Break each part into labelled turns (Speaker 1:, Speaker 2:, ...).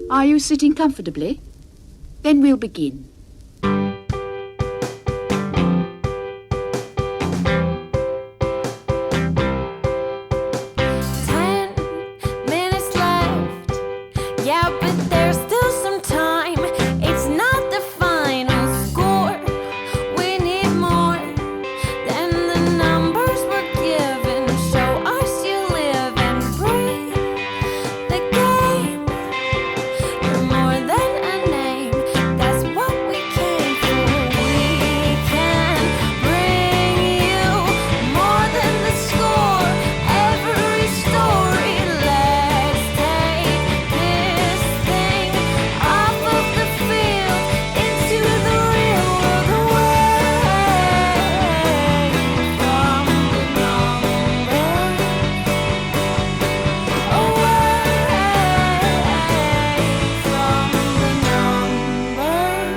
Speaker 1: Are you sitting comfortably? Then we'll begin.
Speaker 2: 10 minutes left. Yeah, but there's still some time. It's not the final score. We need more than the numbers we're given. Show us you live and breathe the game. You're more than a name. That's what we came for. We can bring you more than the score. Every story. Let's take this thing off of the field into the real world, away from the numbers, away from the numbers.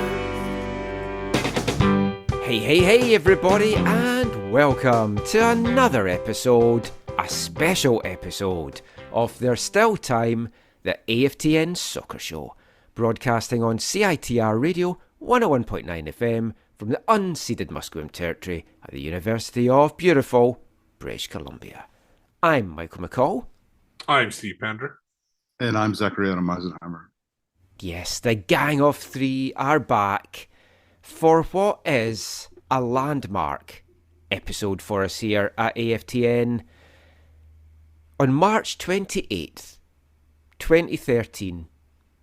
Speaker 3: Hey, everybody, and welcome to another episode, a special episode of There's Still Time, the AFTN Soccer Show, broadcasting on CITR Radio 101.9 FM from the unceded Musqueam Territory at the University of beautiful British Columbia. I'm Michael McCall.
Speaker 4: I'm Steve Pender.
Speaker 5: And I'm Zachariah Meisenheimer.
Speaker 3: Yes, the gang of three are back for what is a landmark episode for us here at AFTN. On March 28th, 2013,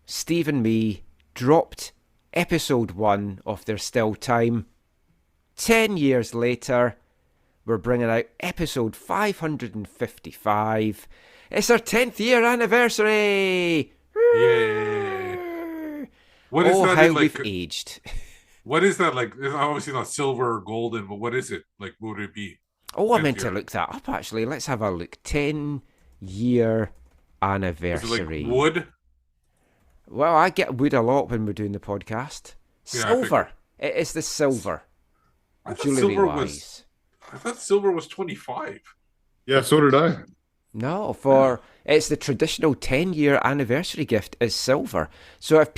Speaker 3: Steve and me dropped episode 1 of There's Still Time. 10 years later, we're bringing out episode 555. It's our 10th year anniversary!
Speaker 4: Yay. What is that?
Speaker 3: How
Speaker 4: like,
Speaker 3: we've aged.
Speaker 4: what is that like? It's obviously not silver or golden, but what is it? Like, what would it be?
Speaker 3: Oh, I
Speaker 4: 10th
Speaker 3: meant to
Speaker 4: year.
Speaker 3: look that up, actually. Let's have a look. 10-year
Speaker 4: Is it
Speaker 3: anniversary.
Speaker 4: like wood?
Speaker 3: Well, I get wood a lot when we're doing the podcast.
Speaker 4: Yeah, I
Speaker 3: Silver. It is the silver.
Speaker 4: I thought
Speaker 3: Jewellery
Speaker 4: silver
Speaker 3: wise.
Speaker 4: was. I thought silver was 25.
Speaker 5: Yeah, so did I.
Speaker 3: No, it's the traditional 10-year anniversary gift is silver. So if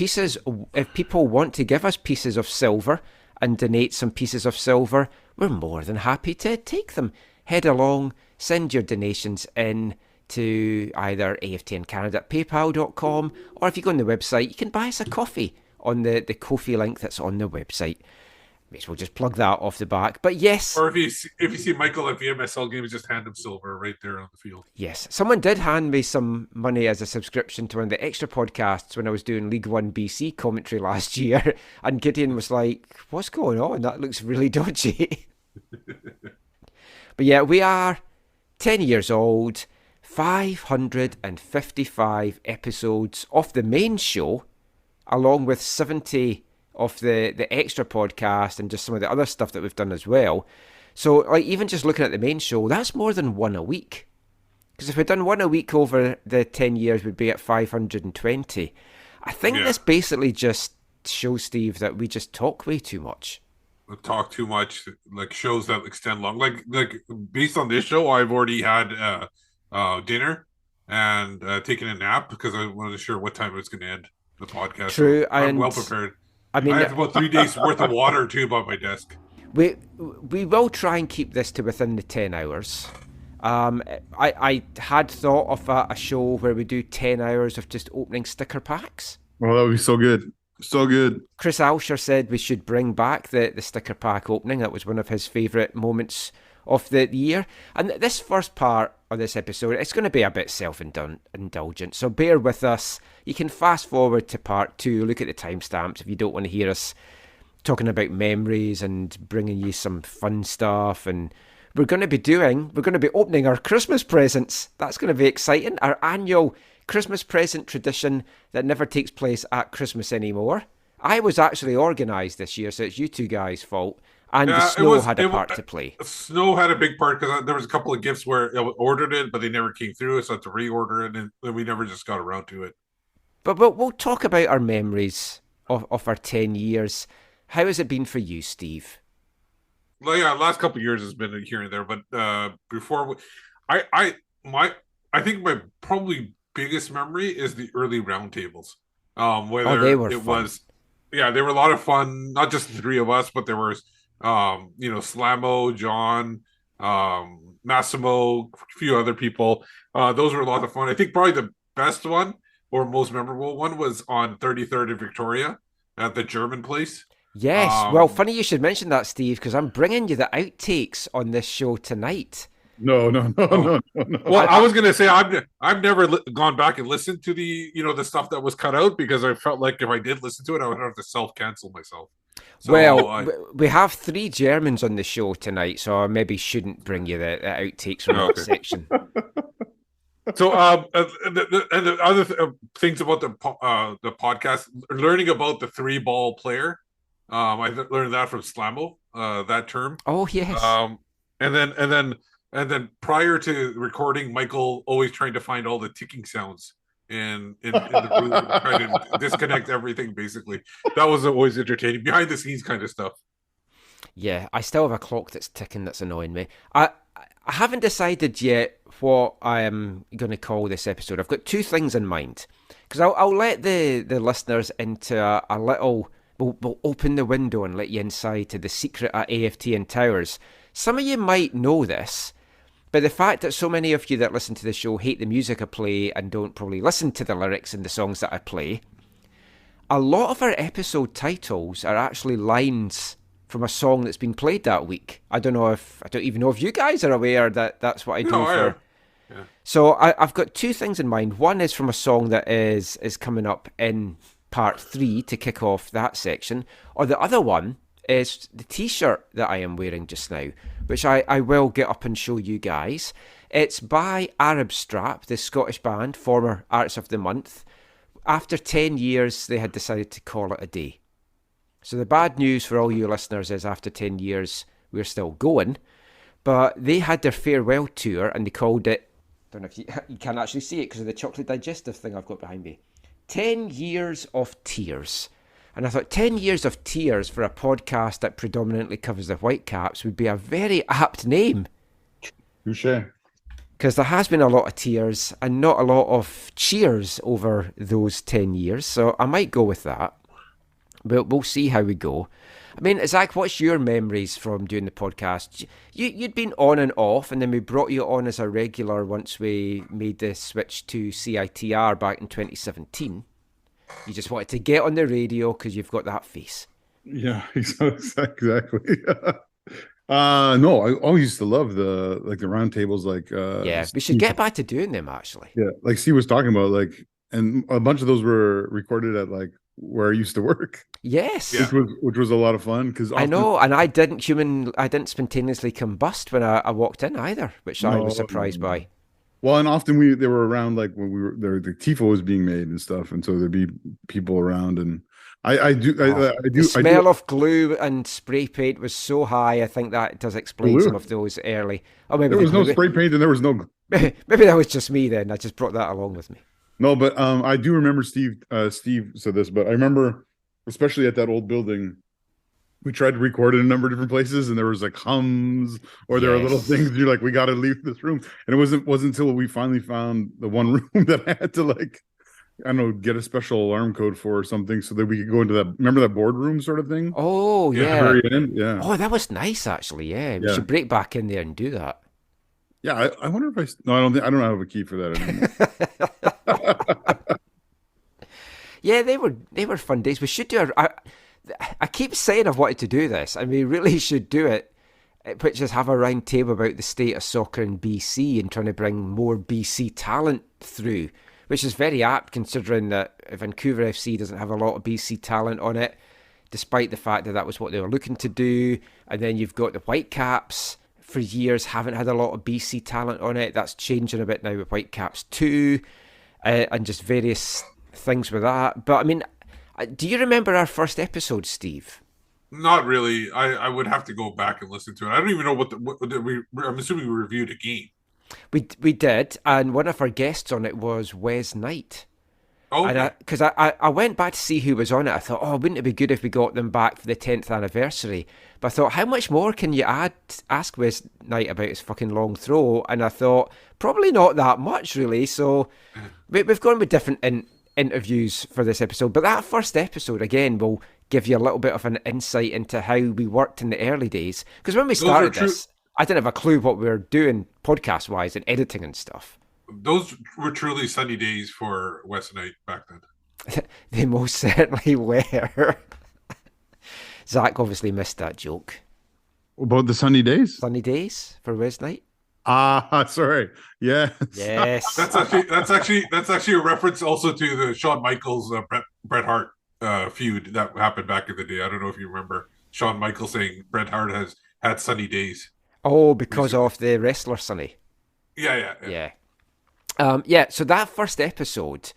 Speaker 3: people want to give us pieces of silver and donate some pieces of silver, we're more than happy to take them. Head along, send your donations in to either AFTN Canada at paypal.com, or if you go on the website, you can buy us a coffee on the Ko-fi link that's on the website. May as well just plug that off the back. But yes.
Speaker 4: Or if you see Michael at the MSL games, just hand him silver right there on the field.
Speaker 3: Yes, someone did hand me some money as a subscription to one of the extra podcasts when I was doing League One BC commentary last year, and Gideon was like, what's going on? That looks really dodgy. But yeah, we are 10 years old, 555 episodes of the main show, along with 70 of the extra podcast and just some of the other stuff that we've done as well. So, like, even just looking at the main show, that's more than one a week. Because if we'd done one a week over the 10 years, we'd be at 520. I think this basically just shows, Steve, that we just talk way too much.
Speaker 4: We talk too much, like shows that extend long. Like based on this show, I've already had dinner and taken a nap because I wasn't sure what time it was going to end the podcast.
Speaker 3: True,
Speaker 4: so I'm
Speaker 3: and
Speaker 4: well prepared.
Speaker 3: I mean,
Speaker 4: I have about 3 days worth of water too by my desk.
Speaker 3: We will try and keep this to within the 10 hours. I had thought of a show where we do 10 hours of just opening sticker packs.
Speaker 5: Well, that would be so good. So good.
Speaker 3: Chris Alsher said we should bring back the sticker pack opening. That was one of his favourite moments of the year. And this first part of this episode, it's going to be a bit self-indulgent, so bear with us. You can fast forward to part 2, look at the timestamps if you don't want to hear us talking about memories and bringing you some fun stuff. And we're going to be opening our Christmas presents. That's going to be exciting. Our annual Christmas present tradition that never takes place at Christmas anymore. I was actually organised this year, so it's you two guys' fault. And the snow had a part to play.
Speaker 4: Snow had a big part because there was a couple of gifts where I ordered it, but they never came through, so I had to reorder it, and then we never just got around to it.
Speaker 3: But we'll talk about our memories of our 10 years. How has it been for you, Steve?
Speaker 4: Well, yeah, last couple of years has been here and there, but before, I think my probably biggest memory is the early roundtables.
Speaker 3: Oh, they
Speaker 4: Whether
Speaker 3: were
Speaker 4: it
Speaker 3: fun.
Speaker 4: was, yeah, they were a lot of fun. Not just the three of us, but there was, Slamo, John, Massimo, a few other people. Those were a lot of fun. I think probably the best one or most memorable one was on 33rd and Victoria at the German place.
Speaker 3: Yes. Well,
Speaker 4: Um,
Speaker 3: funny you should mention that, Steve, because I'm bringing you the outtakes on this show tonight.
Speaker 5: No, no, no,
Speaker 4: oh,
Speaker 5: no, no, no.
Speaker 4: well, I was gonna say I've never gone back and listened to the stuff that was cut out because I felt like if I did listen to it, I would have to self cancel myself. So
Speaker 3: Well,
Speaker 4: I
Speaker 3: we have three Germans on the show tonight, so I maybe shouldn't bring you the outtakes from that
Speaker 4: Okay.
Speaker 3: section.
Speaker 4: So, the other things about the podcast, learning about the three ball player, I learned that from Slamo, that term.
Speaker 3: Oh, yes.
Speaker 4: And then prior to recording, Michael always trying to find all the ticking sounds in the room, trying to disconnect everything. Basically, that was always entertaining, behind the scenes kind of stuff.
Speaker 3: Yeah, I still have a clock that's ticking that's annoying me. I haven't decided yet what I am going to call this episode. I've got two things in mind. Because I'll let the listeners into a little... We'll open the window and let you inside to the secret at AFTN Towers. Some of you might know this, but the fact that so many of you that listen to the show hate the music I play and don't probably listen to the lyrics in the songs that I play, a lot of our episode titles are actually lines from a song that's been played that week. I don't even know if you guys are aware that that's what I do
Speaker 4: No,
Speaker 3: for...
Speaker 4: yeah.
Speaker 3: So I've got two things in mind. One is from a song that is coming up in part 3 to kick off that section. Or the other one is the t-shirt that I am wearing just now, which I will get up and show you guys. It's by Arab Strap, the Scottish band, former Artists of the Month. After 10 years, they had decided to call it a day. So the bad news for all you listeners is after 10 years, we're still going. But they had their farewell tour and they called it, I don't know if you can't actually see it because of the chocolate digestive thing I've got behind me, 10 Years of Tears. And I thought 10 Years of Tears for a podcast that predominantly covers the Whitecaps would be a very apt name.
Speaker 5: Touche.
Speaker 3: Because there has been a lot of tears and not a lot of cheers over those 10 years. So I might go with that. But we'll see how we go. I mean, Zach, what's your memories from doing the podcast? You'd been on and off, and then we brought you on as a regular once we made the switch to CITR back in 2017. You just wanted to get on the radio because you've got that face.
Speaker 5: Yeah, exactly. No, I always used to love the round tables,
Speaker 3: Yeah, we should get back to doing them, actually.
Speaker 5: Yeah, like Steve was talking about, and a bunch of those were recorded at where I used to work.
Speaker 3: Yes,
Speaker 4: Yeah.
Speaker 5: which was a lot of fun because
Speaker 3: I know, and I didn't spontaneously combust when I walked in either, which I was surprised by.
Speaker 5: Well, and often they were around when we were there. The tifo was being made and stuff, and so there'd be people around. And
Speaker 3: The smell of glue and spray paint was so high. I think that does explain
Speaker 5: Glue?
Speaker 3: some of those early. Oh, maybe
Speaker 5: there was no spray paint and there was no.
Speaker 3: Maybe that was just me then. I just brought that along with me.
Speaker 5: No, but I do remember Steve said this, but I remember especially at that old building, we tried to record in a number of different places, and there was hums or there were little things. You're like, we got to leave this room, and it wasn't until we finally found the one room that I had to I don't know, get a special alarm code for or something so that we could go into that. Remember that boardroom sort of thing?
Speaker 3: Oh yeah.
Speaker 5: Very end? Yeah.
Speaker 3: Oh, that was nice actually. Yeah, we should break back in there and do that.
Speaker 5: Yeah, I wonder if no, I don't have a key for that anymore.
Speaker 3: Yeah, they were fun days. We should do I keep saying I've wanted to do this, and we really should do it, which is have a round table about the state of soccer in BC and trying to bring more BC talent through, which is very apt considering that Vancouver FC doesn't have a lot of BC talent on it, despite the fact that was what they were looking to do. And then you've got the Whitecaps, for years haven't had a lot of BC talent on it. That's changing a bit now with Whitecaps 2 and just various things with that. But I mean, do you remember our first episode, Steve?
Speaker 4: Not really. I would have to go back and listen to it. I don't even know I'm assuming we reviewed a game.
Speaker 3: We did, and one of our guests on it was Wes Knight.
Speaker 4: Oh, okay.
Speaker 3: Because I went back to see who was on it. I thought, oh, wouldn't it be good if we got them back for the 10th anniversary? But I thought, how much more can you ask Wes Knight about his fucking long throw? And I thought, probably not that much, really. So we've gone with different interviews for this episode, but that first episode, again, will give you a little bit of an insight into how we worked in the early days. Because when we started this, I didn't have a clue what we were doing podcast-wise and editing and stuff.
Speaker 4: Those were truly sunny days for West Night back then.
Speaker 3: They most certainly were. Zach obviously missed that joke.
Speaker 5: About the sunny days?
Speaker 3: Sunny days for West Night?
Speaker 5: Sorry. Yeah.
Speaker 3: Yes.
Speaker 4: That's actually a reference also to the Shawn Michaels Bret Hart feud that happened back in the day. I don't know if you remember Shawn Michaels saying Bret Hart has had sunny days.
Speaker 3: Oh, because of the wrestler Sunny.
Speaker 4: Yeah.
Speaker 3: So that first episode,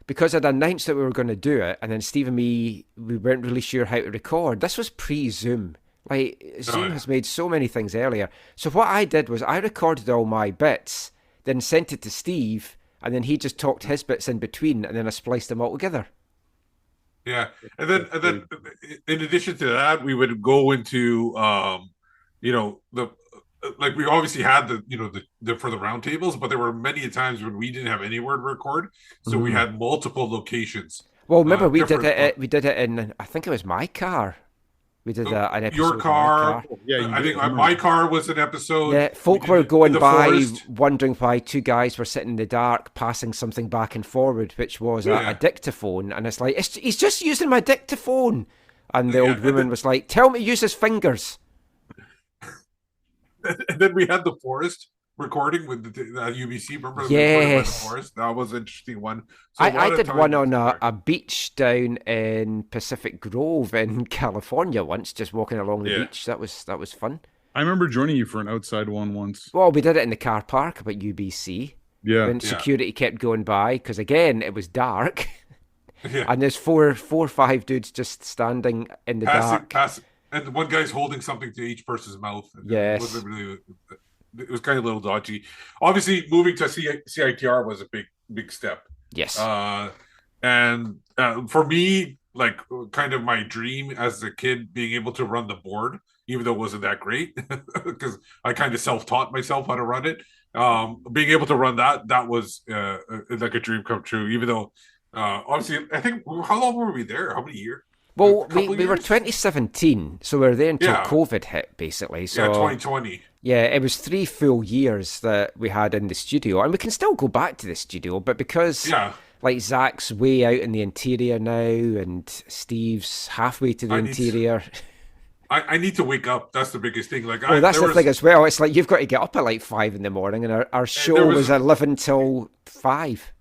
Speaker 3: because I'd announced that we were going to do it, and then Steve and me, we weren't really sure how to record. This was pre-Zoom. Like, Zoom has made so many things earlier. So what I did was I recorded all my bits, then sent it to Steve, and then he just talked his bits in between, and then I spliced them all together.
Speaker 4: Yeah, and then in addition to that, we would go into we obviously had the for the roundtables, but there were many times when we didn't have anywhere to record, so we had multiple locations.
Speaker 3: Well, remember we did it in, I think it was my car. We did an episode.
Speaker 4: Your car.
Speaker 5: Yeah,
Speaker 4: I think my car was an episode.
Speaker 3: Yeah, folk were going by
Speaker 4: forest,
Speaker 3: wondering why two guys were sitting in the dark passing something back and forward, which was a dictaphone. And it's like, he's just using my dictaphone. And the old woman was like, tell me to use his fingers.
Speaker 4: And then we had the forest recording with the UBC. Remember?
Speaker 3: Yes.
Speaker 4: The forest? That was an interesting one. So
Speaker 3: I did one on a beach down in Pacific Grove in California once, just walking along the beach. That was fun.
Speaker 5: I remember joining you for an outside one once.
Speaker 3: Well, we did it in the car park up at UBC.
Speaker 5: Yeah.
Speaker 3: When security kept going by, because again, it was dark. Yeah. And there's four or five dudes just standing in the dark.
Speaker 4: And one guy's holding something to each person's mouth.
Speaker 3: Yes.
Speaker 4: It was kind of a little dodgy. Obviously, moving to CITR was a big step.
Speaker 3: Yes.
Speaker 4: And for me, like, kind of my dream as a kid, being able to run the board, even though it wasn't that great, because I kind of self-taught myself how to run it. Being able to run that was like a dream come true, even though, obviously, I think, how long were we there? How many years?
Speaker 3: Well, we were 2017, so we were there until COVID hit, basically. So
Speaker 4: 2020.
Speaker 3: Yeah, it was 3 full years that we had in the studio, and we can still go back to the studio, but because like Zach's way out in the interior now, and Steve's halfway to the interior.
Speaker 4: I need to wake up. That's the biggest thing. Like,
Speaker 3: that's the thing as well. It's like you've got to get up at like 5 a.m, and our show was 11 till 5.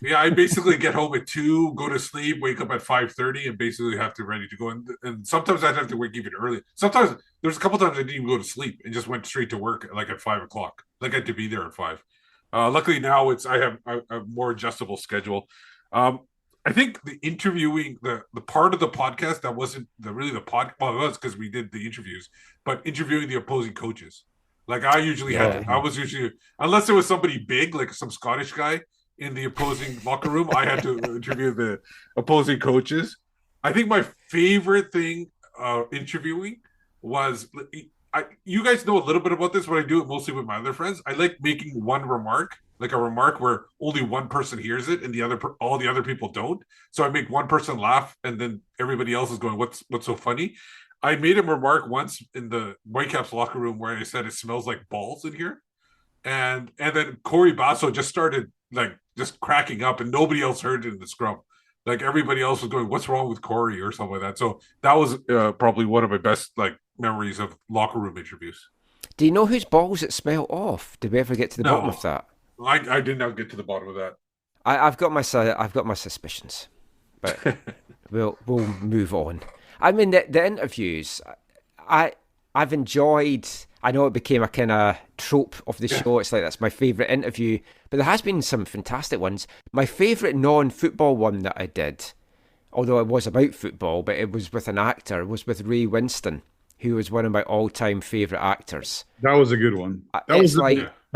Speaker 4: Yeah, I basically get home at 2, go to sleep, wake up at 5:30, and basically have to ready to go. And sometimes I'd have to wake even early. Sometimes there's a couple times I didn't even go to sleep and just went straight to work like at 5 o'clock. Like I had to be there at 5. Luckily now I have a more adjustable schedule. I think the interviewing, the part of the podcast that wasn't really the pod. Well, it was because we did the interviews, but interviewing the opposing coaches. Like I usually was usually, unless it was somebody big, like some Scottish guy in the opposing locker room, I had to interview the opposing coaches. I think my favorite thing interviewing was, you guys know a little bit about this, but I do it mostly with my other friends. I like making one remark, like a remark where only one person hears it and all the other people don't. So I make one person laugh and then everybody else is going, what's so funny? I made a remark once in the Whitecaps locker room where I said it smells like balls in here. And then Corey Basso just started like just cracking up and nobody else heard it in the scrum. Like everybody else was going, what's wrong with Corey or something like that. So that was probably one of my best like memories of locker room interviews.
Speaker 3: Do you know whose balls it smelled off? Did we ever get to the bottom of that?
Speaker 4: I did not get to the bottom of that.
Speaker 3: I've got my suspicions, but we'll move on. I mean, the interviews, I've enjoyed. I know it became a kind of trope of the show. It's like that's my favourite interview, but there has been some fantastic ones. My favourite non-football one that I did, although it was about football, but it was with an actor, was with Ray Winston, who was one of my all-time favourite actors.
Speaker 5: That was a good one. That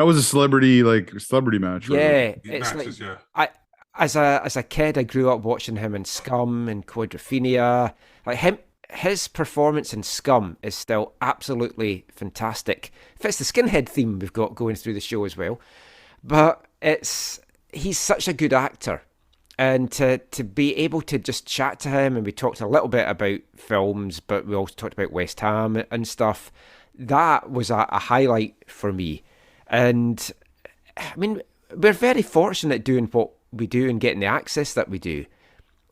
Speaker 5: was a celebrity match. Right?
Speaker 3: Yeah, it's matches, like as a kid, I grew up watching him in Scum and Quadrophenia. Like his performance in Scum is still absolutely fantastic. Fits the skinhead theme we've got going through the show as well. But he's such a good actor. And to be able to just chat to him, and we talked a little bit about films, but we also talked about West Ham and stuff. That was a highlight for me. And I mean, we're very fortunate doing what we do and getting the access that we do.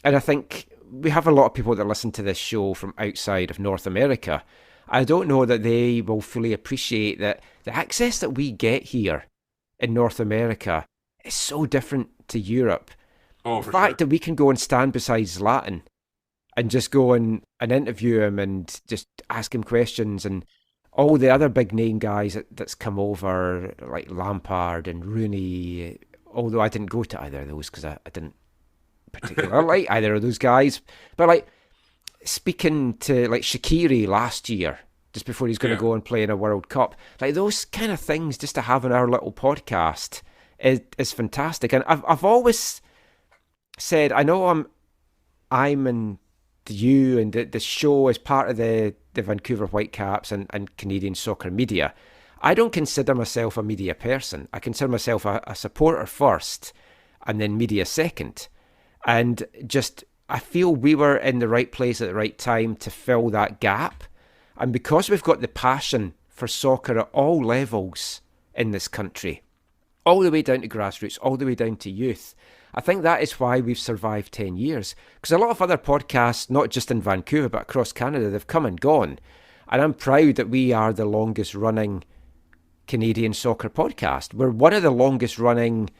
Speaker 3: And I think we have a lot of people that listen to this show from outside of North America. I don't know that they will fully appreciate that the access that we get here in North America is so different to Europe.
Speaker 4: Oh,
Speaker 3: The fact that we can go and stand beside Zlatan and just go and interview him and just ask him questions, and all the other big name guys that's come over, like Lampard and Rooney, although I didn't go to either of those because I didn't particularly like either of those guys. But like speaking to like Shaqiri last year, just before he's going to go and play in a World Cup, like those kind of things just to have in our little podcast is fantastic. And I've always said, I know I'm and you and the show is part of the Vancouver Whitecaps and Canadian soccer media. I don't consider myself a media person. I consider myself a supporter first and then media second. And just, I feel we were in the right place at the right time to fill that gap. And because we've got the passion for soccer at all levels in this country, all the way down to grassroots, all the way down to youth, I think that is why we've survived 10 years. Because a lot of other podcasts, not just in Vancouver, but across Canada, they've come and gone. And I'm proud that we are the longest running Canadian soccer podcast. We're one of the longest running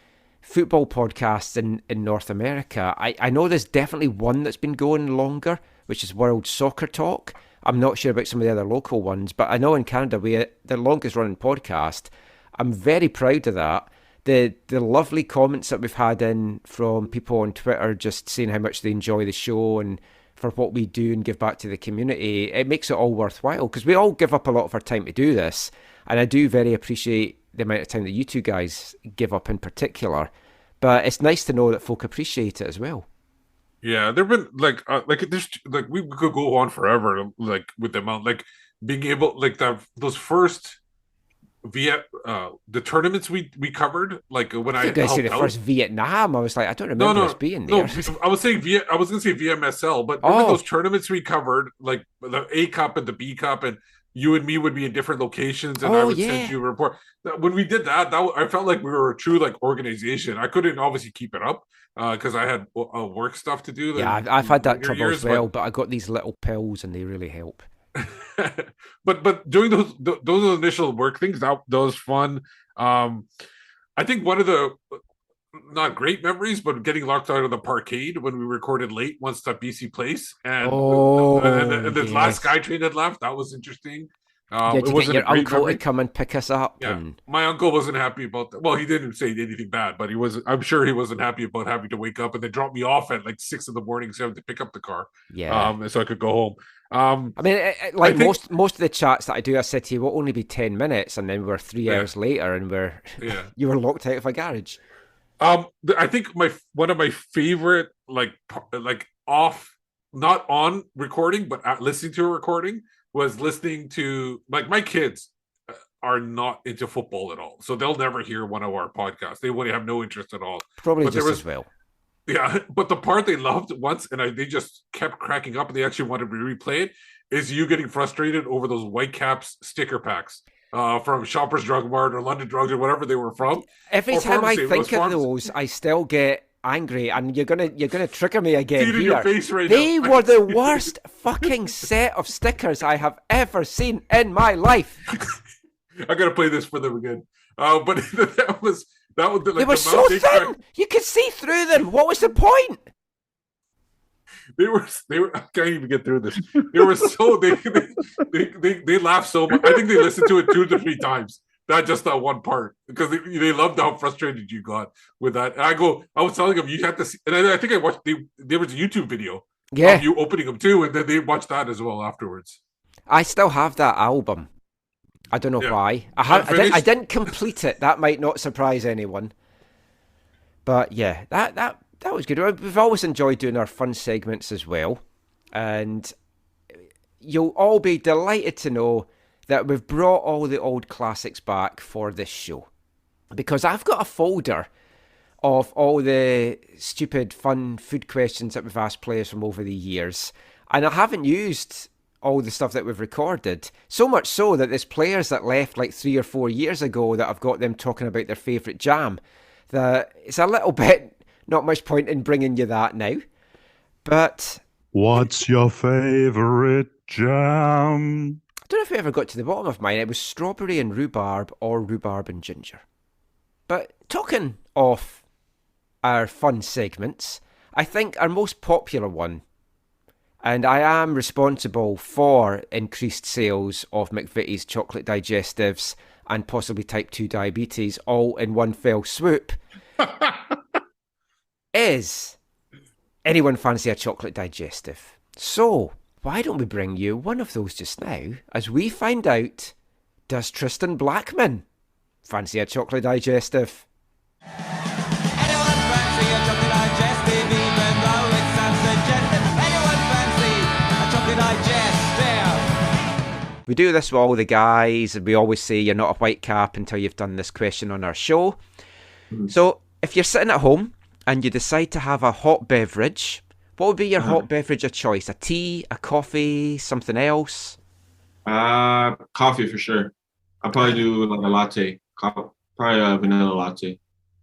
Speaker 3: football podcasts in North America. I know there's definitely one that's been going longer, which is World Soccer Talk. I'm not sure about some of the other local ones, but I know in Canada we're the longest running podcast. I'm very proud of that. The lovely comments that we've had in from people on Twitter just saying how much they enjoy the show and for what we do and give back to the community, it makes it all worthwhile because we all give up a lot of our time to do this, and I do very appreciate the amount of time that you two guys give up in particular, but it's nice to know that folk appreciate it as well.
Speaker 4: Yeah, there've been there's like we could go on forever like with the amount like being able like those first the tournaments we covered, like when I
Speaker 3: guys see the first Vietnam, I was like, I don't remember us being there.
Speaker 4: No, I was saying I was gonna say VMSL, but remember those tournaments we covered, like the A Cup and the B Cup, and you and me would be in different locations, and I would send you a report. When we did that I felt like we were a true like organization. I couldn't obviously keep it up because I had work stuff to do.
Speaker 3: Yeah, I've had that trouble as well, but I got these little pills and they really help.
Speaker 4: but doing those initial work things, that was fun. I think one of the not great memories, but getting locked out of the parkade when we recorded late once at BC Place, and the last SkyTrain had left. That was interesting.
Speaker 3: It wasn't your uncle to come and pick us up.
Speaker 4: Yeah, my uncle wasn't happy about that. Well, he didn't say anything bad, but I'm sure he wasned happy about having to wake up and then drop me off at like 6 a.m. so I had to pick up the car. Yeah, so I could go home.
Speaker 3: I mean, most of the chats that I do, I said to you, will only be 10 minutes, and then we're 3 hours later, and you were locked out of a garage.
Speaker 4: I think one of my favorite like off, not on recording, but at listening to a recording was listening to like my kids are not into football at all, so they'll never hear one of our podcasts. They would have no interest at all.
Speaker 3: Probably just as well.
Speaker 4: Yeah, but the part they loved once, and they just kept cracking up, and they actually wanted to replay it, is you getting frustrated over those Whitecaps sticker packs from Shoppers Drug Mart or London Drugs or whatever they were from.
Speaker 3: Every time I think of those, I still get angry, and you're gonna trigger me again here.
Speaker 4: Your face right
Speaker 3: they
Speaker 4: now.
Speaker 3: were the worst fucking set of stickers I have ever seen in my life.
Speaker 4: I gotta play this for them again. But that was like,
Speaker 3: they were so thin. You could see through them. What was the point?
Speaker 4: They were. I can't even get through this. They were so they laughed so much. I think they listened to it 2 to 3 times. Not just that one part, because they loved how frustrated you got with that. And I was telling them you had to see, and I think I watched. There was a YouTube video of you opening them too, and then they watched that as well afterwards.
Speaker 3: I still have that album. I don't know why. I didn't complete it. That might not surprise anyone. But yeah, that was good. We've always enjoyed doing our fun segments as well. And you'll all be delighted to know that we've brought all the old classics back for this show. Because I've got a folder of all the stupid, fun food questions that we've asked players from over the years. And I haven't used all the stuff that we've recorded. So much so that there's players that left like 3 or 4 years ago that I've got them talking about their favourite jam. That it's a little bit not much point in bringing you that now. But
Speaker 5: what's your favourite jam?
Speaker 3: I don't know if we ever got to the bottom of mine. It was strawberry and rhubarb or rhubarb and ginger. But talking of our fun segments, I think our most popular one, and I am responsible for increased sales of McVitie's chocolate digestives and possibly type 2 diabetes all in one fell swoop, is anyone fancy a chocolate digestive? So, why don't we bring you one of those just now as we find out, does Tristan Blackman fancy a chocolate digestive?
Speaker 6: Anyone fancy a chocolate digestive, even though it sounds suggestive? Anyone fancy a chocolate digestive?
Speaker 3: We do this with all the guys, and we always say you're not a Whitecap until you've done this question on our show. So, if you're sitting at home and you decide to have a hot beverage, what would be your hot beverage of choice? A tea, a coffee, something else?
Speaker 7: Coffee for sure. I'll probably do like a latte. Probably a vanilla latte,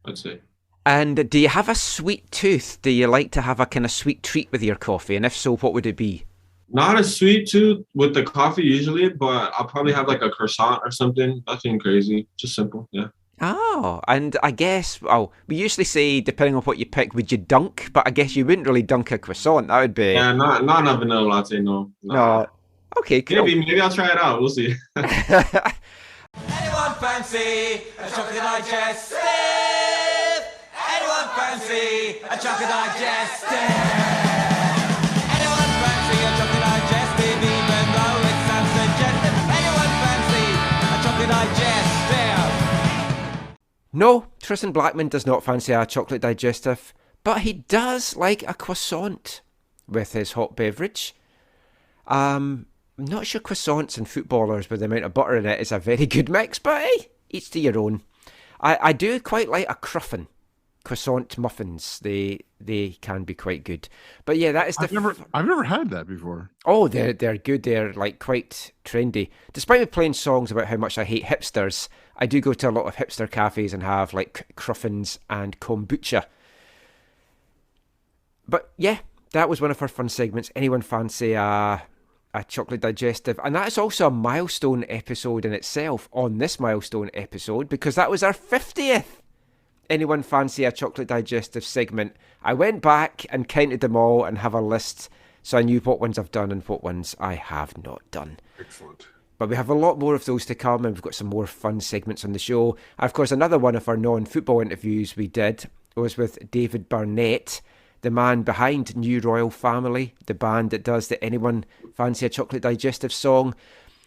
Speaker 7: I'd say.
Speaker 3: And do you have a sweet tooth? Do you like to have a kind of sweet treat with your coffee? And if so, what would it be?
Speaker 7: Not a sweet tooth with the coffee usually, but I'll probably have like a croissant or something. Nothing crazy. Just simple, yeah.
Speaker 3: Oh, and I guess, well, we usually say, depending on what you pick, would you dunk? But I guess you wouldn't really dunk a croissant. That would be...
Speaker 7: Yeah, not a vanilla latte, no.
Speaker 3: No. Okay, cool.
Speaker 7: Maybe I'll try it out. We'll see.
Speaker 6: Anyone fancy a chocolate digestive? Anyone fancy a chocolate digestive? Anyone fancy a chocolate digestive, even though it sounds suggestive? Anyone fancy a chocolate digestive?
Speaker 3: No, Tristan Blackman does not fancy a chocolate digestive, but he does like a croissant with his hot beverage. I'm not sure croissants and footballers with the amount of butter in it is a very good mix, but hey, each to your own. I do quite like a cruffin. Croissant muffins, they can be quite good. But yeah, that is
Speaker 5: I've never had that before.
Speaker 3: Oh, they're good. They're like quite trendy. Despite me playing songs about how much I hate hipsters, I do go to a lot of hipster cafes and have like cruffins and kombucha. But yeah, that was one of our fun segments. Anyone fancy a chocolate digestive? And that is also a milestone episode in itself on this milestone episode, because that was our 50th Anyone fancy a chocolate digestive segment. I went back and counted them all and have a list, so I knew what ones I've done and what ones I have not done.
Speaker 4: Excellent.
Speaker 3: But we have a lot more of those to come, and we've got some more fun segments on the show. And of course, another one of our non-football interviews we did was with David Barnett, the man behind New Royal Family, the band that does the Anyone Fancy a Chocolate Digestive song.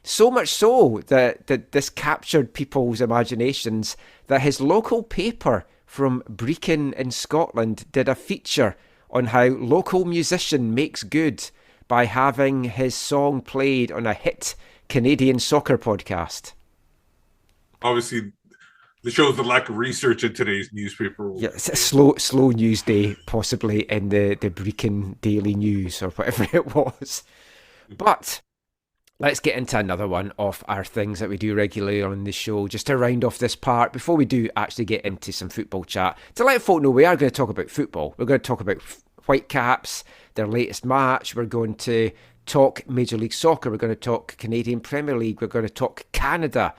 Speaker 3: So much so that this captured people's imaginations that his local paper from Brechin in Scotland did a feature on how local musician makes good by having his song played on a hit Canadian soccer podcast.
Speaker 4: Obviously, this shows the lack of research in today's newspaper.
Speaker 3: Yeah, it's a slow news day, possibly in the Brechin Daily News or whatever it was. But let's get into another one of our things that we do regularly on the show, just to round off this part before we do actually get into some football chat. To let folk know, we are going to talk about football. We're going to talk about Whitecaps, their latest match. We're going to talk Major League Soccer. We're going to talk Canadian Premier League. We're going to talk Canada.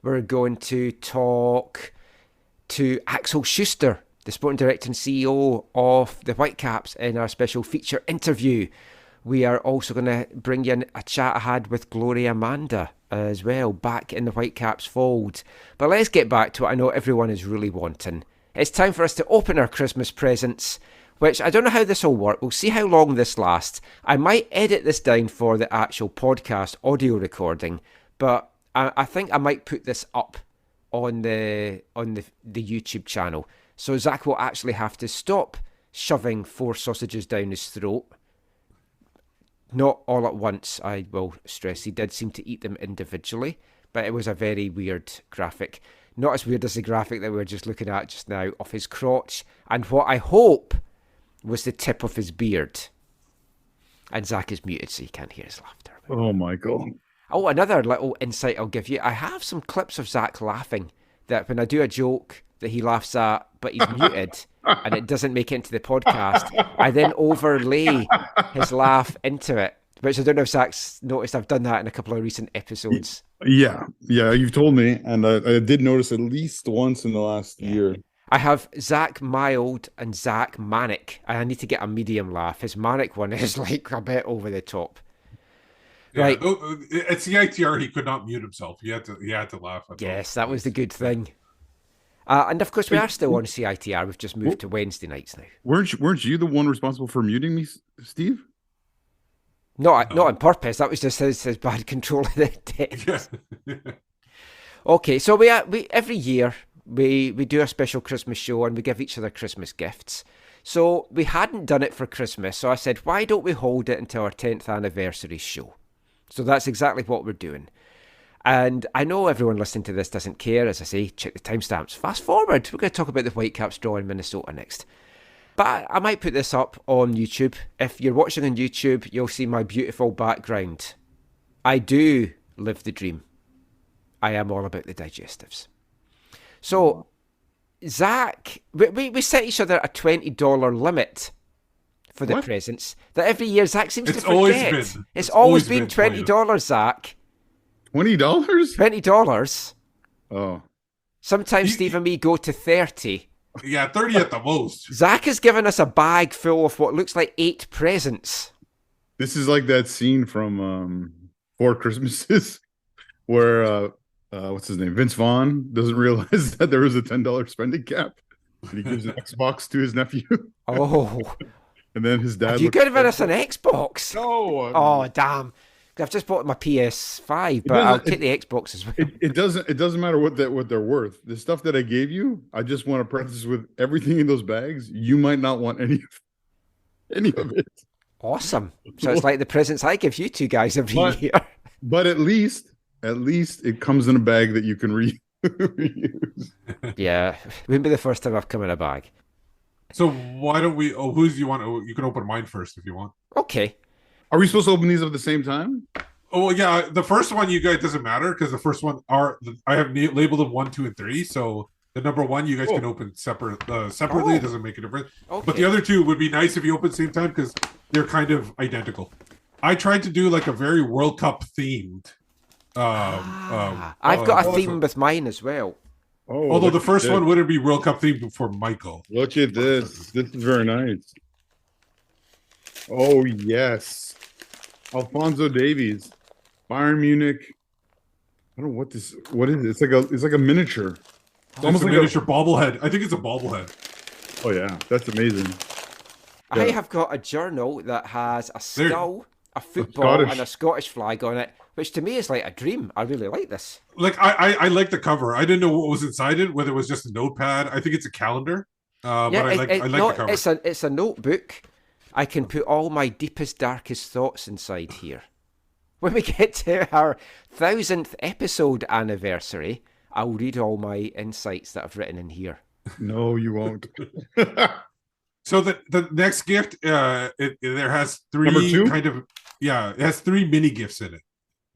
Speaker 3: We're going to talk to Axel Schuster, the sporting director and CEO of the Whitecaps, in our special feature interview. We are also going to bring you a chat I had with Gloria Amanda as well, back in the Whitecaps fold. But let's get back to what I know everyone is really wanting. It's time for us to open our Christmas presents, which I don't know how this will work. We'll see how long this lasts. I might edit this down for the actual podcast audio recording, but I think I might put this up on the YouTube channel. So Zach will actually have to stop shoving 4 sausages down his throat. Not all at once, I will stress. He did seem to eat them individually, but it was a very weird graphic. not as weird as the graphic that we were just looking at just now, of his crotch and what I hope was the tip of his beard. And Zach is muted, so you can't hear his laughter.
Speaker 5: Oh, Michael.
Speaker 3: Oh, another little insight I'll give you. I have some clips of Zach laughing that when I do a joke that he laughs at, but he's muted and it doesn't make it into the podcast, I then overlay his laugh into it. Which I don't know if Zach's noticed. I've done that in a couple of recent episodes.
Speaker 5: Yeah, you've told me, and I did notice at least once in the last year.
Speaker 3: I have Zach mild and Zach manic. I need to get a medium laugh. His manic one is like a bit over the top.
Speaker 4: Yeah,
Speaker 3: right.
Speaker 4: At CITR, he could not mute himself. He had to laugh.
Speaker 3: Yes, that was the good thing. And of course, we are still on CITR. We've just moved to Wednesday nights now.
Speaker 5: Weren't you the one responsible for muting me, Steve?
Speaker 3: Not on purpose. That was just his bad control of the text.
Speaker 4: Yeah.
Speaker 3: Okay, so we every year we do a special Christmas show and we give each other Christmas gifts. So we hadn't done it for Christmas, so I said, why don't we hold it until our 10th anniversary show? So that's exactly what we're doing. And I know everyone listening to this doesn't care. As I say, check the timestamps. Fast forward. We're going to talk about the Whitecaps draw in Minnesota next. But I might put this up on YouTube. If you're watching on YouTube, you'll see my beautiful background. I do live the dream. I am all about the digestives. So, Zach, we set each other a $20 limit for the presents. That every year Zach seems to forget. It's always been $20, Zach.
Speaker 5: $20?
Speaker 3: $20.
Speaker 5: Oh.
Speaker 3: Sometimes Steve and me go to 30.
Speaker 4: Yeah, 30 at the most.
Speaker 3: Zach has given us a bag full of what looks like 8 presents.
Speaker 5: This is like that scene from 4 Christmases where what's his name? Vince Vaughn doesn't realize that there was a $10 spending cap. And he gives an Xbox to his nephew.
Speaker 3: Oh.
Speaker 5: And then his dad.
Speaker 3: Have you given us an Xbox?
Speaker 5: No.
Speaker 3: Oh, damn. I've just bought my PS5, but I'll take the Xbox as well.
Speaker 5: It doesn't matter what they're worth. The stuff that I gave you, I just want to preface with everything in those bags. You might not want any of it.
Speaker 3: Awesome. So it's like the presents I give you two guys every year.
Speaker 5: But at least it comes in a bag that you can reuse.
Speaker 3: Yeah, it wouldn't be the first time I've come in a bag.
Speaker 4: So why don't we? Oh, who's you want? Oh, you can open mine first if you want.
Speaker 3: Okay.
Speaker 5: Are we supposed to open these at the same time?
Speaker 4: Oh well, yeah. The first one you guys doesn't matter because the first one I have labeled them 1, 2, and 3. So the number 1 you guys can open separately. It doesn't make a difference.
Speaker 3: Okay.
Speaker 4: But the other 2 would be nice if you open at the same time because they're kind of identical. I tried to do like a very World Cup themed.
Speaker 3: I've got a theme with mine as well.
Speaker 5: Oh,
Speaker 4: although the first one wouldn't be World Cup themed for Michael.
Speaker 5: Look at this. This is very nice. Oh yes. Alphonso Davies, Bayern Munich. I don't know what is it? It's like a miniature.
Speaker 4: It's almost like a miniature bobblehead. I think it's a bobblehead.
Speaker 5: Oh yeah, that's amazing.
Speaker 3: I have got a journal that has a skull, a football, and a Scottish flag on it, which to me is like a dream. I really like this.
Speaker 4: Like I like the cover. I didn't know what was inside it, whether it was just a notepad. I think it's a calendar. But I like the cover.
Speaker 3: It's a notebook. I can put all my deepest, darkest thoughts inside here. When we get to our 1000th episode anniversary, I'll read all my insights that I've written in here.
Speaker 5: No, you won't.
Speaker 4: So the next gift, there has 3
Speaker 5: Number 2?
Speaker 4: it has 3 mini gifts in it.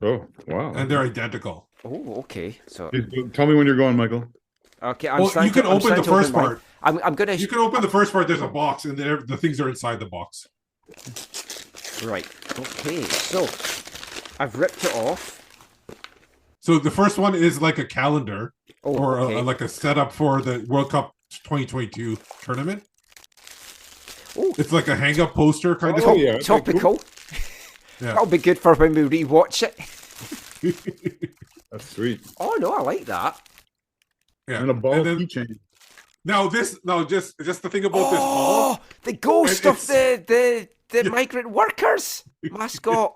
Speaker 5: Oh, wow.
Speaker 4: And they're identical.
Speaker 3: Oh, okay. So
Speaker 5: tell me when you're going, Michael.
Speaker 3: Okay,
Speaker 4: you can open the first part.
Speaker 3: I'm gonna.
Speaker 4: You can open the first part. There's a box, and the things are inside the box.
Speaker 3: Right. Okay. So I've ripped it off.
Speaker 4: So the first one is like a calendar,
Speaker 3: okay.
Speaker 4: like a setup for the World Cup 2022 tournament.
Speaker 3: Oh.
Speaker 4: It's like a hang-up poster kind of.
Speaker 5: Yeah,
Speaker 3: topical.
Speaker 5: Cool.
Speaker 4: Yeah.
Speaker 3: That'll be good for when we rewatch it.
Speaker 5: That's sweet.
Speaker 3: Oh no, I like that.
Speaker 4: Yeah.
Speaker 5: And a ball keychain.
Speaker 4: Just the thing about this ball.
Speaker 3: The ghost of the migrant workers mascot.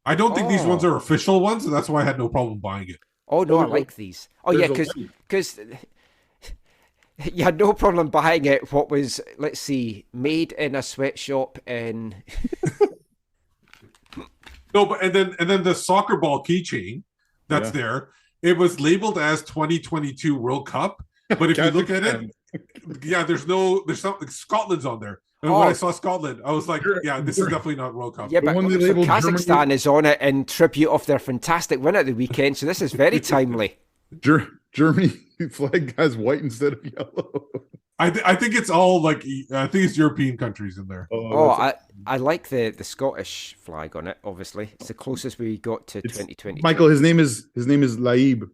Speaker 4: I don't think these ones are official ones, so that's why I had no problem buying it.
Speaker 3: Oh no, I like these. Oh yeah, because you had no problem buying it. What was, let's see, made in a sweatshop in.
Speaker 4: No, but and then the soccer ball keychain that's there. it was labeled as 2022 World Cup, but if you look at it, yeah, there's something Scotland's on there. And when I saw Scotland, I was like, yeah, this is definitely not World Cup.
Speaker 3: Yeah, but
Speaker 5: one they
Speaker 3: also
Speaker 5: labeled
Speaker 3: Kazakhstan
Speaker 5: Germany-
Speaker 3: is on it in tribute of their fantastic win at the weekend, so this is very timely.
Speaker 5: Germany flag has white instead of yellow.
Speaker 4: I think it's all like I think it's European countries in there.
Speaker 3: I like the Scottish flag on it. Obviously, it's the closest we got to 2020.
Speaker 5: Michael, his name is Laib,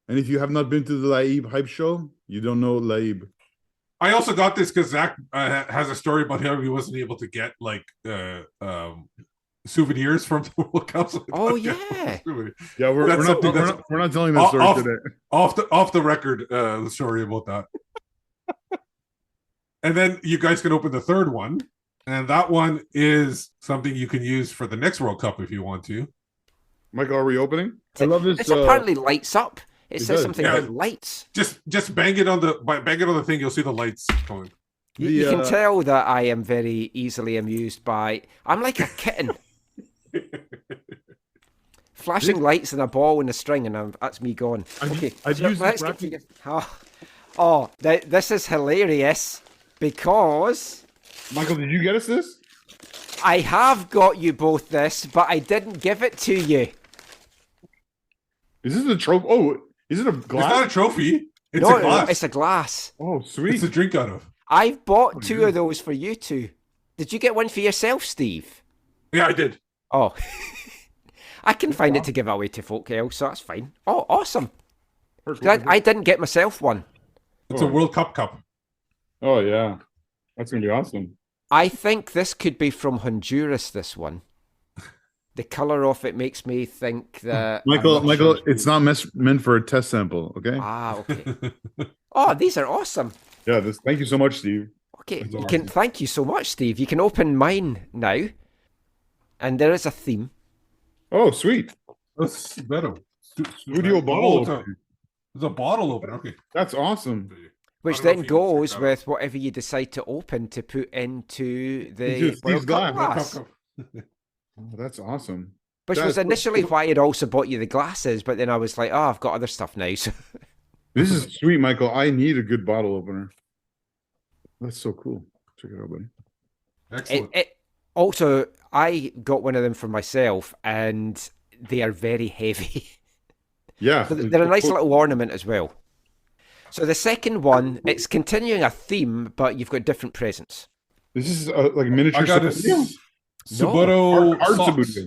Speaker 5: and if you have not been to the Laib hype show, you don't know Laib.
Speaker 4: I also got this because Zach has a story about how he wasn't able to get like souvenirs from the World Cup. So
Speaker 3: Oh yeah,
Speaker 5: Yeah, we're not telling that story today.
Speaker 4: Off the record, the story about that. And then you guys can open the third one, and that one is something you can use for the next World Cup if you want to.
Speaker 5: Michael, are we opening? I love this.
Speaker 3: It apparently lights up. It says
Speaker 5: does.
Speaker 3: something about lights.
Speaker 4: Just bang it on the thing. You'll see the lights going.
Speaker 3: You can tell that I am very easily amused by. I'm like a kitten. Flashing lights and a ball and a string, and that's me gone.
Speaker 5: I've used
Speaker 3: let's get to this is hilarious because
Speaker 5: Michael, did you get us this?
Speaker 3: I have got you both this, but I didn't give it to you.
Speaker 5: Is this a trophy? Oh, is it a glass?
Speaker 4: It's not a trophy. It's
Speaker 3: No,
Speaker 4: a glass.
Speaker 3: it's a glass.
Speaker 5: Oh, sweet.
Speaker 4: It's a drink out of.
Speaker 3: I've bought two of those for you two. Did you get one for yourself, Steve?
Speaker 4: Yeah, I did.
Speaker 3: Oh. I can find it to give away to folk else, so that's fine. Oh, awesome. I didn't get myself one.
Speaker 4: It's a World Cup cup.
Speaker 5: Oh, yeah. That's going to be awesome.
Speaker 3: I think this could be from Honduras, this one. The colour of it makes me think that...
Speaker 5: Michael, it's not meant for a test sample, okay?
Speaker 3: Okay. Oh, these are awesome.
Speaker 5: Yeah, thank you so much, Steve.
Speaker 3: Okay, thank you so much, Steve. You can open mine now. And there is a theme.
Speaker 5: Oh, sweet.
Speaker 4: That's better.
Speaker 5: Studio bottle opener.
Speaker 4: There's a bottle opener. Okay.
Speaker 5: That's awesome.
Speaker 3: Which then goes with whatever you decide to open to put into the World Cup glass.
Speaker 5: Oh, that's awesome.
Speaker 3: Which was initially why I'd also bought you the glasses, but then I was like, I've got other stuff now. So.
Speaker 5: This is sweet, Michael. I need a good bottle opener. That's so cool. Check it out, buddy.
Speaker 4: Excellent.
Speaker 3: Also, I got one of them for myself, and they are very heavy.
Speaker 5: Yeah.
Speaker 3: So they're a nice little ornament as well. So the second one, it's continuing a theme, but you've got different presents.
Speaker 5: This is like miniature.
Speaker 4: I got a Suboto socks.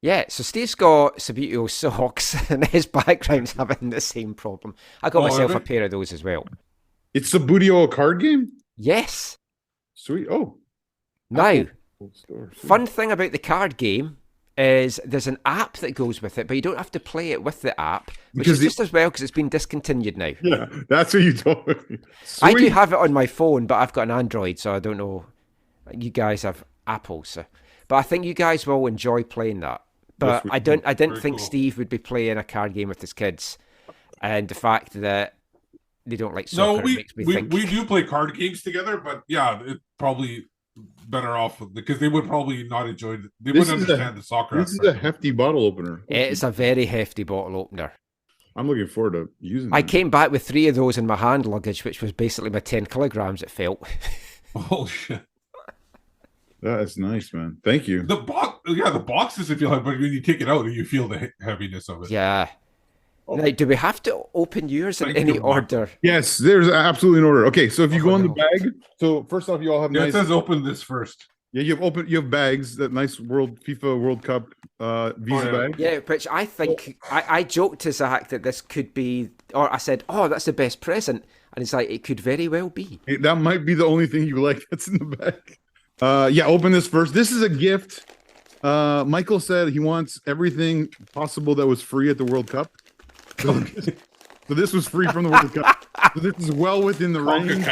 Speaker 3: Yeah, so Steve's got Suboto socks, and his background's having the same problem. I got myself a pair of those as well.
Speaker 5: It's Suboto a card game?
Speaker 3: Yes.
Speaker 5: Sweet. Oh.
Speaker 3: Now, fun thing about the card game is there's an app that goes with it, but you don't have to play it with the app, which is just as well because it's been discontinued now.
Speaker 5: Yeah, that's what you told me.
Speaker 3: I do have it on my phone, but I've got an Android, so I don't know. You guys have Apple, so... But I think you guys will enjoy playing that. But I didn't think Steve would be playing a card game with his kids, and the fact that they don't like soccer makes me think.
Speaker 4: We do play card games together, but yeah, it's probably better off because they would probably not enjoy. They wouldn't understand the soccer.
Speaker 5: This is a hefty bottle opener.
Speaker 3: It's a very hefty bottle opener.
Speaker 5: I'm looking forward to using.
Speaker 3: I came back with 3 of those in my hand luggage, which was basically my 10 kilograms. It felt.
Speaker 4: Oh shit.
Speaker 5: That is nice, man. Thank you.
Speaker 4: The boxes, if you like, but when you take it out, you feel the heaviness of it.
Speaker 3: Yeah. Now, do we have to open yours in any order?
Speaker 5: Yes, there's absolutely an order. Okay, so if you go in the bag, so first off, you all have nice.
Speaker 4: It says open this first.
Speaker 5: Yeah, you have bags, that nice FIFA World Cup Visa bag.
Speaker 3: Yeah, which I think I joked to Zach that this could be, or I said, "Oh, that's the best present," and it's like it could very well be.
Speaker 5: That might be the only thing you like that's in the bag. Yeah, open this first. This is a gift. Michael said he wants everything possible that was free at the World Cup. So this was free from the World Cup. So this is well within the range.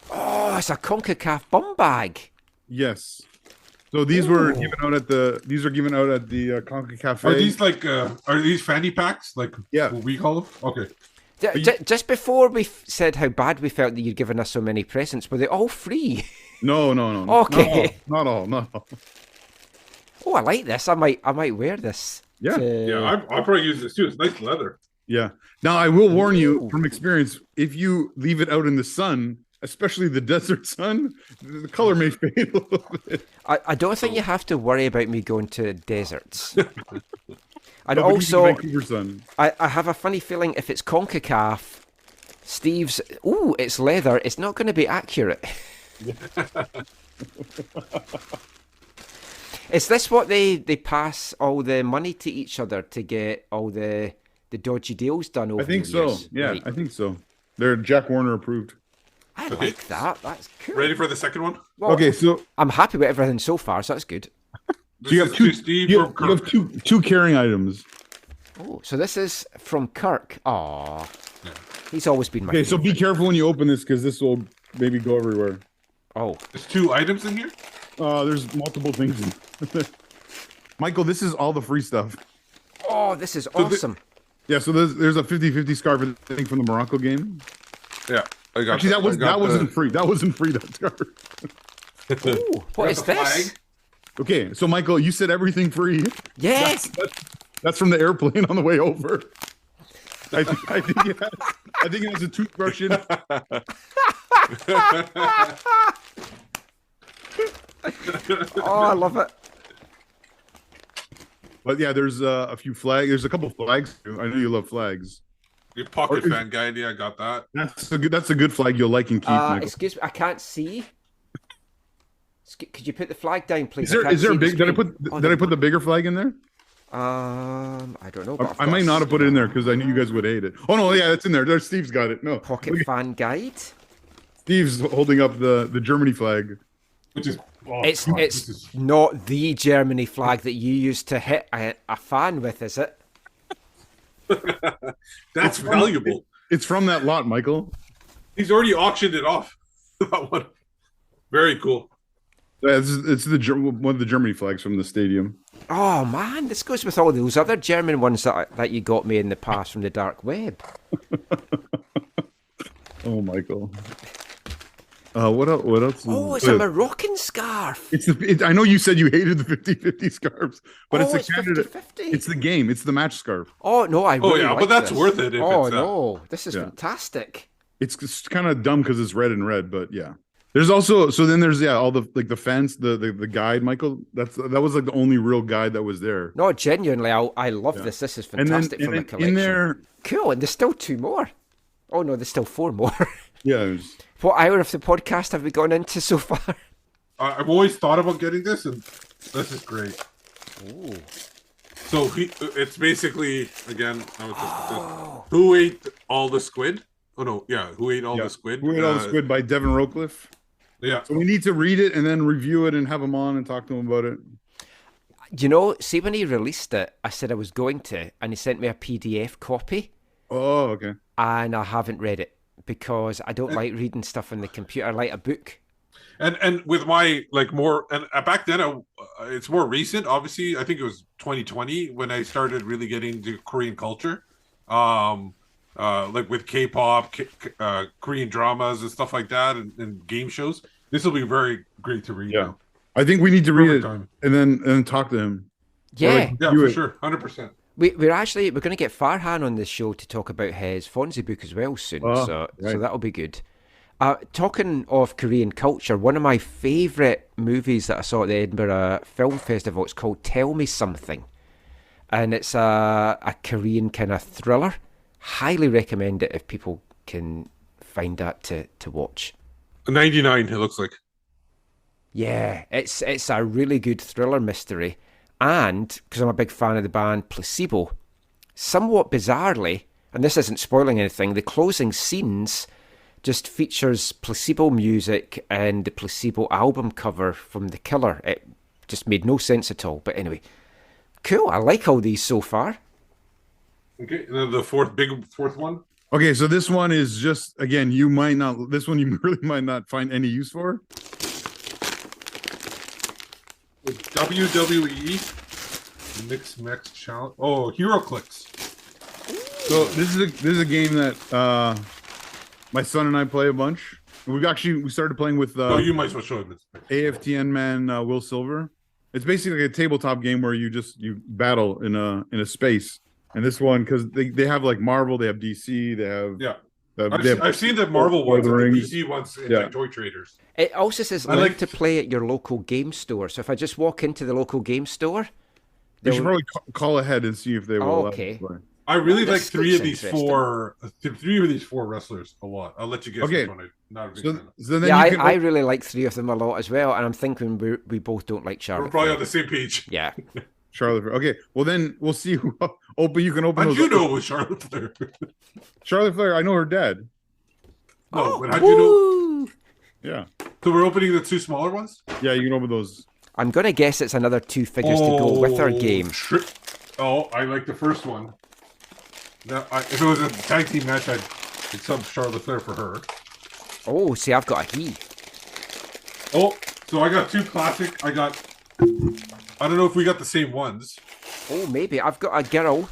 Speaker 3: Oh, it's a CONCACAF bum bag.
Speaker 5: Yes. So these were given out at the CONCACAF.
Speaker 4: Are these like are these fanny packs? Like what we call them? Okay.
Speaker 3: Just before we said how bad we felt that you'd given us so many presents, were they all free?
Speaker 5: No.
Speaker 3: Okay.
Speaker 5: Not all.
Speaker 3: Oh, I like this. I might wear this.
Speaker 5: Yeah.
Speaker 4: Yeah, I'll probably use this too. It's nice leather.
Speaker 5: Yeah. Now I will warn you
Speaker 3: Ooh.
Speaker 5: from experience: if you leave it out in the sun, especially the desert sun, the color may fade a little bit.
Speaker 3: I don't think you have to worry about me going to deserts. And
Speaker 5: No, but you
Speaker 3: also,
Speaker 5: can Vancouver sun.
Speaker 3: I have a funny feeling if it's CONCACAF, Steve's, it's leather, it's not going to be accurate. Is this what they pass all the money to each other to get all the dodgy deals done over
Speaker 5: I think
Speaker 3: the
Speaker 5: so.
Speaker 3: years?
Speaker 5: Yeah,
Speaker 3: Right.
Speaker 5: I think so. They're Jack Warner approved.
Speaker 3: I
Speaker 4: Okay.
Speaker 3: like that. That's cool.
Speaker 4: Ready for the second one?
Speaker 3: Well,
Speaker 5: Okay, so
Speaker 3: I'm happy with everything so far, so that's good.
Speaker 4: This
Speaker 5: you have
Speaker 4: is
Speaker 5: two.
Speaker 4: to Steve
Speaker 5: You
Speaker 4: from
Speaker 5: have
Speaker 4: Kirk.
Speaker 5: two carrying items.
Speaker 3: Oh, so this is from Kirk. Aw.
Speaker 4: Yeah.
Speaker 3: He's always been my
Speaker 5: Okay, so
Speaker 3: favorite.
Speaker 5: be careful when you open this because this will maybe go everywhere.
Speaker 3: Oh,
Speaker 4: There's 2 items in here.
Speaker 5: There's multiple things. Michael, this is all the free stuff.
Speaker 3: this is
Speaker 4: the-
Speaker 3: awesome.
Speaker 5: Yeah, so there's a 50-50 scarf I think from the Morocco game.
Speaker 4: Yeah, I got.
Speaker 5: Actually, that wasn't
Speaker 4: the,
Speaker 5: free. That wasn't free. That scarf.
Speaker 3: Ooh, what is
Speaker 4: the
Speaker 3: this?
Speaker 4: flag.
Speaker 5: Okay, so Michael, you said everything free.
Speaker 3: Yes.
Speaker 5: That's from the airplane on the way over. I think it has a toothbrush in it.
Speaker 3: Oh, I love it.
Speaker 5: But yeah, there's a few flags. There's a couple flags. I know you love flags.
Speaker 4: Your pocket
Speaker 5: Or-
Speaker 4: fan guide. Yeah, I got that.
Speaker 5: That's a good flag you'll like and keep. Michael.
Speaker 3: Excuse me, I can't see. Could you put the flag down, please?
Speaker 5: Is there a
Speaker 3: the
Speaker 5: big? Did I
Speaker 3: screen.
Speaker 5: put did I put the bigger flag in there?
Speaker 3: I don't know. But I've
Speaker 5: I
Speaker 3: got
Speaker 5: might
Speaker 3: a
Speaker 5: not have put it in there because I knew you guys would hate it. Oh no, yeah, it's in there. There's Steve's got it. No,
Speaker 3: pocket
Speaker 5: look at-
Speaker 3: fan guide.
Speaker 5: Steve's holding up the Germany flag.
Speaker 4: Which is
Speaker 3: It's
Speaker 4: this is-
Speaker 3: not the Germany flag that you used to hit a fan with, is it?
Speaker 4: that's valuable.
Speaker 5: It's from that lot, Michael.
Speaker 4: He's already auctioned it off. That one. Very cool.
Speaker 5: Yeah, it's one of the Germany flags from the stadium.
Speaker 3: Oh man, this goes with all those other German ones that you got me in the past from the dark web.
Speaker 5: Oh, Michael. What else? What else?
Speaker 3: Oh, it's a Moroccan scarf.
Speaker 5: I know you said you hated the 50-50 scarves, but
Speaker 3: Oh,
Speaker 5: it's a Canada.
Speaker 3: 50-50.
Speaker 5: It's the game. It's the match scarf.
Speaker 3: Oh no, I really
Speaker 4: yeah,
Speaker 3: like
Speaker 4: but that's
Speaker 3: this.
Speaker 4: worth it if
Speaker 3: Oh
Speaker 4: it's,
Speaker 3: no, this is
Speaker 5: yeah.
Speaker 3: fantastic.
Speaker 5: It's kind of dumb because it's red and red, but yeah. There's also then there's all the the fence, the guide, Michael. That was like the only real guide that was there.
Speaker 3: No, genuinely, I love
Speaker 5: Yeah.
Speaker 3: this. This is
Speaker 5: And then
Speaker 3: fantastic from the
Speaker 5: in
Speaker 3: collection.
Speaker 5: there,
Speaker 3: Cool, and there's still 2 more. Oh no, there's still 4 more.
Speaker 5: yeah. There's,
Speaker 3: What hour of the podcast have we gone into so far?
Speaker 4: I've always thought about getting this, and this is great.
Speaker 3: Ooh.
Speaker 4: So it's basically again. Who ate all the squid? Oh no, yeah. Who ate all the squid?
Speaker 5: Who Ate All the Squid by Devin Rowcliffe.
Speaker 4: Yeah.
Speaker 5: So we need to read it and then review it and have him on and talk to him about it.
Speaker 3: You know, see when he released it, I said I was going to, and he sent me a PDF copy,
Speaker 5: Oh, okay.
Speaker 3: and I haven't read it because I don't like reading stuff on the computer. I like a book.
Speaker 4: And with my like more and back then it's more recent. Obviously, I think it was 2020 when I started really getting into Korean culture, like with K-pop, Korean dramas and stuff like that, and game shows. This will be very great to read.
Speaker 5: Yeah.
Speaker 4: Now.
Speaker 5: I think we need to read
Speaker 4: Perfect
Speaker 5: it
Speaker 4: time.
Speaker 5: and then talk to him.
Speaker 3: Yeah,
Speaker 4: Yeah,
Speaker 5: Do
Speaker 4: for
Speaker 5: it.
Speaker 4: sure, 100%.
Speaker 3: we're going to get Farhan on the show to talk about his Fonzie book as well soon.
Speaker 5: Oh,
Speaker 3: so
Speaker 5: right.
Speaker 3: that'll be good. Talking of Korean culture, one of my favourite movies that I saw at the Edinburgh Film Festival, it's called Tell Me Something. And it's a Korean kind of thriller. Highly recommend it if people can find that to watch.
Speaker 4: 99, it looks like.
Speaker 3: Yeah, it's a really good thriller mystery. And, because I'm a big fan of the band Placebo, somewhat bizarrely, and this isn't spoiling anything, the closing scenes just features Placebo music and the Placebo album cover from The Killer. It just made no sense at all. But anyway, cool. I like all these so far.
Speaker 4: Okay, and then the fourth one.
Speaker 5: Okay, so this one is just again, you really might not find any use for.
Speaker 4: WWE Mix Max Challenge. Oh, Hero Clicks.
Speaker 5: So this is a game that my son and I play a bunch. We started playing with
Speaker 4: Oh, you might as well show this.
Speaker 5: AFTN man Will Silver. It's basically like a tabletop game where you battle in a space. And this one, because they have like Marvel, they have DC, they have
Speaker 4: I've seen the Marvel ones, and the
Speaker 5: Rings.
Speaker 4: DC ones in
Speaker 5: Yeah.
Speaker 4: like Toy Traders.
Speaker 3: It also says learn to play at your local game store. So if I just walk into the local game store,
Speaker 5: You should probably call ahead and see if they will.
Speaker 3: Okay.
Speaker 5: Play.
Speaker 4: I really like
Speaker 3: this
Speaker 4: three of
Speaker 3: looks
Speaker 4: these four wrestlers a lot. I'll let you guess
Speaker 5: Okay.
Speaker 4: which one I'm not a big
Speaker 5: So
Speaker 4: fan of.
Speaker 5: then
Speaker 3: yeah,
Speaker 5: you can
Speaker 3: I really like three of them a lot as well, and I'm thinking we both don't like Charlotte.
Speaker 4: We're probably
Speaker 3: Flair.
Speaker 4: on the same page.
Speaker 3: Yeah.
Speaker 5: Charlotte. Okay, well then we'll see who open. You can open.
Speaker 4: How'd
Speaker 5: those
Speaker 4: you
Speaker 5: up.
Speaker 4: know it was Charlotte Flair?
Speaker 5: Charlotte Flair? I know her dad.
Speaker 4: No, but how'd you know?
Speaker 3: Woo!
Speaker 5: Yeah,
Speaker 4: So we're opening the two smaller ones?
Speaker 5: yeah. You can open those.
Speaker 3: I'm gonna guess it's another two figures to go with our game.
Speaker 4: I like the first one. Now, if it was a tag team match, I'd sub Charlotte Flair for her.
Speaker 3: Oh, see, I've got a he.
Speaker 4: Oh, so I got two classic. I don't know if we got the same ones.
Speaker 3: Oh, maybe I've got a girl.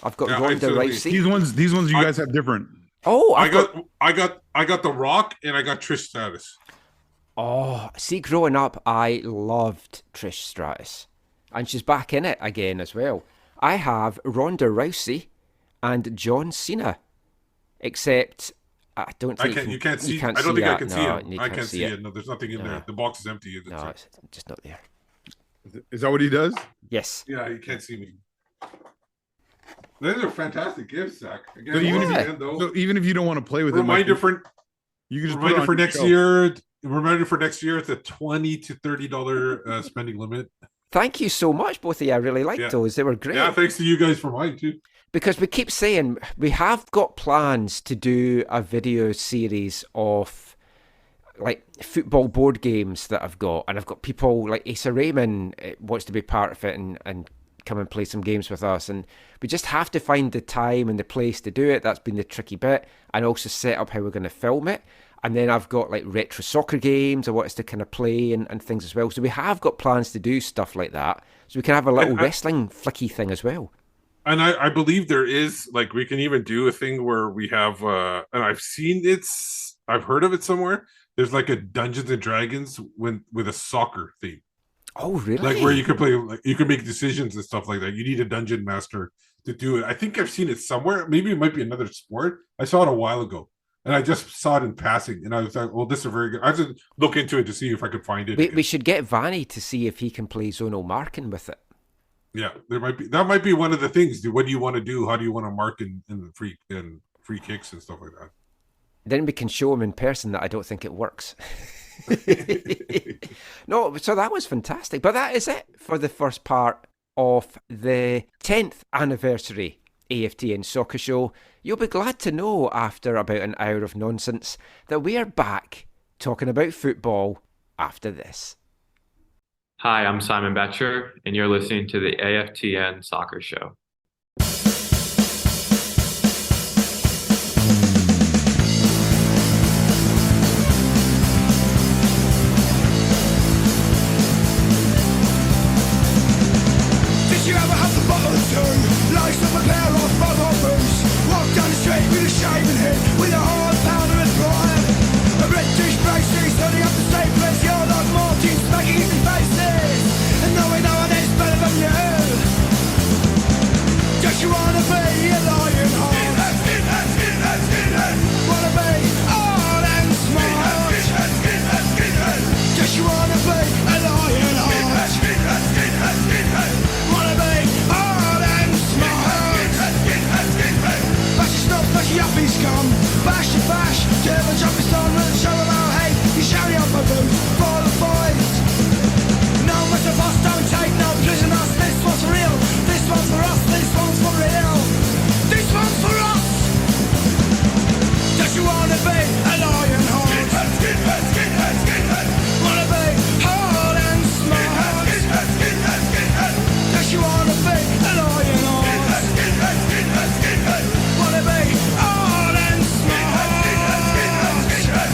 Speaker 3: I've got
Speaker 4: Yeah,
Speaker 3: Ronda
Speaker 4: absolutely.
Speaker 3: Rousey.
Speaker 5: These ones you guys have different.
Speaker 3: Oh,
Speaker 4: I got The Rock and I got Trish Stratus.
Speaker 3: Oh, see, growing up, I loved Trish Stratus, and she's back in it again as well. I have Ronda Rousey and John Cena, except I don't think
Speaker 4: You can't see. I don't think I can see him. I can't see it. No, there's nothing in there. The box is empty.
Speaker 3: No, it's just not there.
Speaker 5: Is that what he does?
Speaker 3: Yes.
Speaker 4: Yeah, you can't see me. Those are fantastic gifts, Zach. Again,
Speaker 5: So even if you don't want to play with
Speaker 4: reminder
Speaker 5: it,
Speaker 4: for
Speaker 5: you can just
Speaker 4: reminder
Speaker 5: put it
Speaker 4: for
Speaker 5: on
Speaker 4: next
Speaker 5: your
Speaker 4: year. Reminder for next year. It's a $20 to $30 spending limit.
Speaker 3: Thank you so much, both of you. I really liked those. They were great.
Speaker 4: Yeah, thanks to you guys for mine too.
Speaker 3: Because we keep saying we have got plans to do a video series of like football board games that I've got, and I've got people like Asa Raymond wants to be part of it and come and play some games with us, and we just have to find the time and the place to do it. That's been the tricky bit, and also set up how we're going to film it. And then I've got like retro soccer games I want us to kind of play and things as well. So we have got plans to do stuff like that, so we can have a little wrestling flicky thing as well.
Speaker 4: And I believe there is, like, we can even do a thing where we have, and I've heard of it somewhere. There's like a Dungeons and Dragons with a soccer theme.
Speaker 3: Oh, really?
Speaker 4: Like where you can play, like you can make decisions and stuff like that. You need a dungeon master to do it. I think I've seen it somewhere. Maybe it might be another sport. I saw it a while ago, and I just saw it in passing, and I was like, "Well, this is very good." I have to look into it to see if I could find it.
Speaker 3: We should get Vanni to see if he can play zonal marking with it.
Speaker 4: Yeah, that might be one of the things. What do you want to do? How do you want to mark in the free kicks and stuff like that?
Speaker 3: Then we can show him in person that I don't think it works. No, so that was fantastic. But that is it for the first part of the 10th anniversary AFTN Soccer Show. You'll be glad to know after about an hour of nonsense that we are back talking about football after this.
Speaker 8: Hi, I'm Simon Betcher, and you're listening to the AFTN Soccer Show.
Speaker 9: Did you ever have the bottle of two? Lights up a pair of bottle boots. Walk down the street with a shaven head, with a hard powder and prime. A red dish braces, turning up the same place. You're like Martin, smacking his faces. And knowing no one is better than you. Just you wanna be a lion heart. Skinhead. Wanna be old and smart. Skinhead. Just you wanna be a lion heart. Skinhead. Wanna be old and smart. Skinhead. Bash your stuff, bash your yuppies come. Bash your bash, turn jump his on and show them how hate. You shouting up my boots for the fight. No Mr. Boss, don't take no prisoners. This one's for real. This one's for us. This one's for real. This one's for us. Does you wanna be a lion heart? Skinhead. Wanna be hard and smart? Skinhead. Does you wanna be a lion heart? Skinhead. Wanna be hard and smart? Skinhead.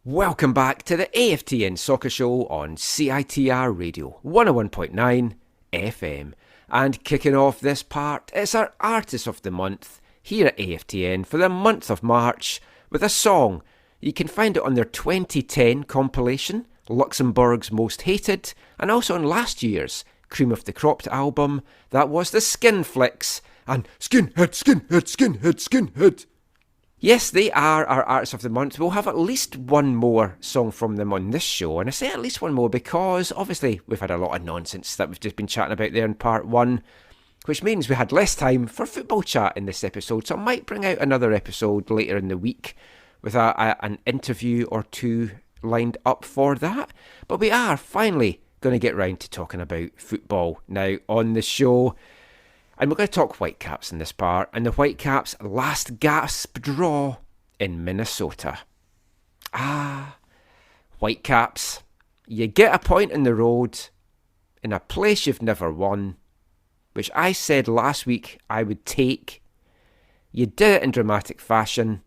Speaker 3: Welcome back to the AFTN Soccer Show on CITR Radio 101.9 FM. And kicking off this part, it's our Artist of the Month here at AFTN for the month of March with a song You can find it on their 2010 compilation, Luxembourg's Most Hated, and also on last year's Cream of the Cropped album, that was the Skin Flicks, and Skinhead, Skinhead, Skinhead, Skinhead. Yes, they are our Artists of the Month. We'll have at least one more song from them on this show, and I say at least one more because obviously we've had a lot of nonsense that we've just been chatting about there in part 1, which means we had less time for football chat in this episode, so I might bring out another episode later in the week with an interview or two lined up for that. But we are finally going to get round to talking about football now on the show. And we're going to talk Whitecaps in this part, and the Whitecaps' last gasp draw in Minnesota. Whitecaps. You get a point in the road in a place you've never won, which I said last week I would take. You did it in dramatic fashion,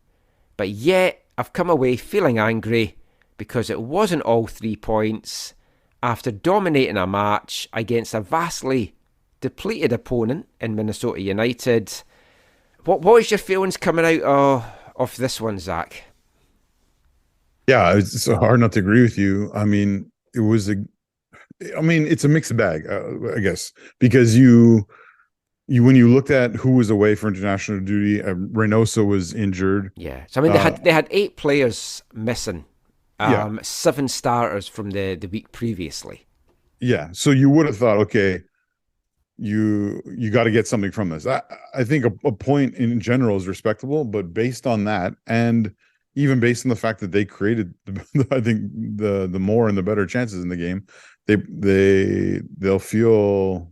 Speaker 3: but yet I've come away feeling angry because it wasn't all 3 points after dominating a match against a vastly depleted opponent in Minnesota United. What was your feelings coming out of this one, Zach?
Speaker 5: Yeah, it's hard not to agree with you. I mean, it's a mixed bag, I guess, because you when you looked at who was away for international duty, Reynoso was injured.
Speaker 3: Yeah, so I mean they had 8 players missing. 7 starters from the week previously.
Speaker 5: Yeah, so you would have thought, okay, you got to get something from this. I think a point in general is respectable, but based on that, and even based on the fact that they created, I think the more and the better chances in the game, they'll feel,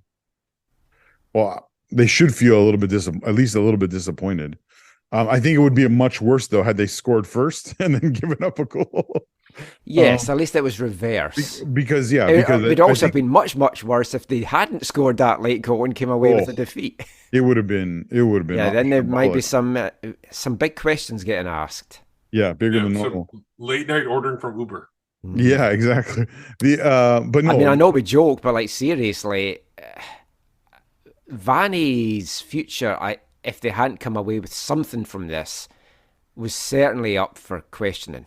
Speaker 5: well, they should feel a little bit at least a little bit disappointed. I think it would be much worse though had they scored first and then given up a goal.
Speaker 3: Yes, at least it was reverse.
Speaker 5: Because it
Speaker 3: would also have been much, much worse if they hadn't scored that late goal and came away with a defeat.
Speaker 5: It would have been. Yeah,
Speaker 3: then there might be some big questions getting asked.
Speaker 5: Yeah, bigger than normal.
Speaker 4: Late night ordering from Uber.
Speaker 5: Yeah, exactly. But no,
Speaker 3: I mean, I know we joke, but like seriously, Vanni's future, if they hadn't come away with something from this, was certainly up for questioning.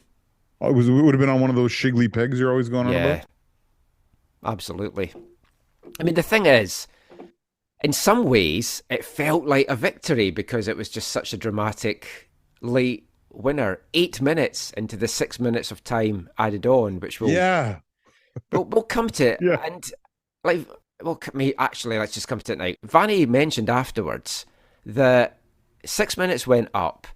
Speaker 5: It would have been on one of those shiggly pegs you're always going on about?
Speaker 3: Yeah, absolutely. I mean, the thing is, in some ways, it felt like a victory because it was just such a dramatic late winner. 8 minutes into the 6 minutes of time added on, which we'll come to it.
Speaker 5: Yeah.
Speaker 3: And let's just come to it now. Vanni mentioned afterwards that 6 minutes went up,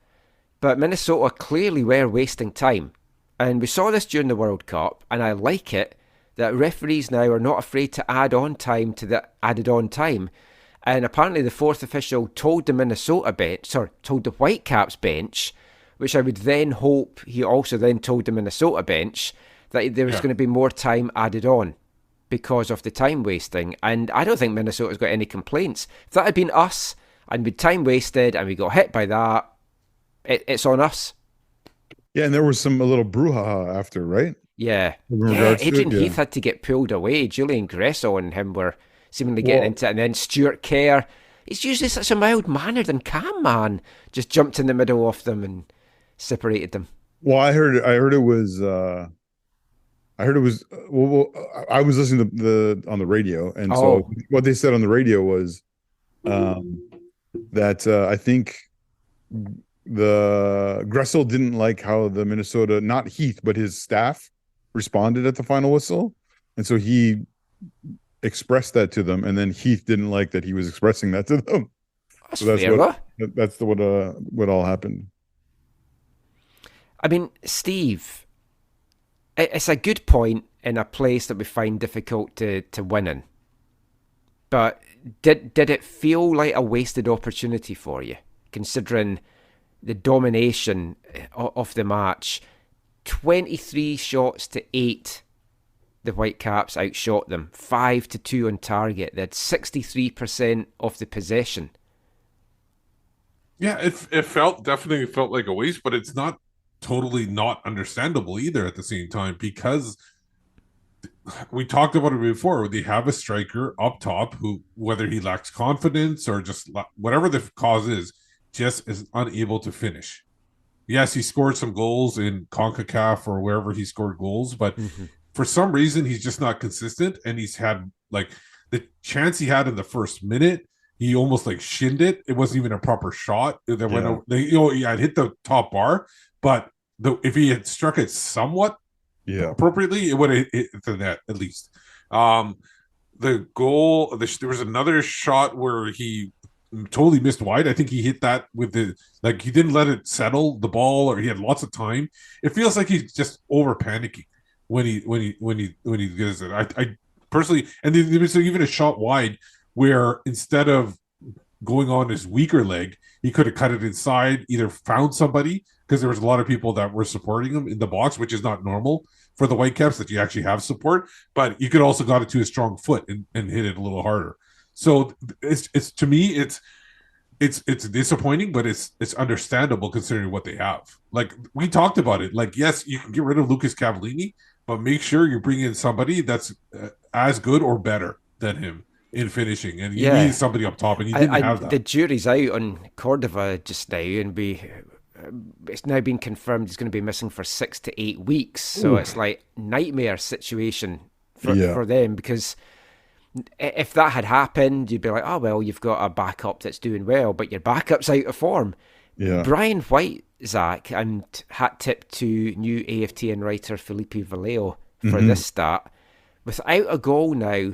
Speaker 3: but Minnesota clearly were wasting time. And we saw this during the World Cup, and I like it that referees now are not afraid to add on time to the added on time. And apparently the fourth official told the Whitecaps bench, which I would then hope he also then told the Minnesota bench, that there was going to be more time added on because of the time wasting. And I don't think Minnesota's got any complaints. If that had been us, and we'd time wasted, and we got hit by that, it's on us.
Speaker 5: Yeah, and there was a little brouhaha after, right?
Speaker 3: Yeah. Adrian Heath had to get pulled away. Julian Gressel and him were seemingly getting into it. And then Stuart Kerr, he's usually such a mild-mannered and calm man, just jumped in the middle of them and separated them.
Speaker 5: Well, I heard it was I was listening to on the radio, and so what they said on the radio was that I think the Gressel didn't like how the Minnesota, not Heath, but his staff responded at the final whistle. And so he expressed that to them. And then Heath didn't like that he was expressing that to them.
Speaker 3: That's
Speaker 5: what all happened.
Speaker 3: I mean, Steve, it's a good point in a place that we find difficult to win in. But did it feel like a wasted opportunity for you, considering the domination of the match? 23 shots to 8, the Whitecaps outshot them. 5-2 on target. They had 63% of the possession.
Speaker 4: Yeah, it definitely felt like a waste, but it's not totally not understandable either at the same time, because we talked about it before. They have a striker up top who, whether he lacks confidence or just whatever the cause is, just is unable to finish. yes, he scored some goals in CONCACAF or wherever he scored goals, but
Speaker 3: Mm-hmm.
Speaker 4: for some reason he's just not consistent. And he's had like the chance he had in the first minute, he almost like shinned it. It wasn't even a proper shot. That went over. He had hit the top bar, but if he had struck it somewhat appropriately, it would have hit the net at least. The goal, there was another shot where he totally missed wide. I think he hit that with he didn't let it settle the ball, or he had lots of time. It feels like he's just over panicking when he does it. I personally, and there was even a shot wide where instead of going on his weaker leg, he could have cut it inside, either found somebody, because there was a lot of people that were supporting him in the box, which is not normal for the Whitecaps that you actually have support, but you could also got it to a strong foot and hit it a little harder. So it's to me, it's disappointing, but it's understandable considering what they have. Like we talked about it. Like, yes, you can get rid of Lucas Cavallini, but make sure you bring in somebody that's as good or better than him in finishing, and you need somebody up top, and you didn't have that.
Speaker 3: The jury's out on Cordova just now, and it's now been confirmed he's going to be missing for 6 to 8 weeks. So it's like nightmare situation for them, because if that had happened, you'd be like, oh well, you've got a backup that's doing well, but your backup's out of form. Brian White, Zach, and hat tip to new AFTN writer Felipe Vallejo for this stat, without a goal now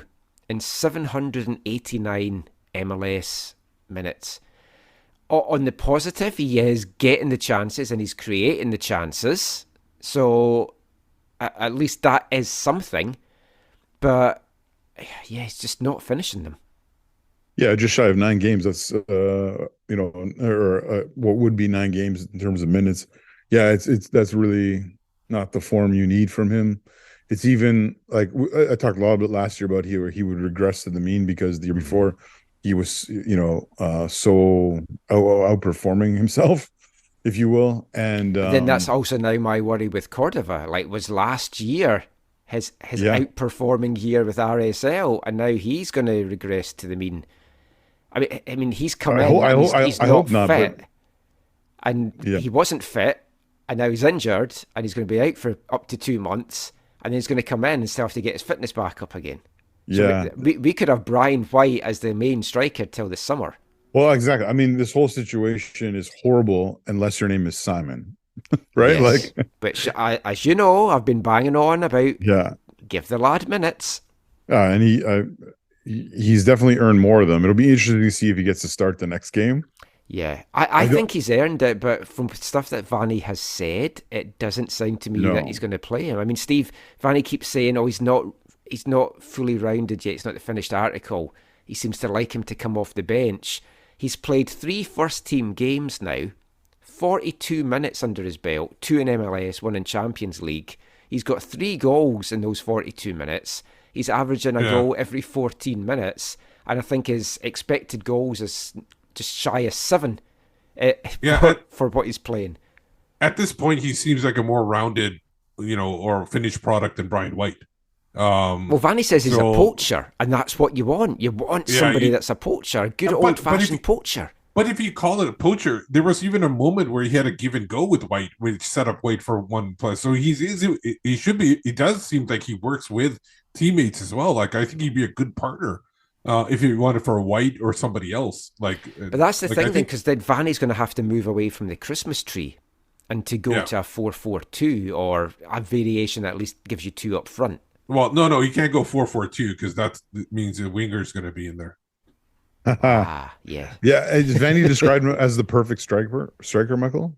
Speaker 3: in 789 MLS minutes. On the positive, he is getting the chances and he's creating the chances. So at least that is something. But yeah, he's just not finishing them.
Speaker 5: Yeah, just shy of 9 games. That's what would be 9 games in terms of minutes. Yeah, that's really not the form you need from him. It's even like I talked a lot about last year about where he would regress to the mean because the year before he was, so outperforming himself, if you will. And
Speaker 3: then that's also now my worry with Cordova. Like, was last year his outperforming year with RSL, and now he's going to regress to the mean. I mean, he's come in. He's not fit, and he wasn't fit, and now he's injured, and he's going to be out for up to 2 months. And he's going to come in and still have to get his fitness back up again. So we could have Brian White as the main striker till the summer.
Speaker 5: Well, exactly. I mean, this whole situation is horrible unless your name is Simon, right?
Speaker 3: Yes. Which, as you know, I've been banging on about. Give the lad minutes.
Speaker 5: And he's definitely earned more of them. It'll be interesting to see if he gets to start the next game.
Speaker 3: Yeah, I think he's earned it, but from stuff that Vanni has said, it doesn't sound to me that he's going to play him. I mean, Vanni keeps saying, he's not fully rounded yet, it's not the finished article. He seems to like him to come off the bench. He's played 3 first-team games now, 42 minutes under his belt, 2 in MLS, 1 in Champions League. He's got 3 goals in those 42 minutes. He's averaging a goal every 14 minutes, and I think his expected goals is just shy of 7 for what he's playing.
Speaker 4: At this point, he seems like a more rounded, or finished product than Brian White.
Speaker 3: Well, Vanni says he's a poacher, and that's what you want. You want somebody that's a poacher, a good old-fashioned poacher.
Speaker 4: But if you call it a poacher, there was even a moment where he had a give and go with White, which set up White for 1+. So he should be. It does seem like he works with teammates as well. Like, I think he'd be a good partner. If you want it for a White or somebody else, but
Speaker 3: that's the thing, because then Vanni's going to have to move away from the Christmas tree and to go to a 4-4-2 or a variation that at least gives you 2 up front.
Speaker 4: Well, no, you can't go 4-4-2 because that means the winger is going to be in there.
Speaker 5: Yeah. Is Vanni described as the perfect striker, Michael?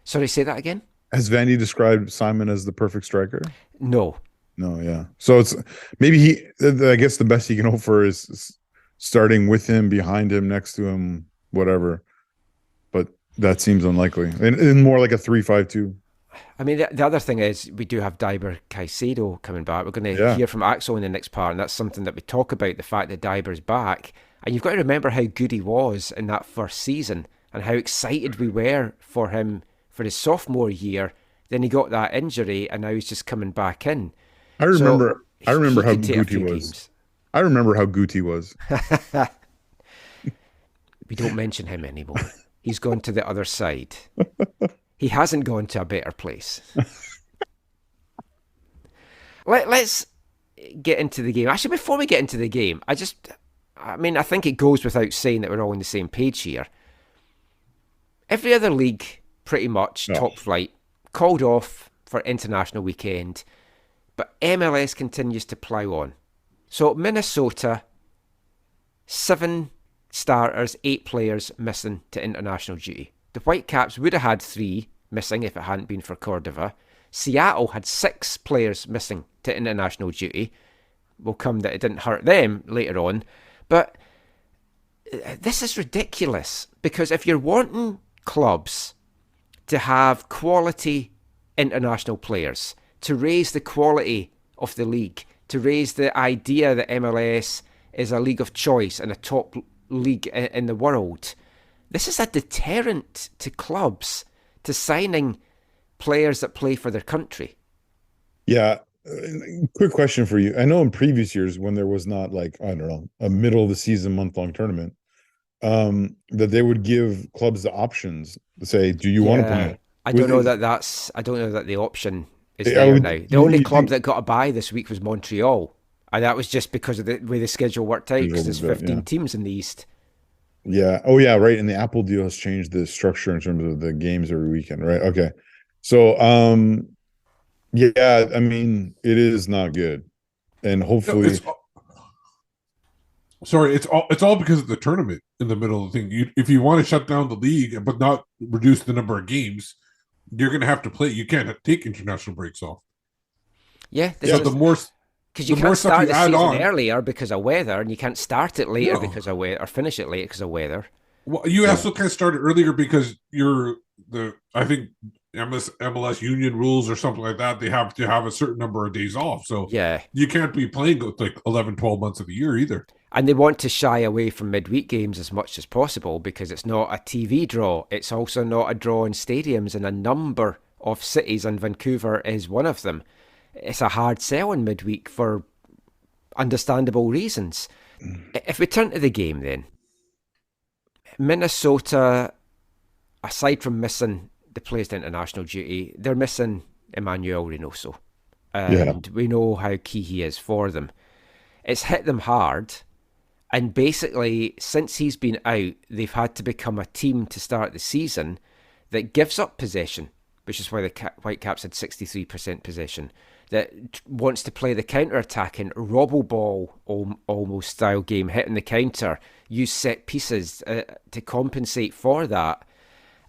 Speaker 3: Sorry, say that again.
Speaker 5: Has Vanni described Simon as the perfect striker?
Speaker 3: No,
Speaker 5: yeah. So it's maybe I guess the best he can hope for is starting with him, behind him, next to him, whatever. But that seems unlikely. And more like a 3-5-2.
Speaker 3: I mean, the other thing is we do have Diber Caicedo coming back. We're going to hear from Axel in the next part, and that's something that we talk about, the fact that Diber's back. And you've got to remember how good he was in that first season and how excited we were for him for his sophomore year. Then he got that injury, and now he's just coming back in.
Speaker 5: I remember how good he was. I remember how good he was.
Speaker 3: We don't mention him anymore. He's gone to the other side. he hasn't gone to a better place. Let's get into the game. Actually, before we get into the game, I think it goes without saying that we're all on the same page here. Every other league, pretty much, top flight, called off for international weekend, but MLS continues to plough on. So Minnesota, 7 starters, 8 players missing to international duty. The Whitecaps would have had 3 missing if it hadn't been for Cordova. Seattle had 6 players missing to international duty. Will come that it didn't hurt them later on. But this is ridiculous, because if you're wanting clubs to have quality international players, to raise the quality of the league, to raise the idea that MLS is a league of choice and a top league in the world, this is a deterrent to clubs to signing players that play for their country.
Speaker 5: Yeah. Quick question for you. I know in previous years when there was not, like, I don't know, a middle of the season month-long tournament, that they would give clubs the options to say, do you want to play?
Speaker 3: I don't know that the option is there now. The only club that got a bye this week was Montreal, and that was just because of the way the schedule worked out, because there's 15 teams in the East.
Speaker 5: Yeah. Oh, yeah, right. And the Apple deal has changed the structure in terms of the games every weekend, right? Okay. So, yeah, I mean, it is not good. And hopefully...
Speaker 4: It's all because of the tournament in the middle of the thing. If you want to shut down the league but not reduce the number of games, you're going to have to play. You can't take international breaks off.
Speaker 3: Yeah,
Speaker 4: the more,
Speaker 3: because you can't start the season earlier because of weather, and you can't start it later because of weather, or finish it late because of weather.
Speaker 4: Well, you also can't start it earlier because I think MLS union rules or something like that. They have to have a certain number of days off. So you can't be playing like 11, 12 months of the year either.
Speaker 3: And they want to shy away from midweek games as much as possible because it's not a TV draw. It's also not a draw in stadiums in a number of cities, and Vancouver is one of them. It's a hard sell in midweek for understandable reasons. If we turn to the game then, Minnesota, aside from missing the players to international duty, they're missing Emmanuel Reynoso. And we know how key he is for them. It's hit them hard. And basically, since he's been out, they've had to become a team to start the season that gives up possession, which is why the Whitecaps had 63% possession, that wants to play the counter-attacking, robble ball almost style game, hitting the counter, use set pieces to compensate for that.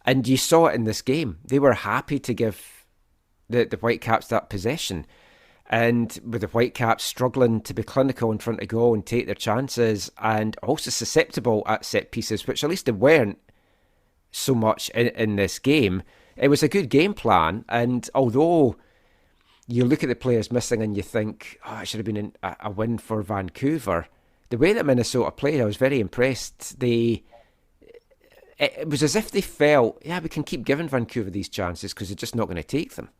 Speaker 3: And you saw it in this game. They were happy to give the Whitecaps that possession. And with the Whitecaps struggling to be clinical in front of goal and take their chances, and also susceptible at set pieces, which at least they weren't so much in this game, it was a good game plan. And although you look at the players missing and you think, it should have been a win for Vancouver, the way that Minnesota played, I was very impressed. It was as if they felt, we can keep giving Vancouver these chances because they're just not going to take them.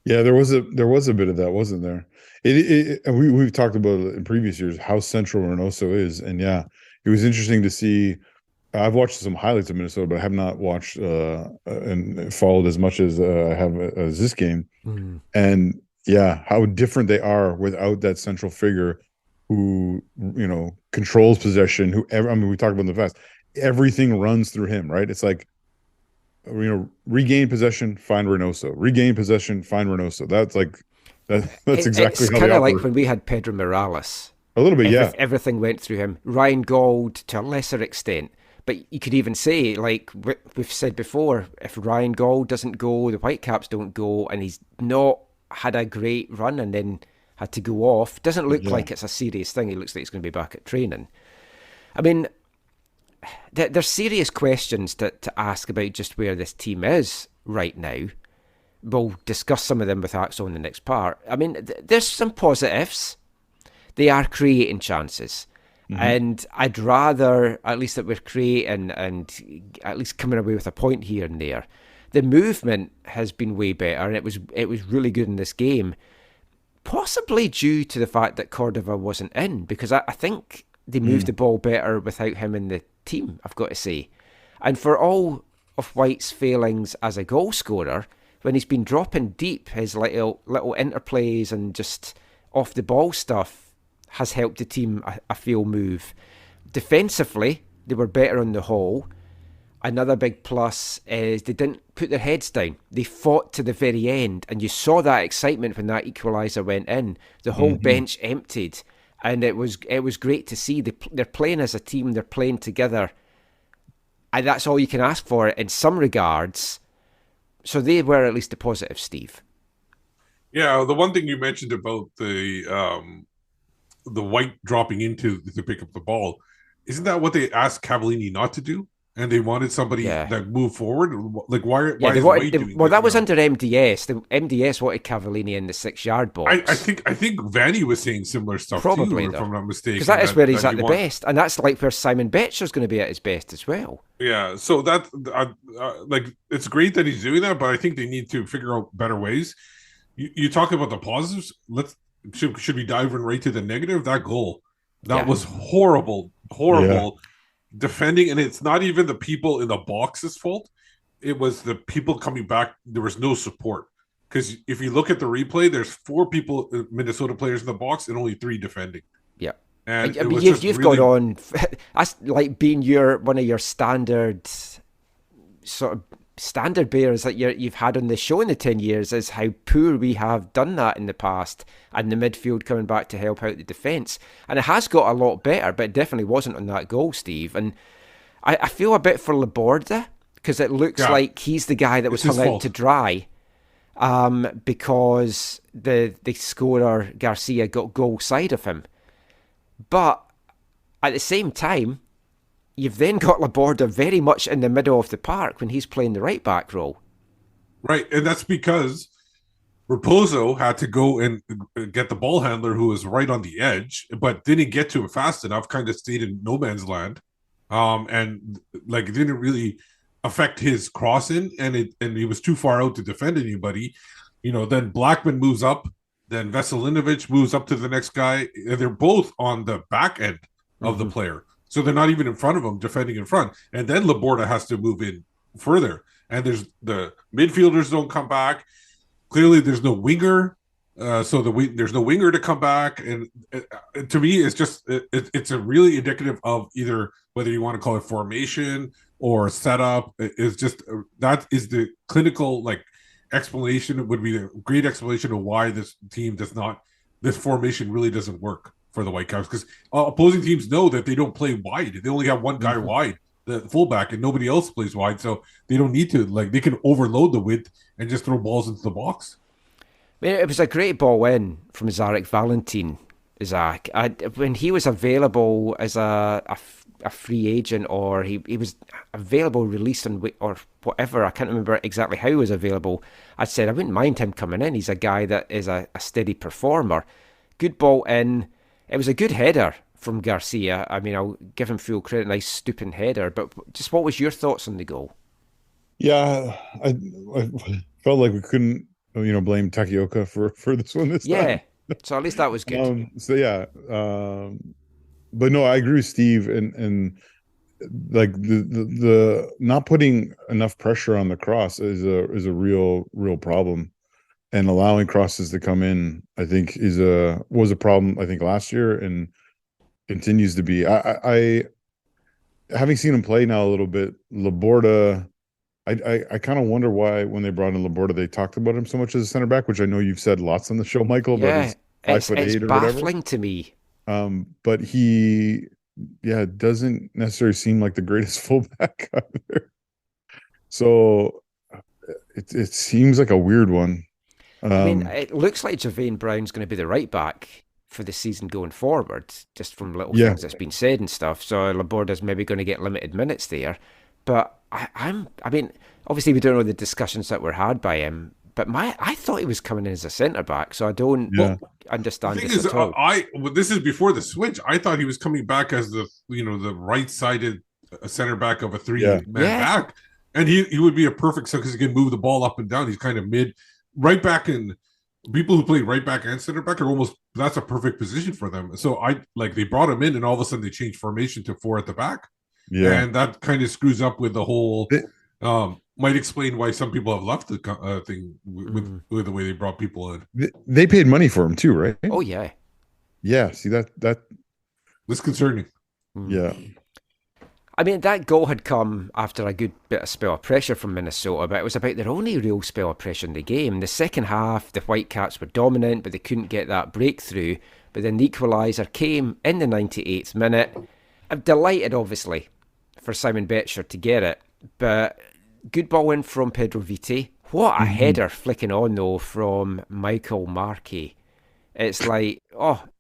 Speaker 5: Yeah, there was a bit of that, wasn't there? We've talked about it in previous years how central Reynoso is, and it was interesting to see. I've watched some highlights of Minnesota, but I have not watched and followed as much as I have as this game. And how different they are without that central figure who controls possession. We talked about in the past. Everything runs through him, right? It's like, regain possession, find Reynoso. Regain possession, find Reynoso. That's exactly. It's
Speaker 3: kind of like when we had Pedro Morales.
Speaker 5: A little bit,
Speaker 3: Everything went through him. Ryan Gold to a lesser extent, but you could even say, like we've said before, if Ryan Gold doesn't go, the Whitecaps don't go, and he's not had a great run and then had to go off. Doesn't look like it's a serious thing. He looks like he's going to be back at training. I mean, there's serious questions to ask about just where this team is right now. We'll discuss some of them with Axel in the next part. I mean, there's some positives. They are creating chances. And I'd rather, at least, that we're creating and at least coming away with a point here and there. The movement has been way better, and it was really good in this game. Possibly due to the fact that Cordova wasn't in, because I think they moved the ball better without him in the team, I've got to say. And for all of White's failings as a goal scorer when he's been dropping deep. His little interplays and just off the ball stuff has helped the team, I feel, move. Defensively, they were better on the whole. Another big plus is they didn't put their heads down. They fought to the very end, and you saw that excitement when that equaliser went in. The whole bench emptied, and it was great to see. They're playing as a team. They're playing together, and that's all you can ask for in some regards. So they were at least a positive, Steve.
Speaker 4: Yeah, the one thing you mentioned about the White dropping into to pick up the ball, isn't that what they asked Cavallini not to do? And they wanted somebody that moved forward. Like why is White doing
Speaker 3: well,
Speaker 4: this
Speaker 3: that was
Speaker 4: now?
Speaker 3: under MDS. The MDS wanted Cavallini in the 6-yard box.
Speaker 4: I think Vanni was saying similar stuff
Speaker 3: Probably,
Speaker 4: too,
Speaker 3: though.
Speaker 4: if I'm not mistaken.
Speaker 3: Because that is where he's at the best, and that's like where Simon Betcher's going to be at his best as well.
Speaker 4: Yeah, so that like it's great that he's doing that, but I think they need to figure out better ways. You talk about the positives. Should we dive in right to the negative? That goal that was horrible.
Speaker 5: Yeah.
Speaker 4: Defending, and it's not even the people in the box's fault. It was the people coming back. There was no support, because if you look at the replay, there's 4 people, Minnesota players in the box, and only 3 defending.
Speaker 3: Yeah,
Speaker 4: and
Speaker 3: I mean, you've gone on. That's like being one of your standard sort of standard bearers that you've had on the show in the 10 years is how poor we have done that in the past, and the midfield coming back to help out the defence. And it has got a lot better, but it definitely wasn't on that goal, Steve. And I feel a bit for Laborda, because it looks like he's the guy that was hung out to dry, because the scorer, Garcia, got goal side of him. But at the same time, you've then got Laborda very much in the middle of the park when he's playing the right-back role.
Speaker 4: Right, and that's because Raposo had to go and get the ball handler who was right on the edge, but didn't get to it fast enough, kind of stayed in no man's land, and like it didn't really affect his crossing, and he was too far out to defend anybody. Then Blackman moves up, then Veselinovic moves up to the next guy, and they're both on the back end of the player. So they're not even in front of him, defending in front. And then Laborda has to move in further. And there's the midfielders don't come back. Clearly, there's no winger. So there's no winger to come back. And to me, it's just it's a really indicative of either whether you want to call it formation or setup. It's just that is the clinical explanation. It would be a great explanation of why this formation really doesn't work for the Whitecaps, because opposing teams know that they don't play wide. They only have one guy wide, the fullback, and nobody else plays wide, so they don't need to. They can overload the width and just throw balls into the box.
Speaker 3: I mean, it was a great ball in from Zarek Valentin, Zach. When he was available as a free agent, or he was available, released or whatever, I can't remember exactly how he was available, I said I wouldn't mind him coming in. He's a guy that is a steady performer. Good ball in. It was a good header from Garcia. I mean, I'll give him full credit. Nice stooping header. But just what was your thoughts on the goal?
Speaker 5: Yeah, I felt like we couldn't, blame Takioka for this one this time.
Speaker 3: Yeah, so at least that was good.
Speaker 5: But no, I agree with Steve, and like the not putting enough pressure on the cross is a real problem. And allowing crosses to come in, I think, was a problem, I think, last year, and continues to be. I having seen him play now a little bit, Laborda, I kind of wonder why when they brought in Laborda, they talked about him so much as a center back, which I know you've said lots on the show, Michael.
Speaker 3: Yeah,
Speaker 5: about his 5'8"
Speaker 3: it's
Speaker 5: or
Speaker 3: baffling
Speaker 5: whatever.
Speaker 3: to me.
Speaker 5: But he, doesn't necessarily seem like the greatest fullback either. So it seems like a weird one.
Speaker 3: I mean, it looks like Javane Brown's going to be the right back for the season going forward, just from little things that's been said and stuff. So Laborda's maybe going to get limited minutes there. But I mean, obviously we don't know the discussions that were had by him. But I thought he was coming in as a centre back, so I don't understand this at all.
Speaker 4: This is before the switch. I thought he was coming back as the right-sided centre back of a 3-man back, and he would be a perfect because he can move the ball up and down. He's kind of mid. Right back, and people who play right back and center back are that's a perfect position for them. So they brought him in, and all of a sudden they changed formation to 4 at the back. Yeah, and that kind of screws up with the whole Might explain why some people have left the thing with the way they brought people in.
Speaker 5: They paid money for him too, right?
Speaker 3: Oh yeah.
Speaker 5: Yeah. See that
Speaker 4: That's concerning.
Speaker 5: yeah.
Speaker 3: I mean, that goal had come after a good bit of spell of pressure from Minnesota, but it was about their only real spell of pressure in the game. The second half, the Whitecaps were dominant, but they couldn't get that breakthrough. But then the equaliser came in the 98th minute. I'm delighted, obviously, for Simon Betcher to get it, but good ball in from Pedro Vite. What a header flicking on, though, from Michael Markey. It's like,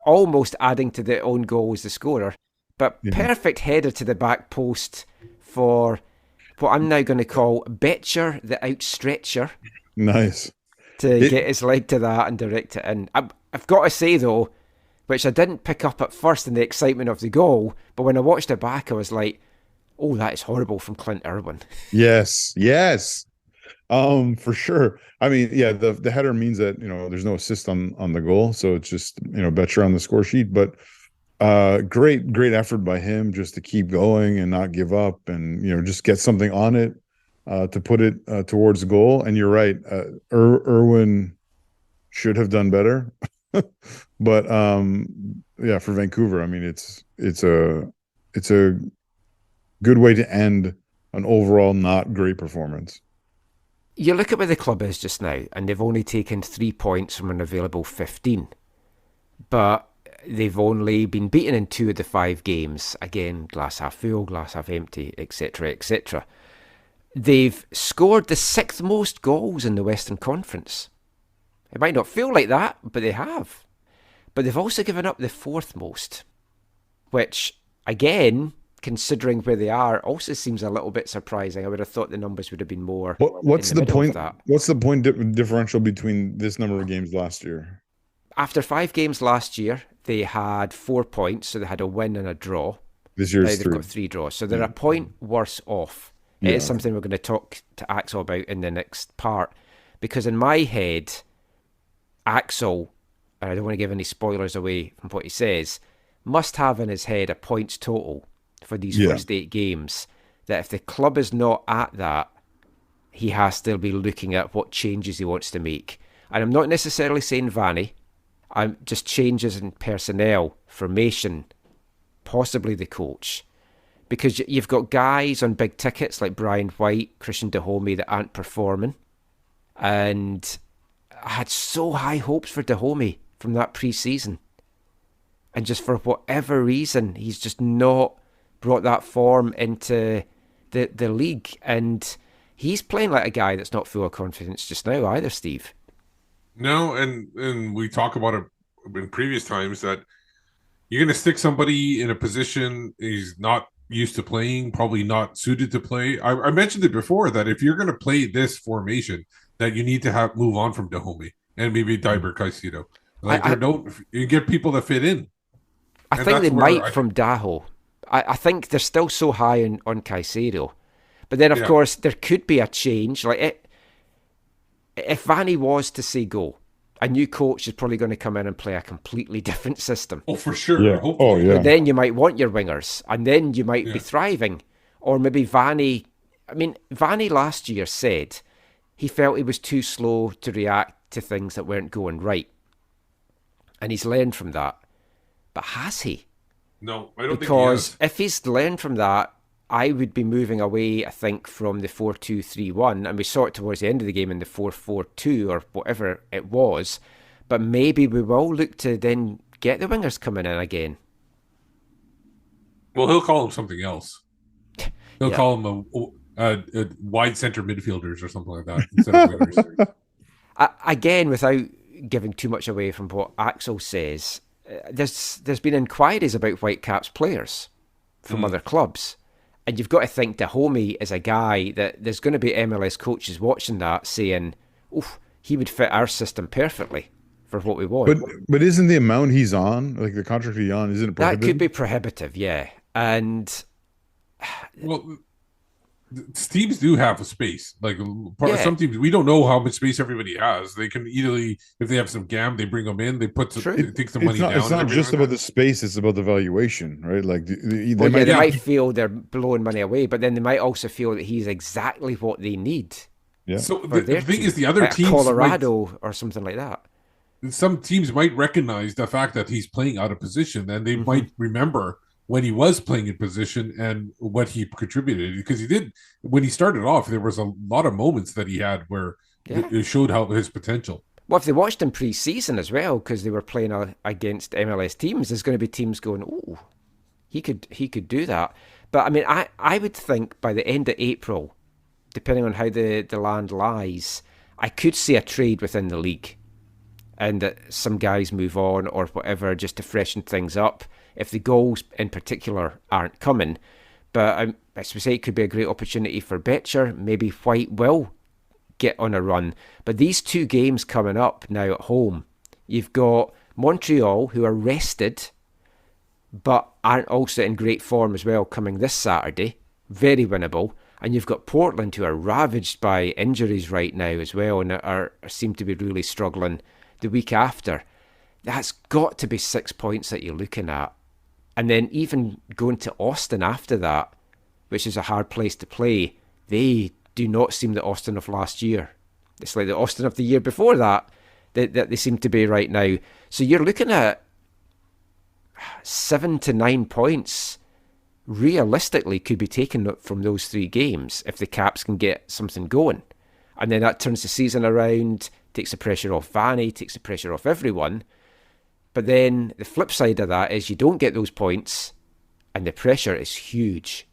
Speaker 3: almost adding to the own goal as the scorer. But perfect header to the back post for what I'm now going to call Betcher, the outstretcher.
Speaker 5: Nice.
Speaker 3: To get his leg to that and direct it in. I've got to say, though, which I didn't pick up at first in the excitement of the goal, but when I watched it back, I was like, oh, that is horrible from Clint Irwin.
Speaker 5: Yes. For sure. I mean, yeah, the header means that, there's no assist on the goal. So it's just, Betcher on the score sheet. But great effort by him just to keep going and not give up and just get something on it to put it towards the goal. And you're right, Irwin should have done better. But yeah, for Vancouver, I mean, it's a good way to end an overall not great performance.
Speaker 3: You look at where the club is just now, and they've only taken 3 points from an available 15. But they've only been beaten in 2 of the 5 games. Again, glass half full, glass half empty, etc., etc. They've scored the 6th most goals in the Western Conference. It might not feel like that, but they have. But they've also given up the 4th most, which, again, considering where they are, also seems a little bit surprising. I would have thought the numbers would have been more.
Speaker 5: What's the point? What's the point differential between this number of games last year?
Speaker 3: After 5 games last year, they had 4 points, so they had a win and a draw.
Speaker 5: This year's
Speaker 3: they've got 3 draws, so they're a point worse off. It is something we're going to talk to Axel about in the next part, because in my head, Axel, and I don't want to give any spoilers away from what he says, must have in his head a points total for these first 8 games, that if the club is not at that, he has to be looking at what changes he wants to make. And I'm not necessarily saying Vanni, I'm just changes in personnel, formation, possibly the coach. Because you've got guys on big tickets like Brian White, Christian Dahomey that aren't performing. And I had so high hopes for Dahomey from that pre-season. And just for whatever reason, he's just not brought that form into the league. And he's playing like a guy that's not full of confidence just now either, Steve.
Speaker 4: No, and we talk about it in previous times that you're going to stick somebody in a position he's not used to playing, probably not suited to play. I mentioned it before that if you're going to play this formation, that you need to move on from Dahomey and maybe Diber Caicedo. You get people that fit in.
Speaker 3: I think they might from Daho. I think they're still so high on Caicedo. But then, of course, there could be a change. Like if Vanni was to say go, a new coach is probably going to come in and play a completely different system.
Speaker 4: Oh, for sure.
Speaker 5: Yeah. Oh, yeah.
Speaker 3: But then you might want your wingers, and then you might be thriving. Or maybe Vanni... I mean, Vanni last year said he felt he was too slow to react to things that weren't going right. And he's learned from that. But has he?
Speaker 4: No, I don't think he has.
Speaker 3: Because if he's learned from that, I would be moving away, I think, from the 4-2-3-1, and we saw it towards the end of the game in the 4-4-2 or whatever it was, but maybe we will look to then get the wingers coming in again.
Speaker 4: Well, he'll call them something else. He'll call them a wide center midfielders or something like that instead of wingers.
Speaker 3: Again, without giving too much away from what Axel says, there's been inquiries about Whitecaps players from other clubs. And you've got to think Dahomey is a guy that there's going to be MLS coaches watching that saying, "Oof, he would fit our system perfectly for what we want."
Speaker 5: But isn't the amount he's on, like the contract he's on, isn't it prohibitive?
Speaker 3: That could be prohibitive, yeah. And
Speaker 4: well, teams do have a space. Like some teams, we don't know how much space everybody has. They can easily, if they have some gam, they bring them in. They put some, they take some money down.
Speaker 5: It's not just about the space; it's about the valuation, right? Like they
Speaker 3: might feel they're blowing money away, but then they might also feel that he's exactly what they need.
Speaker 5: Yeah.
Speaker 4: So the thing is, the other
Speaker 3: like
Speaker 4: teams,
Speaker 3: Colorado or something like that.
Speaker 4: Some teams might recognize the fact that he's playing out of position, and they might remember when he was playing in position and what he contributed, because he did when he started off. There was a lot of moments that he had where it showed how his potential.
Speaker 3: Well, if they watched him pre-season as well, because they were playing against MLS teams, there's going to be teams going, "Oh, he could do that." But I mean, I would think by the end of April, depending on how the land lies, I could see a trade within the league, and that some guys move on or whatever, just to freshen things up. If the goals in particular aren't coming. But as we say, it could be a great opportunity for Betcher. Maybe White will get on a run. But these two games coming up now at home, you've got Montreal, who are rested, but aren't also in great form as well, coming this Saturday. Very winnable. And you've got Portland, who are ravaged by injuries right now as well, and seem to be really struggling the week after. That's got to be 6 points that you're looking at. And then even going to Austin after that, which is a hard place to play, they do not seem the Austin of last year. It's like the Austin of the year before that they seem to be right now. So you're looking at 7 to 9 points realistically could be taken from those 3 games if the Caps can get something going. And then that turns the season around, takes the pressure off Vanni, takes the pressure off everyone. But then the flip side of that is you don't get those points and the pressure is huge.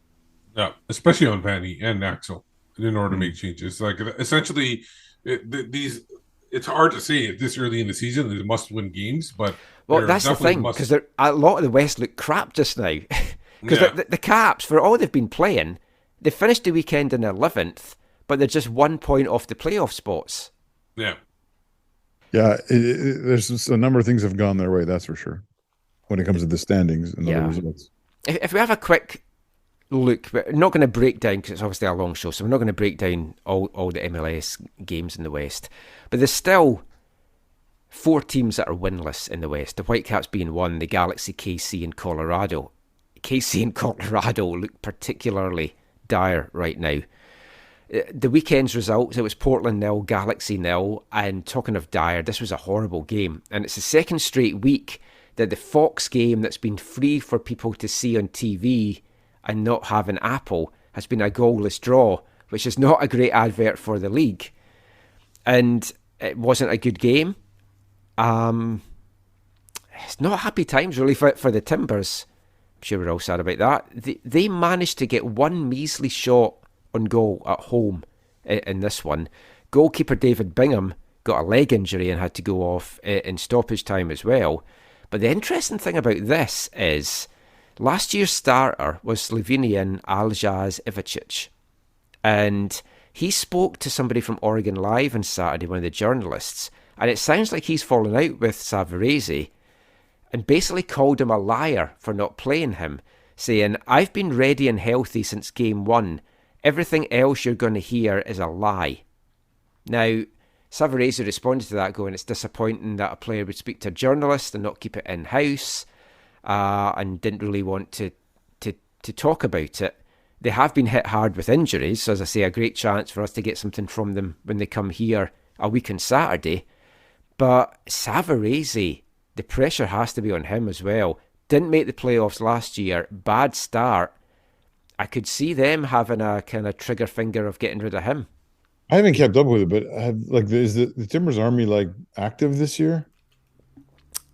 Speaker 4: Yeah, especially on Vanni and Axel in order to make changes. Like essentially, it's hard to say at this early in the season they must-win games, but
Speaker 3: that's the thing, because a lot of the West look crap just now. Because the Caps, for all they've been playing, they finished the weekend in 11th, but they're just 1 point off the playoff spots.
Speaker 4: Yeah.
Speaker 5: Yeah, there's a number of things have gone their way, that's for sure, when it comes to the standings and other results.
Speaker 3: If we have a quick look, we're not going to break down, because it's obviously a long show, so we're not going to break down all the MLS games in the West. But there's still 4 teams that are winless in the West, the Whitecaps being one, the Galaxy, KC and Colorado. KC and Colorado look particularly dire right now. The weekend's results, it was Portland 0, Galaxy 0, and talking of dire, this was a horrible game. And it's the second straight week that the Fox game that's been free for people to see on TV and not have an Apple has been a goalless draw, which is not a great advert for the league. And it wasn't a good game. It's not happy times really for the Timbers. I'm sure we're all sad about that. They managed to get one measly shot on goal at home in this one. Goalkeeper David Bingham got a leg injury and had to go off in stoppage time as well. But the interesting thing about this is last year's starter was Slovenian Aljaz Ivacic. And he spoke to somebody from Oregon Live on Saturday, one of the journalists, and it sounds like he's fallen out with Savarese and basically called him a liar for not playing him, saying, "I've been ready and healthy since game 1. Everything else you're going to hear is a lie." Now, Savarese responded to that going, it's disappointing that a player would speak to a journalist and not keep it in-house, and didn't really want to talk about it. They have been hit hard with injuries, so as I say, a great chance for us to get something from them when they come here a week on Saturday. But Savarese, the pressure has to be on him as well. Didn't make the playoffs last year, bad start. I could see them having a kind of trigger finger of getting rid of him.
Speaker 5: I haven't kept up with it, but is the Timbers Army active this year?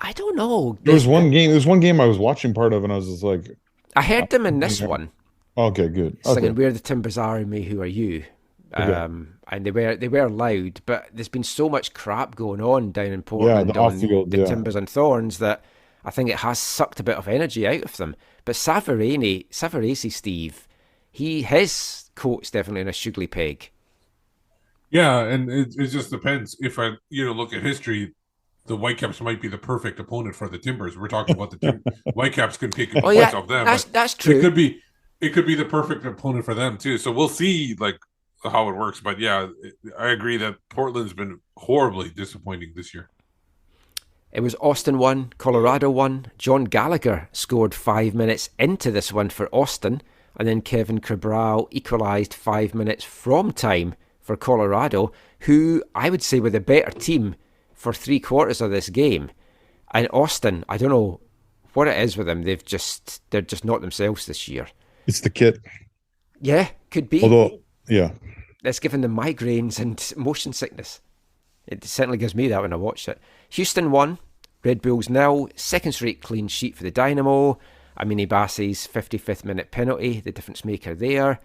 Speaker 3: I don't know.
Speaker 5: There was one game I was watching part of, and I was just like,
Speaker 3: I heard them in this one.
Speaker 5: Okay, good.
Speaker 3: Singing "We're the Timbers Army, who are you?"
Speaker 5: Okay.
Speaker 3: And they were loud, but there's been so much crap going on down in Portland on the Timbers and Thorns that I think it has sucked a bit of energy out of them. But Savarese, Steve, his coat's definitely in a sugly peg.
Speaker 4: Yeah, and it just depends. If I look at history, the Whitecaps might be the perfect opponent for the Timbers. We're talking about the Whitecaps couldn't take points off them.
Speaker 3: That's true.
Speaker 4: It could be it could be the perfect opponent for them too. So we'll see like how it works. But yeah, I agree that Portland's been horribly disappointing this year.
Speaker 3: It was Austin 1, Colorado 1. John Gallagher scored 5 minutes into this one for Austin, and then Kevin Cabral equalised 5 minutes from time for Colorado, who I would say were the better team for 3/4 of this game. And Austin, I don't know what it is with them. They're just not themselves this year.
Speaker 5: It's the kit.
Speaker 3: Yeah, could be.
Speaker 5: Although, yeah.
Speaker 3: It's given them migraines and motion sickness. It certainly gives me that when I watch it. Houston 1, Red Bulls 0, second straight clean sheet for the Dynamo. Amini Bassi's 55th minute penalty, the difference maker there.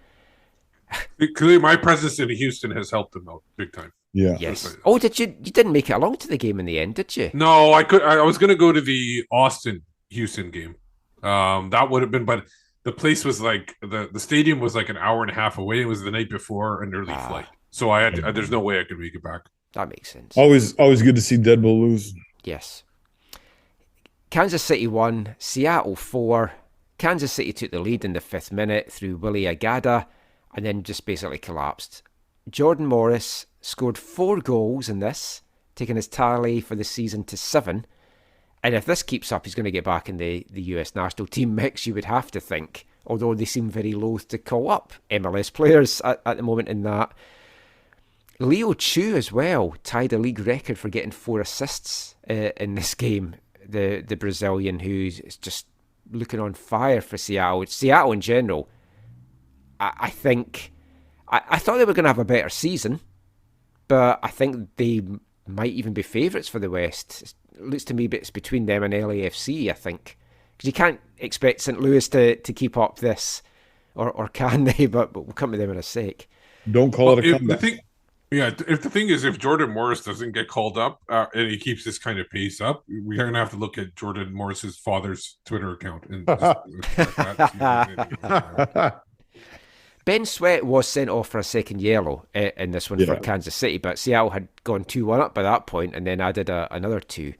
Speaker 4: Clearly, my presence in Houston has helped them out big time.
Speaker 5: Yeah.
Speaker 3: Yes. Oh, did you? You didn't make it along to the game in the end, did you?
Speaker 4: No, I could. I was going to go to the Austin Houston game. That would have been, but the place was like the stadium was like an hour and a half away. It was the night before an early flight, so I had. There's no way I could make it back.
Speaker 3: That makes sense.
Speaker 5: Always good to see Dead Bull lose.
Speaker 3: Yes. Kansas City 1, Seattle 4. Kansas City took the lead in the 5th minute through Willie Agada and then just basically collapsed. Jordan Morris scored 4 goals in this, taking his tally for the season to 7. And if this keeps up, he's going to get back in the US national team mix, you would have to think, although they seem very loath to call up MLS players at the moment in that. Leo Chu as well tied a league record for getting 4 assists in this game. The Brazilian who's just looking on fire for Seattle. Seattle in general, I think, I thought they were going to have a better season, but I think they might even be favourites for the West. It looks to me it's between them and LAFC, I think. Because you can't expect St. Louis to keep up this, or can they? But we'll come to them in a sec.
Speaker 5: Don't call it a comeback.
Speaker 4: If the thing is, if Jordan Morris doesn't get called up and he keeps this kind of pace up, we're going to have to look at Jordan Morris's father's Twitter account. And
Speaker 3: Ben Sweat was sent off for a second yellow in this one for Kansas City, but Seattle had gone 2-1 up by that point and then added another 2.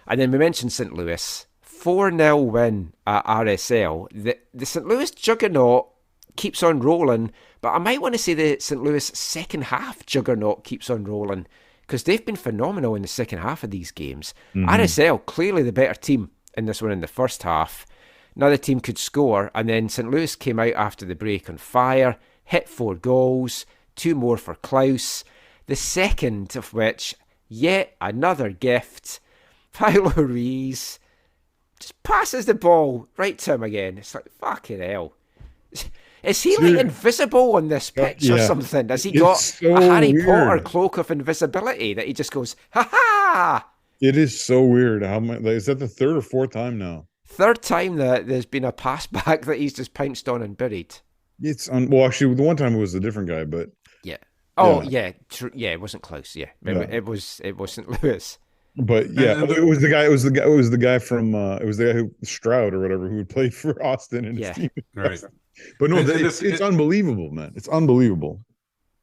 Speaker 3: And then we mentioned St. Louis. 4-0 win at RSL. The St. Louis juggernaut keeps on rolling, but I might want to say the St. Louis second half juggernaut keeps on rolling because they've been phenomenal in the second half of these games. RSL, clearly the better team in this one in the first half. Neither team could score, and then St. Louis came out after the break on fire, hit 4 goals, 2 more for Klaus, the second of which, yet another gift. Paulo Ruiz just passes the ball right to him again. It's like, fucking hell. Is he like invisible on this pitch or something? Has he got a Harry Potter cloak of invisibility that he just goes, ha ha?
Speaker 5: It is so weird. Is that the 3rd or 4th time now?
Speaker 3: 3rd time that there's been a pass back that he's just pounced on and buried.
Speaker 5: Well, actually, the one time it was a different guy, but
Speaker 3: yeah. Oh yeah, it wasn't close. Yeah, it wasn't Lewis.
Speaker 5: But yeah, it was the guy. It was the guy from. It was the guy who Stroud or whatever who played for Austin and his team.
Speaker 4: Right.
Speaker 5: But no, it's unbelievable, man. It's unbelievable.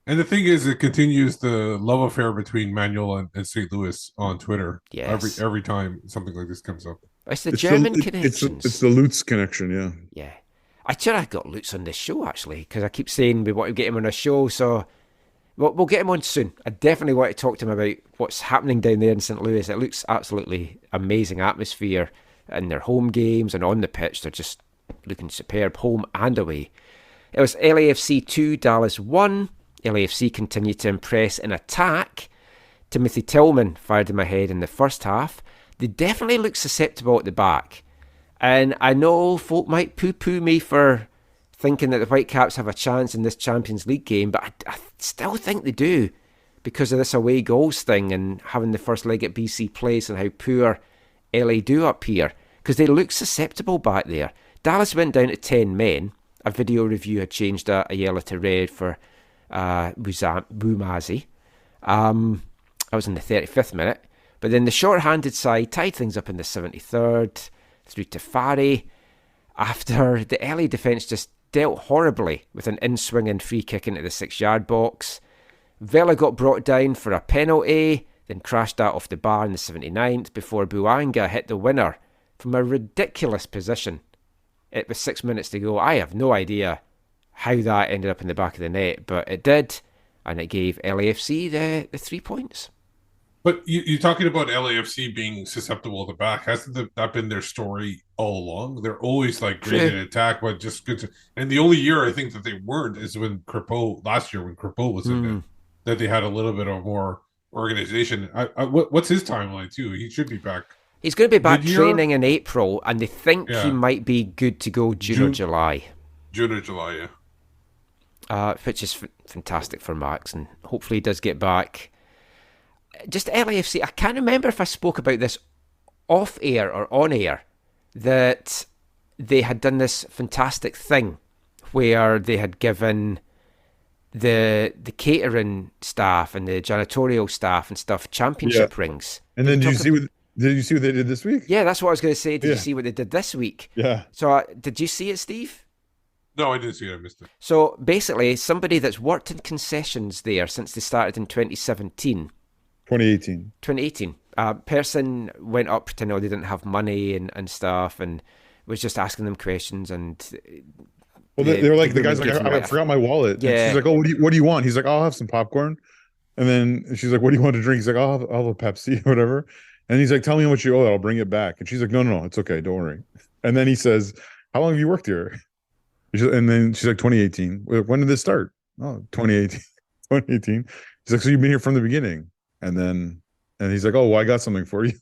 Speaker 4: And the thing is, it continues the love affair between Manuel and St. Louis on Twitter.
Speaker 3: Yes.
Speaker 4: Every time something like this comes up.
Speaker 3: It's the German connections.
Speaker 5: It's the Lutz connection, yeah.
Speaker 3: Yeah. I got Lutz on this show, actually, because I keep saying we want to get him on a show, so we'll get him on soon. I definitely want to talk to him about what's happening down there in St. Louis. It looks absolutely amazing atmosphere in their home games and on the pitch. They're just looking superb, home and away. It was LAFC 2, Dallas 1. LAFC continued to impress in attack. Timothy Tillman fired in my head in the first half. They definitely look susceptible at the back. And I know folk might poo-poo me for thinking that the Whitecaps have a chance in this Champions League game, but I still think they do because of this away goals thing and having the first leg at BC Place and how poor LA do up here. Because they look susceptible back there. Dallas went down to 10 men. A video review had changed a yellow to red for Bumazi. That was in the 35th minute. But then the short-handed side tied things up in the 73rd through to Fari after the LA defence just dealt horribly with an in-swinging free kick into the 6-yard box. Vela got brought down for a penalty, then crashed that off the bar in the 79th before Buanga hit the winner from a ridiculous position it was 6 minutes to go. I have no idea how that ended up in the back of the net, but it did, and it gave LAFC the 3 points.
Speaker 4: But you're talking about LAFC being susceptible to back. Hasn't that been their story all along? They're always like great in attack, but just good. And the only year I think that they weren't is when last year when Crepeau was in it, that they had a little bit of more organization. What's his timeline too? He should be back.
Speaker 3: He's going to be back training in April, and they think he might be good to go June or July.
Speaker 4: June or July, yeah.
Speaker 3: Which is fantastic for Max, and hopefully he does get back. Just LAFC, I can't remember if I spoke about this off air or on air, that they had done this fantastic thing where they had given the catering staff and the janitorial staff and stuff championship rings.
Speaker 5: And then did you see what they did this week?
Speaker 3: Yeah, that's what I was going to say. Did you see what they did this week?
Speaker 5: Yeah.
Speaker 3: So did you see it, Steve?
Speaker 4: No, I didn't see it. I missed it.
Speaker 3: So basically, somebody that's worked in concessions there since they started in 2017. 2018. Person went up pretending they didn't have money and stuff, and was just asking them questions. And
Speaker 5: they were like, the guy's like, I forgot my wallet. Yeah. And she's like, oh, what do you want? He's like, I'll have some popcorn. And then she's like, what do you want to drink? He's like, I'll have a Pepsi or whatever. And he's like, tell me how much you owe. I'll bring it back. And she's like, no, it's okay. Don't worry. And then he says, how long have you worked here? And then she's like, 2018. When did this start? Oh, 2018. 2018. He's like, so you've been here from the beginning. And he's like, oh, well, I got something for you.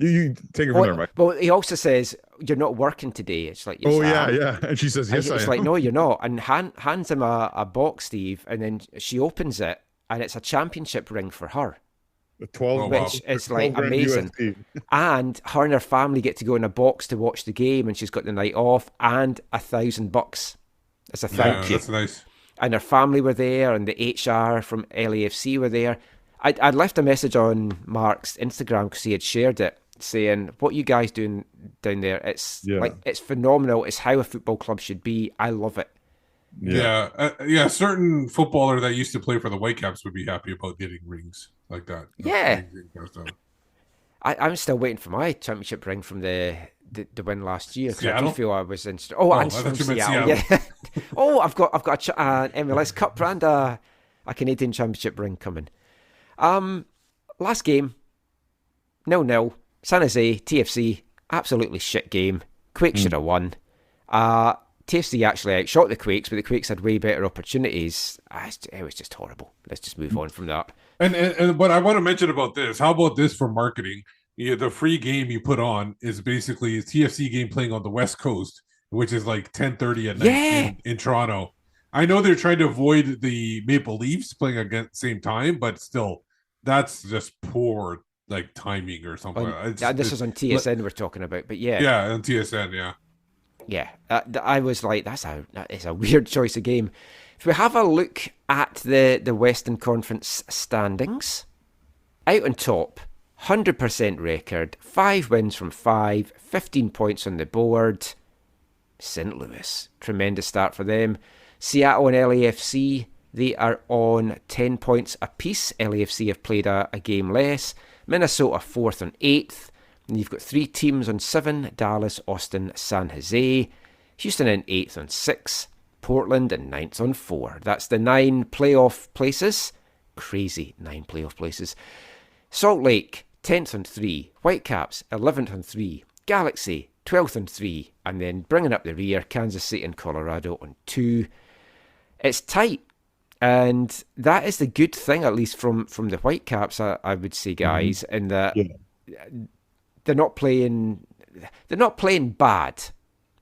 Speaker 5: You take it from there, Mike.
Speaker 3: Well, he also says, you're not working today. It's like,
Speaker 5: yeah. And she says, yes, I am.
Speaker 3: It's like, no, you're not. And hands him a box, Steve, and then she opens it, and it's a championship ring for her.
Speaker 5: 12,
Speaker 3: which is like amazing. And her and her family get to go in a box to watch the game, and she's got the night off, and $1,000 as a thank you.
Speaker 4: That's nice.
Speaker 3: And her family were there, and the HR from LAFC were there. I'd left a message on Mark's Instagram because he had shared it, saying, what you guys doing down there, it's phenomenal. It's how a football club should be. I love it.
Speaker 4: Yeah. Certain footballer that used to play for the Whitecaps would be happy about getting rings like that.
Speaker 3: Yeah. I'm still waiting for my championship ring from the win last year. I do feel I was in. I'm from Seattle. Yeah. I've got an MLS Cup and a Canadian championship ring coming. Last game, 0-0. San Jose, TFC, absolutely shit game. Quakes should have won. TFC actually outshot the Quakes, but the Quakes had way better opportunities. It was just horrible. Let's just move on from that.
Speaker 4: And what I want to mention about this, how about this for marketing? The free game you put on is basically a TFC game playing on the West Coast, which is like 10:30 at night in Toronto. I know they're trying to avoid the Maple Leafs playing against the same time, but still, that's just poor timing or something.
Speaker 3: This is on TSN we're talking about, but yeah.
Speaker 4: Yeah, on TSN, yeah.
Speaker 3: Yeah, I was like, that is a weird choice of game. If we have a look at the Western Conference standings, out on top, 100% record, 5 wins from 5, 15 points on the board. St. Louis, tremendous start for them. Seattle and LAFC, they are on 10 points apiece. LAFC have played a game less. Minnesota 4th and 8th. And you've got 3 teams on 7, Dallas, Austin, San Jose. Houston in 8th on 6. Portland in 9th on 4. That's the 9 playoff places. Crazy 9 playoff places. Salt Lake, 10th on 3. Whitecaps, 11th on 3. Galaxy, 12th on 3. And then bringing up the rear, Kansas City and Colorado on 2. It's tight. And that is the good thing, at least from the Whitecaps, I would say, guys, in that they're not playing bad,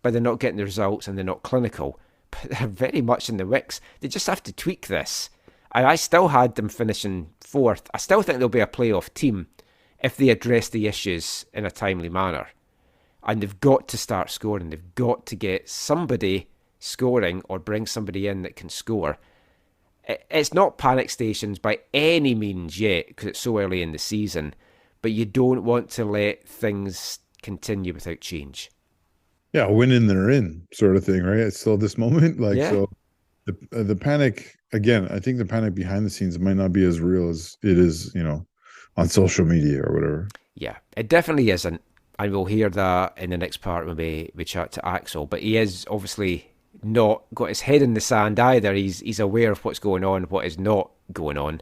Speaker 3: but they're not getting the results and they're not clinical. But they're very much in the mix. They just have to tweak this. And I still had them finishing 4th. I still think they'll be a playoff team if they address the issues in a timely manner. And they've got to start scoring. They've got to get somebody scoring or bring somebody in that can score. It's not panic stations by any means yet because it's so early in the season, but you don't want to let things continue without change.
Speaker 5: Yeah, winning they're in sort of thing, right? It's still this moment. So the panic, again, I think the panic behind the scenes might not be as real as it is, on social media or whatever.
Speaker 3: Yeah, it definitely isn't. and we'll hear that in the next part when we chat to Axel. But he is obviously not got his head in the sand either. He's aware of what's going on, what is not going on.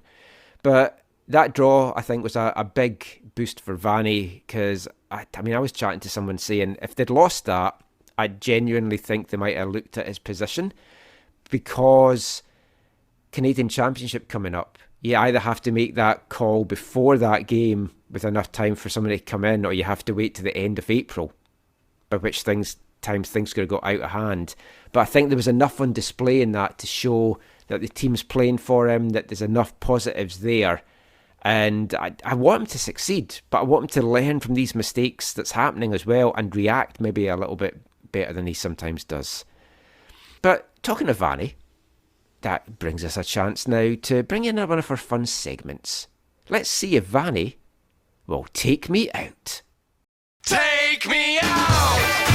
Speaker 3: But that draw, I think, was a big boost for Vanni, because I was chatting to someone saying if they'd lost that, I genuinely think they might have looked at his position, because Canadian Championship coming up, you either have to make that call before that game with enough time for somebody to come in, or you have to wait to the end of April, by which things going to go out of hand. But I think there was enough on display in that to show that the team's playing for him, that there's enough positives there. And I want him to succeed, but I want him to learn from these mistakes that's happening as well and react maybe a little bit better than he sometimes does. But talking of Vanni, that brings us a chance now to bring in one of our fun segments. Let's see if Vanni will take me out.
Speaker 9: Take me out!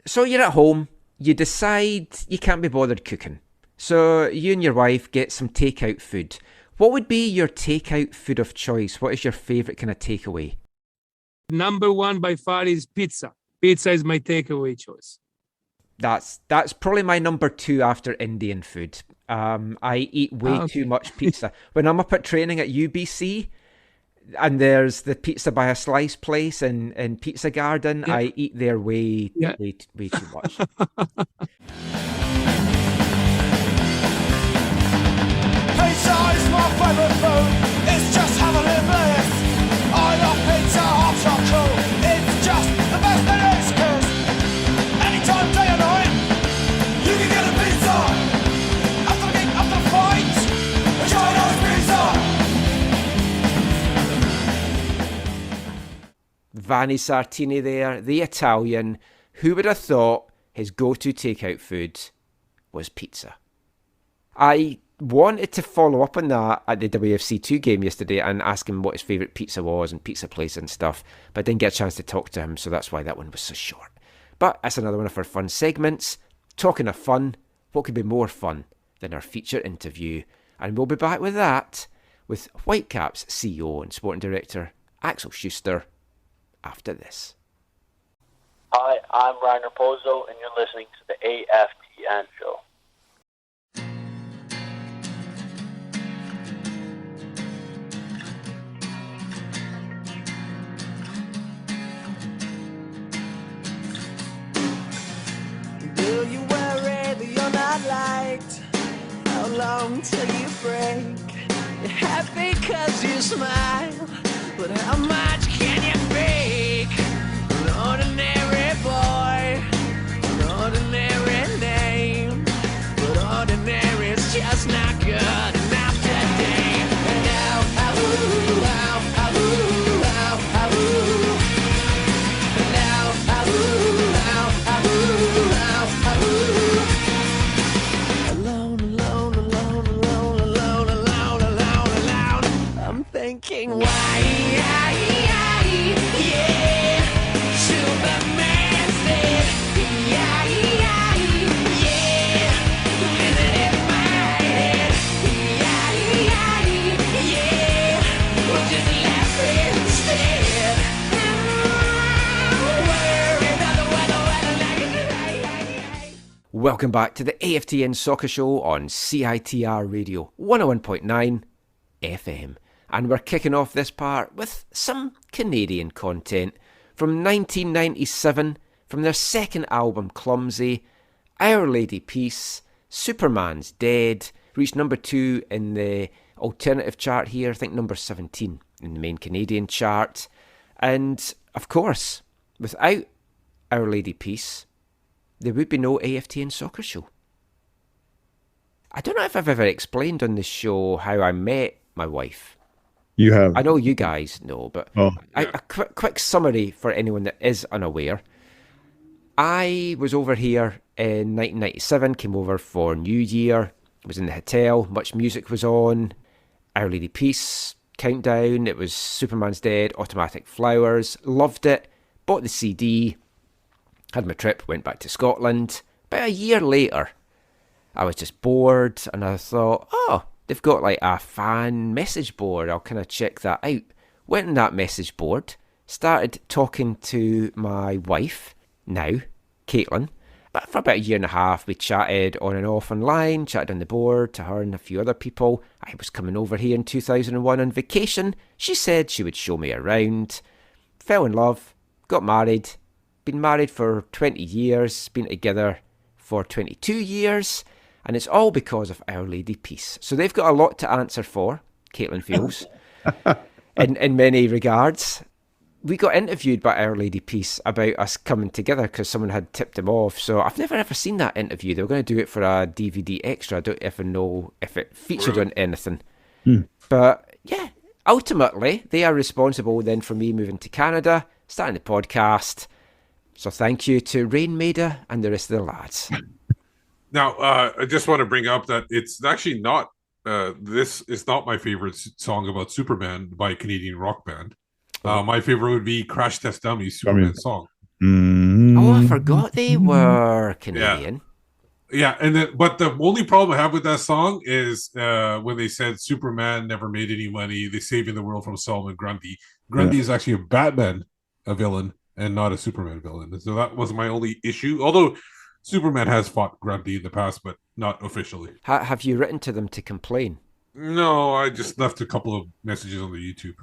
Speaker 3: So you're at home, you decide you can't be bothered cooking. So you and your wife get some takeout food. What would be your takeout food of choice? What is your favourite kind of takeaway?
Speaker 10: Number one by far is pizza. Pizza is my takeaway choice.
Speaker 3: That's probably my number two after Indian food. I eat way too much pizza. When I'm up at training at UBC, and there's the pizza by a slice place in Pizza Garden,
Speaker 10: yeah.
Speaker 3: I eat there way too much.
Speaker 9: Pizza is my favourite food. It's just heavenly bliss. I love pizza, hot chocolate. It's just the best there is, 'cause anytime, day or night, you can get a pizza. After the gig, after the fight, a Chinese pizza.
Speaker 3: Vanni Sartini there, the Italian. Who would have thought his go-to takeout food was pizza? I wanted to follow up on that at the WFC2 game yesterday and ask him what his favourite pizza was and pizza place and stuff, but I didn't get a chance to talk to him, so that's why that one was so short. But that's another one of our fun segments. Talking of fun, what could be more fun than our feature interview? And we'll be back with that with Whitecaps CEO and Sporting Director Axel Schuster after this.
Speaker 11: Hi, I'm Rainer Pozo, and you're listening to the AFTN show.
Speaker 6: Do you worry that you're not liked? How long till you break? You're happy 'cause you smile, but how much can you fake? An ordinary boy, an ordinary name, but ordinary is just not good enough today. And now, ooh, ow, ow, ooh, ow, ow, ooh. And now, ooh, ow, ow, ooh, ow, ow, ooh. Alone, alone, alone, alone, alone, alone, alone, alone. I'm thinking, why, yeah, Superman's dead, yeah, living in my head, yeah, we'll just laugh instead. Worry about the weather.
Speaker 3: Welcome back to the AFTN Soccer Show on CITR Radio 101.9 FM. And we're kicking off this part with some Canadian content. From 1997, from their second album Clumsy, Our Lady Peace, Superman's Dead, reached number 2 in the alternative chart here, I think number 17 in the main Canadian chart. And, of course, without Our Lady Peace, there would be no AFTN Soccer Show. I don't know if I've ever explained on this show how I met my wife.
Speaker 5: You have.
Speaker 3: I know you guys know, but a quick summary for anyone that is unaware. I was over here in 1997, came over for New Year, was in the hotel, Much Music was on, Our Lady Peace, Countdown, it was Superman's Dead, Automatic Flowers, loved it, bought the CD, had my trip, went back to Scotland. About a year later, I was just bored, and I thought, oh, they've got like a fan message board. I'll kind of check that out. Went on that message board, started talking to my wife, now, Caitlin. But for about a year and a half, we chatted on and off online, chatted on the board to her and a few other people. I was coming over here in 2001 on vacation. She said she would show me around. Fell in love, got married, been married for 20 years, been together for 22 years, and it's all because of Our Lady Peace. So they've got a lot to answer for, Caitlin feels, in many regards. We got interviewed by Our Lady Peace about us coming together because someone had tipped them off. So I've never ever seen that interview. They were going to do it for a DVD extra. I don't even know if it featured on anything. But yeah, ultimately, they are responsible then for me moving to Canada, starting the podcast. So thank you to Rainmaker and the rest of the lads.
Speaker 4: Now, I just want to bring up that it's actually not, this is not my favorite song about Superman by a Canadian rock band. My favorite would be Crash Test Dummies Superman song.
Speaker 3: Oh, I forgot they were Canadian.
Speaker 4: Yeah, and then, but the only problem I have with that song is when they said Superman never made any money, they saving the world from Solomon Grundy. Grundy is actually a Batman villain and not a Superman villain. So that was my only issue. Although Superman has fought Grundy in the past, but not officially.
Speaker 3: Have you written to them to complain?
Speaker 4: No, I just left a couple of messages on the YouTube.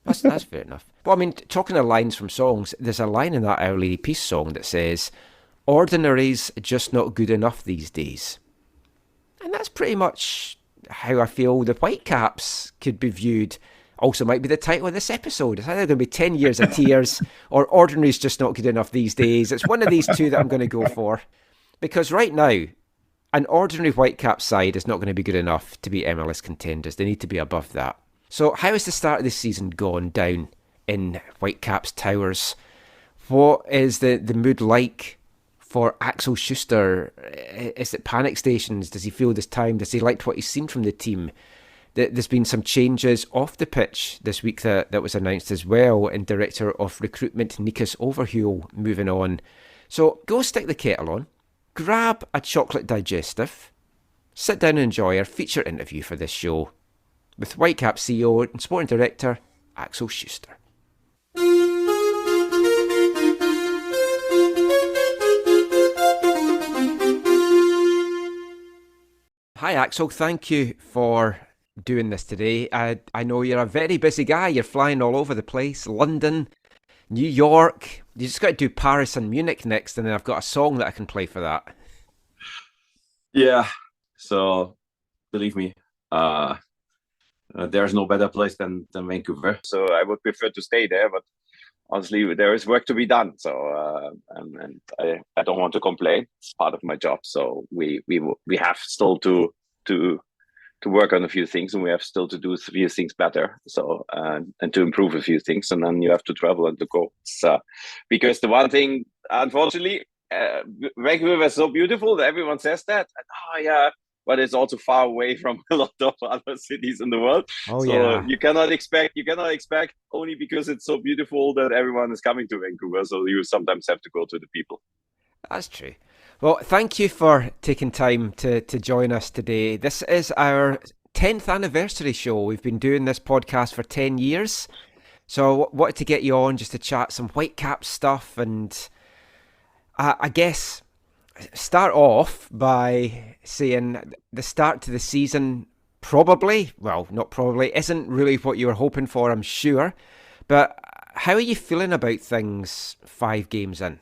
Speaker 3: That's fair enough. Well, I mean, talking of lines from songs, there's a line in that Our Lady Peace song that says, "Ordinary's just not good enough these days." And that's pretty much how I feel the Whitecaps could be viewed. Also might be the title of this episode. It's either going to be 10 Years of Tears or Ordinary's just not good enough these days. It's one of these two that I'm going to go for. Because right now, an ordinary Whitecaps side is not going to be good enough to be MLS contenders. They need to be above that. So how has the start of this season gone down in Whitecaps Towers? What is the mood like for Axel Schuster? Is it panic stations? Does he feel this time? Does he like what he's seen from the team? There's been some changes off the pitch this week that was announced as well, and Director of Recruitment Nikos Overhuel moving on. So go stick the kettle on, grab a chocolate digestive, sit down and enjoy our feature interview for this show with Whitecaps CEO and Sporting Director Axel Schuster. Hi Axel, thank you for doing this today. I know you're a very busy guy. You're flying all over the place. London, New York. You just got to do Paris and Munich next, and then I've got a song that I can play for that.
Speaker 12: Yeah, so believe me, there's no better place than Vancouver. So I would prefer to stay there, but honestly, there is work to be done. So and I don't want to complain. It's part of my job. So we have still to work on a few things, and we have still to do a few things better. So and to improve a few things, and then you have to travel and to go. Because the one thing, unfortunately, Vancouver is so beautiful that everyone says that. And, oh yeah, but it's also far away from a lot of other cities in the world.
Speaker 3: Oh,
Speaker 12: so
Speaker 3: yeah.
Speaker 12: you cannot expect only because it's so beautiful that everyone is coming to Vancouver. So you sometimes have to go to the people.
Speaker 3: That's true. Well, thank you for taking time to join us today. This is our 10th anniversary show. We've been doing this podcast for 10 years. So I wanted to get you on just to chat some Whitecaps stuff, and I guess start off by saying the start to the season isn't really what you were hoping for, I'm sure. But how are you feeling about things 5 games in?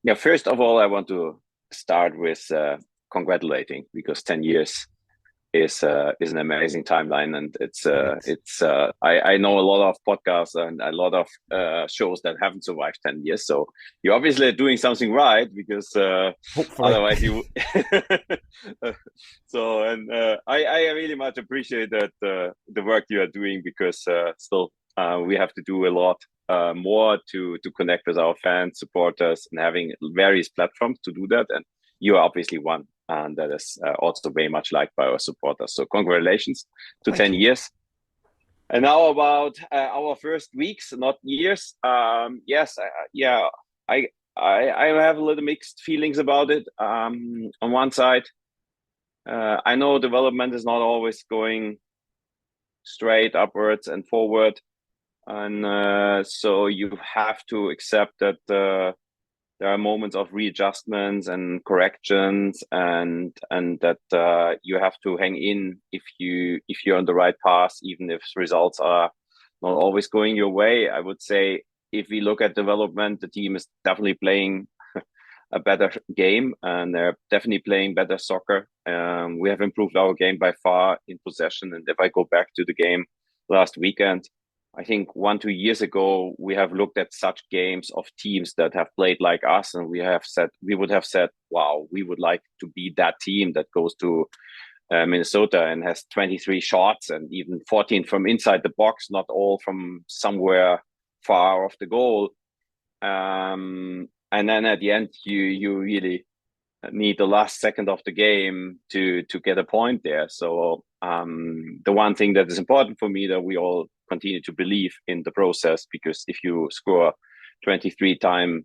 Speaker 12: Yeah, first of all, I want to start with congratulating, because 10 years is an amazing timeline, and I know a lot of podcasts and a lot of shows that haven't survived 10 years. So you're obviously doing something right, because otherwise you. So I really much appreciate that the work you are doing, because still we have to do a lot more to connect with our fans, supporters, and having various platforms to do that. And you are obviously one, and that is also very much liked by our supporters. So congratulations to 10 years. And now about our first weeks, not years. I I have a little mixed feelings about it. On one side, I know development is not always going straight upwards and forward, and so you have to accept that there are moments of readjustments and corrections, and that you have to hang in if you're on the right path, even if results are not always going your way. I would say if we look at development, the team is definitely playing a better game, and they're definitely playing better soccer. We have improved our game by far in possession. And if I go back to the game last weekend, I think 1-2 years ago, we have looked at such games of teams that have played like us, and we would have said, wow, we would like to be that team that goes to Minnesota and has 23 shots and even 14 from inside the box, not all from somewhere far off the goal. And then at the end, you really need the last second of the game to get a point there. So the one thing that is important for me, that we all continue to believe in the process, because if you score 23 times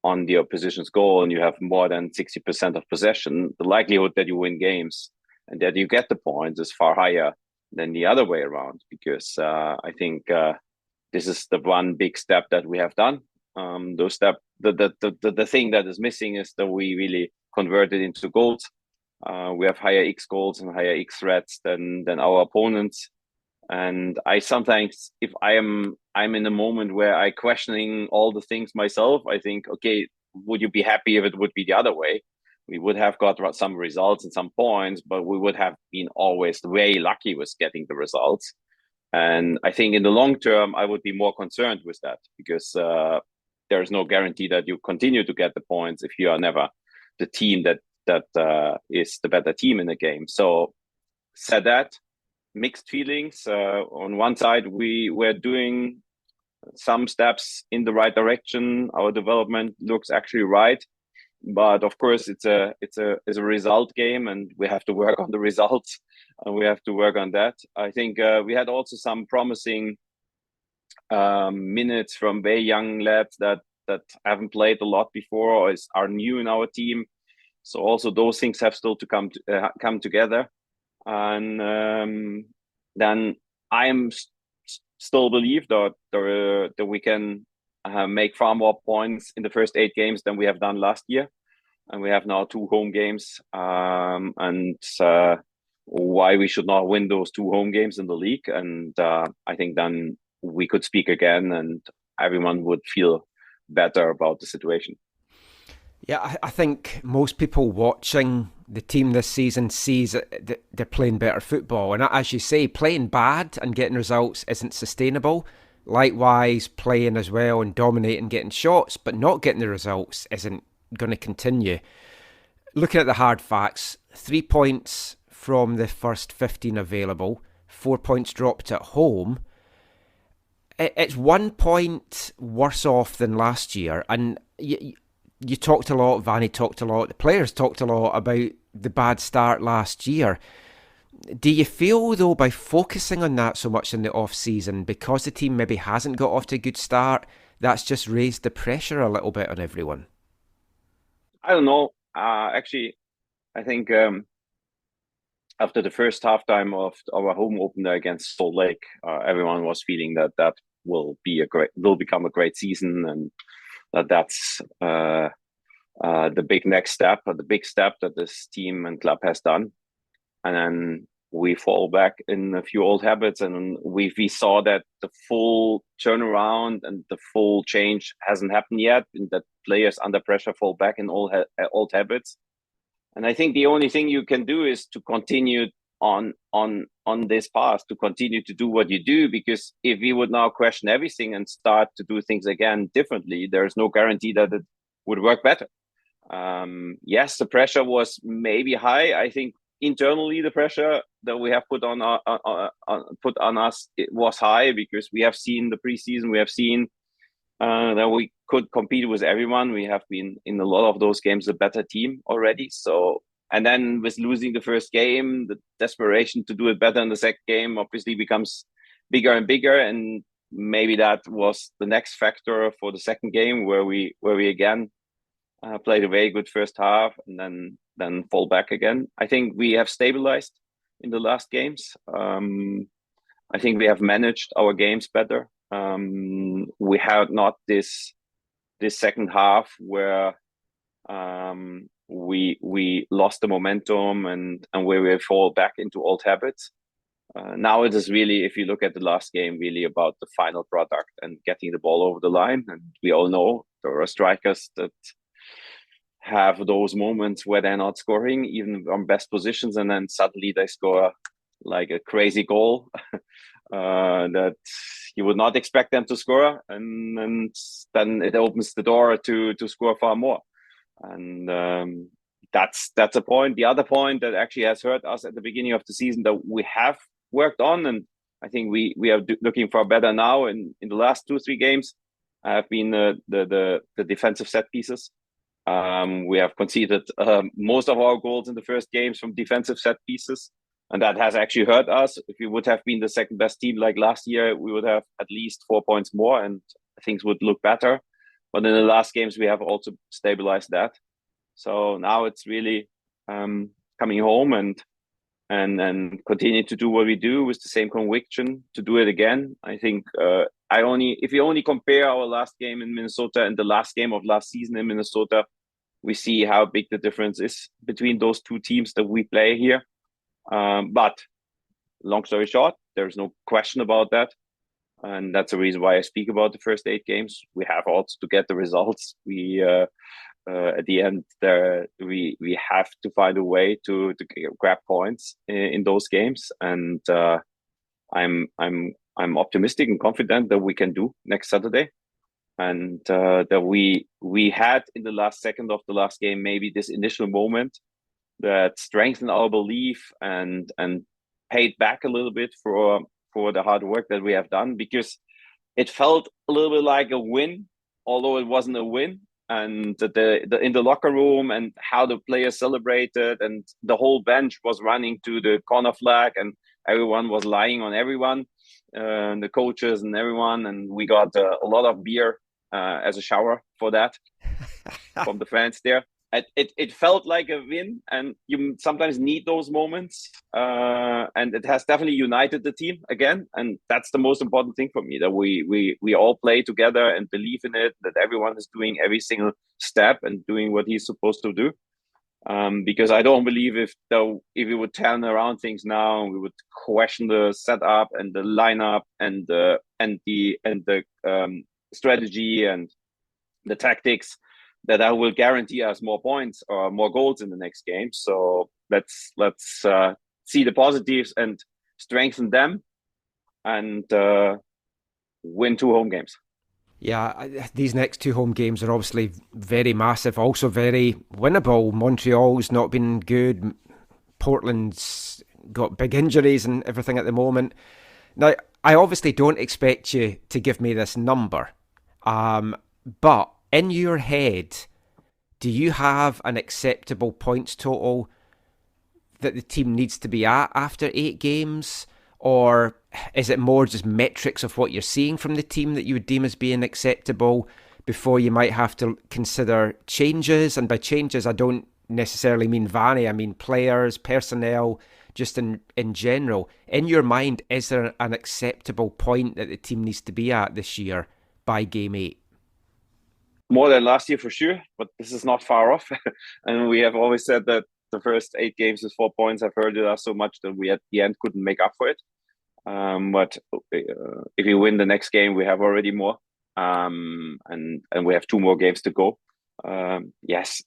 Speaker 12: on the opposition's goal and you have more than 60% of possession, the likelihood that you win games and that you get the points is far higher than the other way around. Because I think this is the one big step that we have done. The thing that is missing is that we really converted into goals. We have higher X goals and higher X threats than our opponents. And I sometimes, if I'm in a moment where I questioning all the things myself, I think, okay, would you be happy if it would be the other way? We would have got some results and some points, but we would have been always very lucky with getting the results. And I think in the long term, I would be more concerned with that, because there is no guarantee that you continue to get the points if you are never the team that is the better team in the game. So said that, mixed feelings. On one side, we were doing some steps in the right direction. Our development looks actually right, but of course it's a result game, and we have to work on the results, and we have to work on that. I think we had also some promising minutes from very young lads that haven't played a lot before or are new in our team. So also those things have still to come together. And then I am still believe that we can make far more points in the first 8 games than we have done last year. And we have now 2 home games. And why we should not win those 2 home games in the league. And I think then we could speak again and everyone would feel better about the situation.
Speaker 3: Yeah, I think most people watching the team this season sees that they're playing better football. And as you say, playing bad and getting results isn't sustainable. Likewise, playing as well and dominating, getting shots, but not getting the results isn't going to continue. Looking at the hard facts, 3 points from the first 15 available, 4 points dropped at home. It's 1 point worse off than last year. And you talked a lot, Vanni talked a lot, the players talked a lot about the bad start last year. Do you feel, though, by focusing on that so much in the off-season, because the team maybe hasn't got off to a good start, that's just raised the pressure a little bit on everyone?
Speaker 12: I don't know. Actually, I think after the first halftime of our home opener against Salt Lake, everyone was feeling that will become a great season, and that's the big next step, or the big step that this team and club has done. And then we fall back in a few old habits, and we saw that the full turnaround and the full change hasn't happened yet, and that players under pressure fall back in old habits. And I think the only thing you can do is to continue on this path, to continue to do what you do, because if we would now question everything and start to do things again differently, there's no guarantee that it would work better. Yes, the pressure was maybe high. I think internally the pressure that we have put on us, it was high, because we have seen the preseason, we have seen that we could compete with everyone. We have been in a lot of those games a better team already. So, and then with losing the first game, the desperation to do it better in the second game obviously becomes bigger and bigger. And maybe that was the next factor for the second game, where we again played a very good first half, and then fall back again. I think we have stabilized in the last games. I think we have managed our games better. We had not this second half where we lost the momentum and where we fall back into old habits. Now it is really, if you look at the last game, really about the final product and getting the ball over the line. And we all know there are strikers that have those moments where they're not scoring, even on best positions, and then suddenly they score like a crazy goal that you would not expect them to score, and then it opens the door to score far more. And that's a point. The other point that actually has hurt us at the beginning of the season that we have worked on, and I think we are looking for better now. In the last 2-3 games, have been the defensive set pieces. We have conceded most of our goals in the first games from defensive set pieces, and that has actually hurt us. If we would have been the second best team like last year, we would have at least 4 points more, and things would look better. But in the last games, we have also stabilized that. So now it's really coming home and continue to do what we do with the same conviction to do it again. I think if you only compare our last game in Minnesota and the last game of last season in Minnesota, we see how big the difference is between those two teams that we play here. But long story short, there's no question about that. And that's the reason why I speak about the first 8 games. We have also to get the results. We at the end there we have to find a way to grab points in those games. And I'm optimistic and confident that we can do next Saturday. And that we had in the last second of the last game maybe this initial moment that strengthened our belief and paid back a little bit for the hard work that we have done, because it felt a little bit like a win, although it wasn't a win. And in the locker room and how the players celebrated, and the whole bench was running to the corner flag, and everyone was lying on everyone, the coaches and everyone, and we got a lot of beer as a shower for that from the fans there. It felt like a win, and you sometimes need those moments, and it has definitely united the team again, and that's the most important thing for me, that we all play together and believe in it, that everyone is doing every single step and doing what he's supposed to do. Because I don't believe if we would turn around things now, we would question the setup and the lineup and the strategy and the tactics, that will guarantee us more points or more goals in the next game. So let's see the positives and strengthen them, and win 2 home games.
Speaker 3: Yeah, these next 2 home games are obviously very massive, also very winnable. Montreal's not been good. Portland's got big injuries and everything at the moment. Now, I obviously don't expect you to give me this number, but in your head, do you have an acceptable points total that the team needs to be at after 8 games? Or is it more just metrics of what you're seeing from the team that you would deem as being acceptable before you might have to consider changes? And by changes, I don't necessarily mean Vanni, I mean players, personnel, just in general. In your mind, is there an acceptable point that the team needs to be at this year by game 8?
Speaker 12: More than last year for sure, but this is not far off. And we have always said that the first 8 games with 4 points have hurted us so much that we at the end couldn't make up for it. But if we win the next game, we have already more, and we have 2 more games to go. Yes,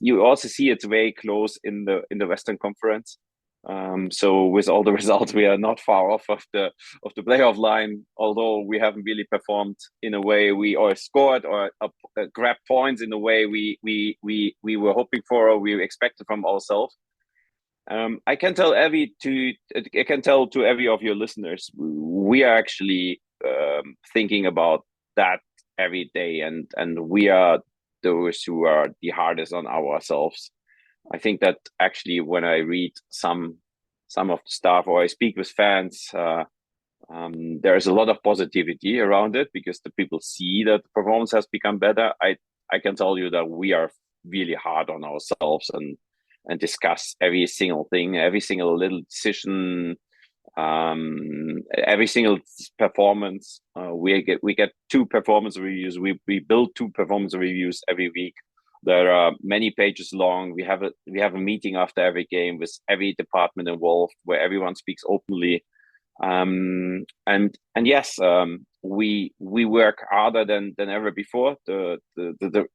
Speaker 12: you also see it's very close in the Western Conference. So with all the results, we are not far off of the playoff line, although we haven't really performed in a way or scored or grabbed points in a way we were hoping for or we expected from ourselves. I can tell to every of your listeners, we are actually thinking about that every day, and we are those who are the hardest on ourselves. I think that actually when I read some of the stuff or I speak with fans, there is a lot of positivity around it because the people see that the performance has become better. I can tell you that we are really hard on ourselves and discuss every single thing, every single little decision, every single performance. We get 2 performance reviews. We build 2 performance reviews every week. There are many pages long. We have a meeting after every game with every department involved, where everyone speaks openly. And yes, we work harder than ever before. The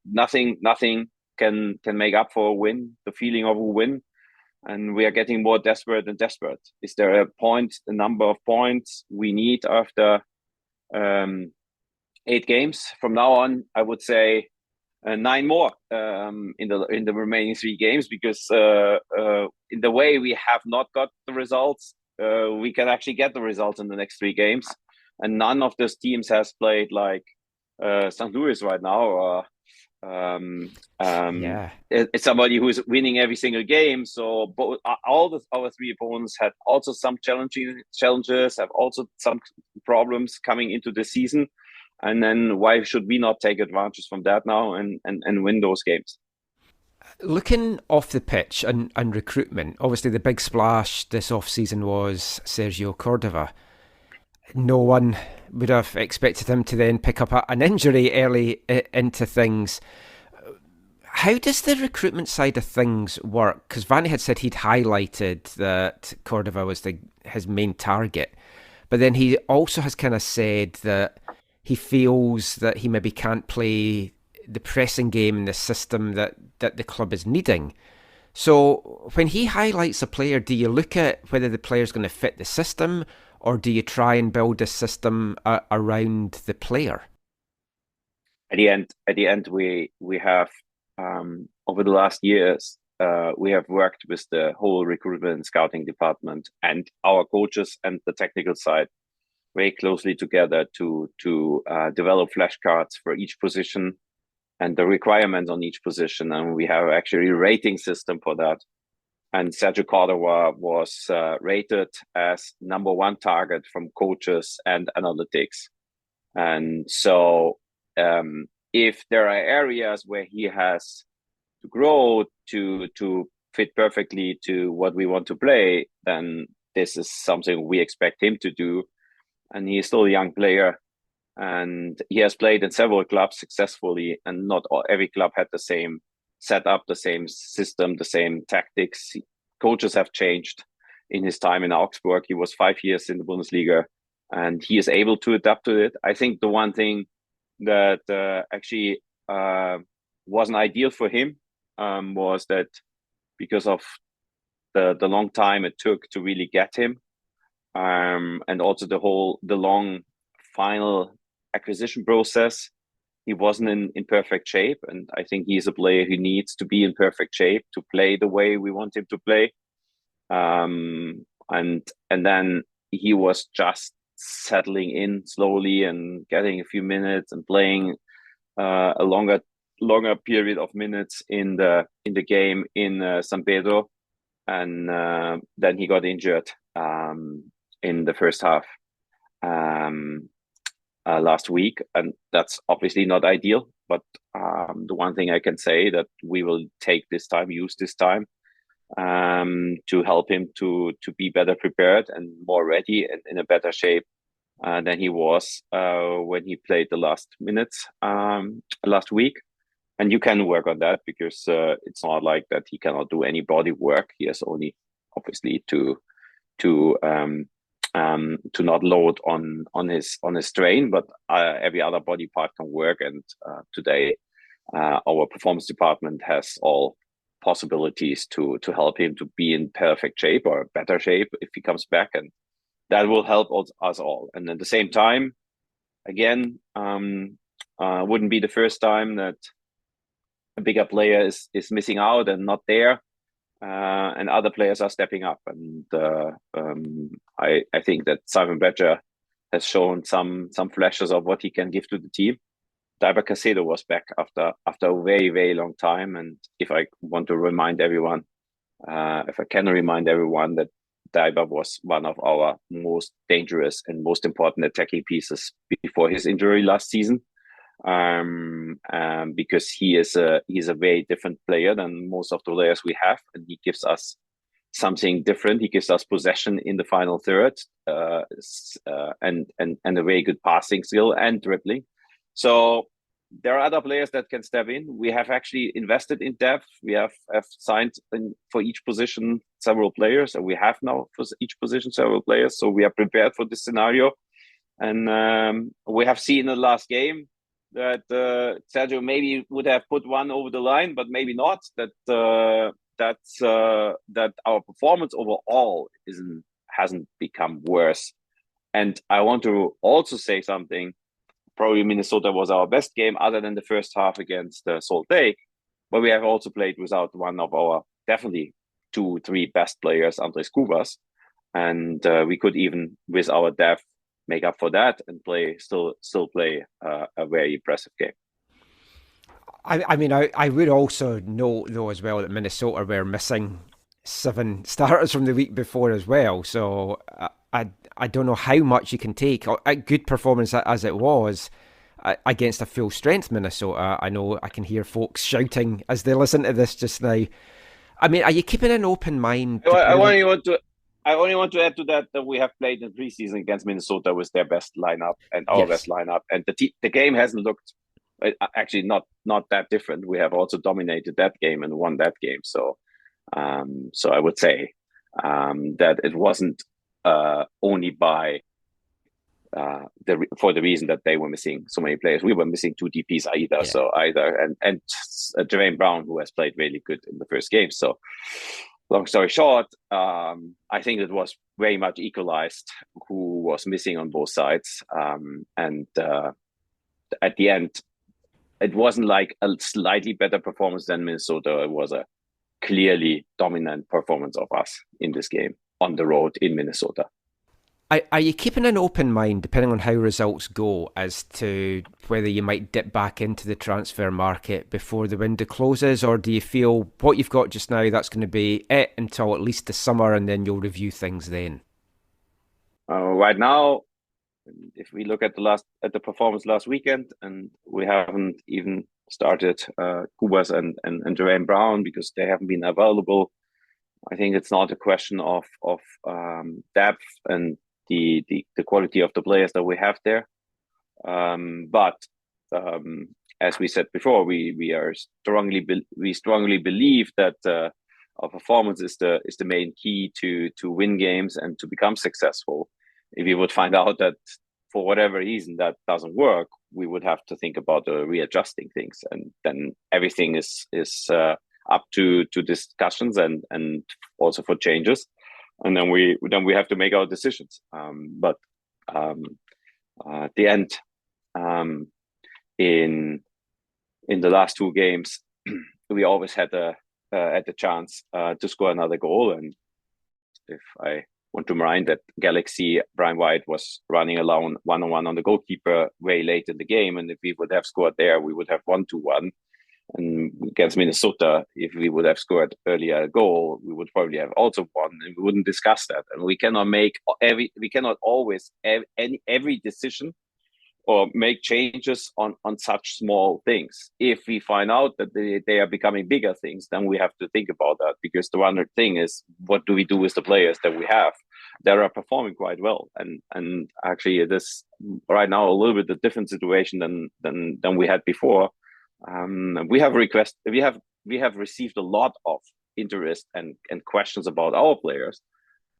Speaker 12: nothing can make up for a win, the feeling of a win, and we are getting more desperate and desperate. Is there a number of points we need after 8 games? From now on, I would say 9 more in the remaining 3 games, because in the way we have not got the results, we can actually get the results in the next 3 games, and none of those teams has played like St. Louis right now, or it's somebody who is winning every single game. So all our 3 opponents had also some challenges, have also some problems coming into the season. And then why should we not take advantage from that now and win those games?
Speaker 3: Looking off the pitch and recruitment, obviously the big splash this off-season was Sergio Cordova. No one would have expected him to then pick up an injury early into things. How does the recruitment side of things work? Because Vanni had said he'd highlighted that Cordova was his main target, but then he also has kind of said that he feels that he maybe can't play the pressing game in the system that the club is needing. So when he highlights a player, do you look at whether the player's going to fit the system, or do you try and build a system around the player?
Speaker 12: At the end, we have over the last years, we have worked with the whole recruitment and scouting department and our coaches and the technical side very closely together to develop flashcards for each position and the requirements on each position. And we have actually a rating system for that. And Sergio Cordova was rated as number 1 target from coaches and analytics. And so if there are areas where he has to grow to fit perfectly to what we want to play, then this is something we expect him to do. And he is still a young player, and he has played in several clubs successfully, and not every club had the same setup, the same system, the same tactics. Coaches have changed in his time in Augsburg. He was 5 years in the Bundesliga, and he is able to adapt to it. I think the one thing that actually wasn't ideal for him was that because of the long time it took to really get him, and also the long final acquisition process, he wasn't in perfect shape. And I think he's a player who needs to be in perfect shape to play the way we want him to play. And then he was just settling in slowly and getting a few minutes and playing a longer period of minutes in the game in San Pedro, and then he got injured in the first half last week, and that's obviously not ideal. But the one thing I can say that we will use this time to help him to be better prepared and more ready and in a better shape than he was when he played the last minutes last week. And you can work on that, because it's not like that he cannot do any body work. He has only obviously to not load on his strain, but every other body part can work. And today our performance department has all possibilities to help him to be in perfect shape or better shape if he comes back, and that will help us all. And at the same time, again, wouldn't be the first time that a bigger player is missing out and not there, and other players are stepping up. And I think that Simon Badger has shown some flashes of what he can give to the team. Diber Casedo was back after a very, very long time. And if I want to remind everyone, if I can remind everyone, that Diber was one of our most dangerous and most important attacking pieces before his injury last season. because he's a very different player than most of the players we have, and he gives us something different. He gives us possession in the final third, and a very good passing skill and dribbling. So there are other players that can step in. We have actually invested in depth. We have signed for each position several players, and we have now for each position several players. So we are prepared for this scenario. And we have seen in the last game that Sergio maybe would have put one over the line, but maybe not. That our performance overall hasn't become worse. And I want to also say something. Probably Minnesota was our best game other than the first half against Salt Lake, but we have also played without one of our definitely 2-3 best players, Andres Cubas, and we could even with our depth make up for that and still play a very impressive game.
Speaker 3: I mean, I would also note though as well that Minnesota were missing 7 starters from the week before as well, so I don't know how much you can take a good performance as it was against a full strength Minnesota. I know I can hear folks shouting as they listen to this just now. I mean, are you keeping an open mind?
Speaker 12: I only want to add to that we have played in preseason against Minnesota with their best lineup and our best lineup, and the game hasn't looked actually not that different. We have also dominated that game and won that game. So I would say that it wasn't only by for the reason that they were missing so many players. We were missing 2 DPs either. Yeah. So and Jermaine Brown, who has played really good in the first game. So long story short, I think it was very much equalized who was missing on both sides. And at the end, it wasn't like a slightly better performance than Minnesota. It was a clearly dominant performance of us in this game on the road in Minnesota.
Speaker 3: Are you keeping an open mind, depending on how results go, as to whether you might dip back into the transfer market before the window closes, or do you feel what you've got just now, that's going to be it until at least the summer, and then you'll review things then?
Speaker 12: Right now, if we look at the performance last weekend, and we haven't even started Cubas and Jermaine Brown because they haven't been available. I think it's not a question of depth and the quality of the players that we have there. But as we said before, we strongly believe that our performance is the main key to win games and to become successful. If we would find out that for whatever reason that doesn't work, we would have to think about readjusting things, and then everything is up to discussions and also for changes, and then we have to make our decisions. But at the end, in the last 2 games, we always had the chance to score another goal. And if I want to remind that Galaxy, Brian White was running alone 1-on-1 on the goalkeeper very late in the game, and if we would have scored there, we would have won 2-1. And against Minnesota, if we would have scored earlier a goal, we would probably have also won, and we wouldn't discuss that. And we cannot always every decision or make changes on such small things. If we find out that they are becoming bigger things, then we have to think about that, because the one thing is, what do we do with the players that we have that are performing quite well? And actually, it is right now a little bit a different situation than we had before. We have received a lot of interest and questions about our players,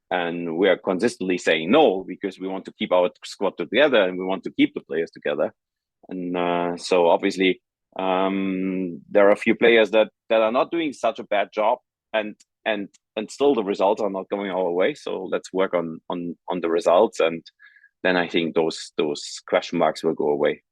Speaker 12: and we are consistently saying no, because we want to keep our squad together and we want to keep the players together. And so obviously there are a few players that are not doing such a bad job, and still the results are not going our way. So let's work on the results, and then I think those question marks will go away.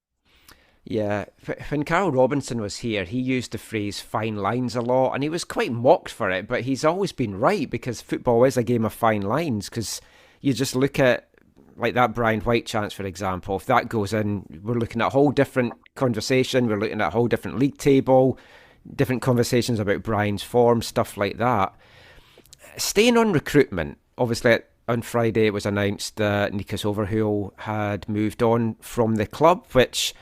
Speaker 3: Yeah, when Carl Robinson was here, he used the phrase fine lines a lot, and he was quite mocked for it, but he's always been right, because football is a game of fine lines. Because you just look at, like, that Brian White chance, for example, if that goes in, we're looking at a whole different conversation, we're looking at a whole different league table, different conversations about Brian's form, stuff like that. Staying on recruitment, obviously on Friday it was announced that Nikos Overhool had moved on from the club, which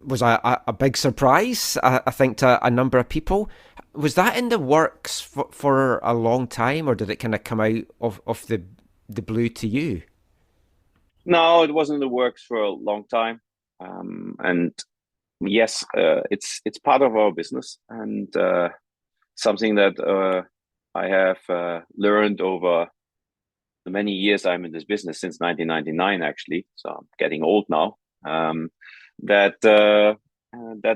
Speaker 3: was a big surprise, I think, to a number of people. Was that in the works for a long time, or did it kind of come out of the blue to you?
Speaker 12: No, it wasn't in the works for a long time. And yes, it's part of our business, and something that I have learned over the many years I'm in this business, since 1999 actually. So I'm getting old now. That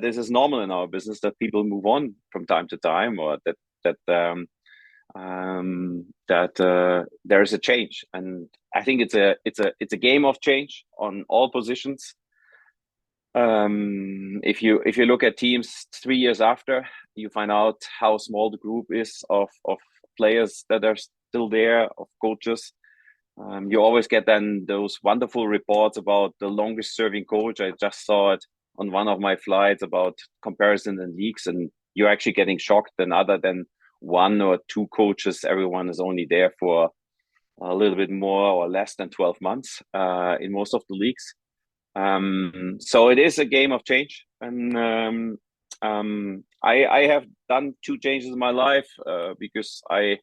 Speaker 12: this is normal in our business, that people move on from time to time, or that there is a change, and I think it's a game of change on all positions. If you look at teams 3 years after, you find out how small the group is of players that are still there, of coaches. You always get then those wonderful reports about the longest serving coach. I just saw it on one of my flights about comparison in leagues, and you're actually getting shocked that other than 1 or 2 coaches, everyone is only there for a little bit more or less than 12 months in most of the leagues. So it is a game of change, and I have done 2 changes in my life because I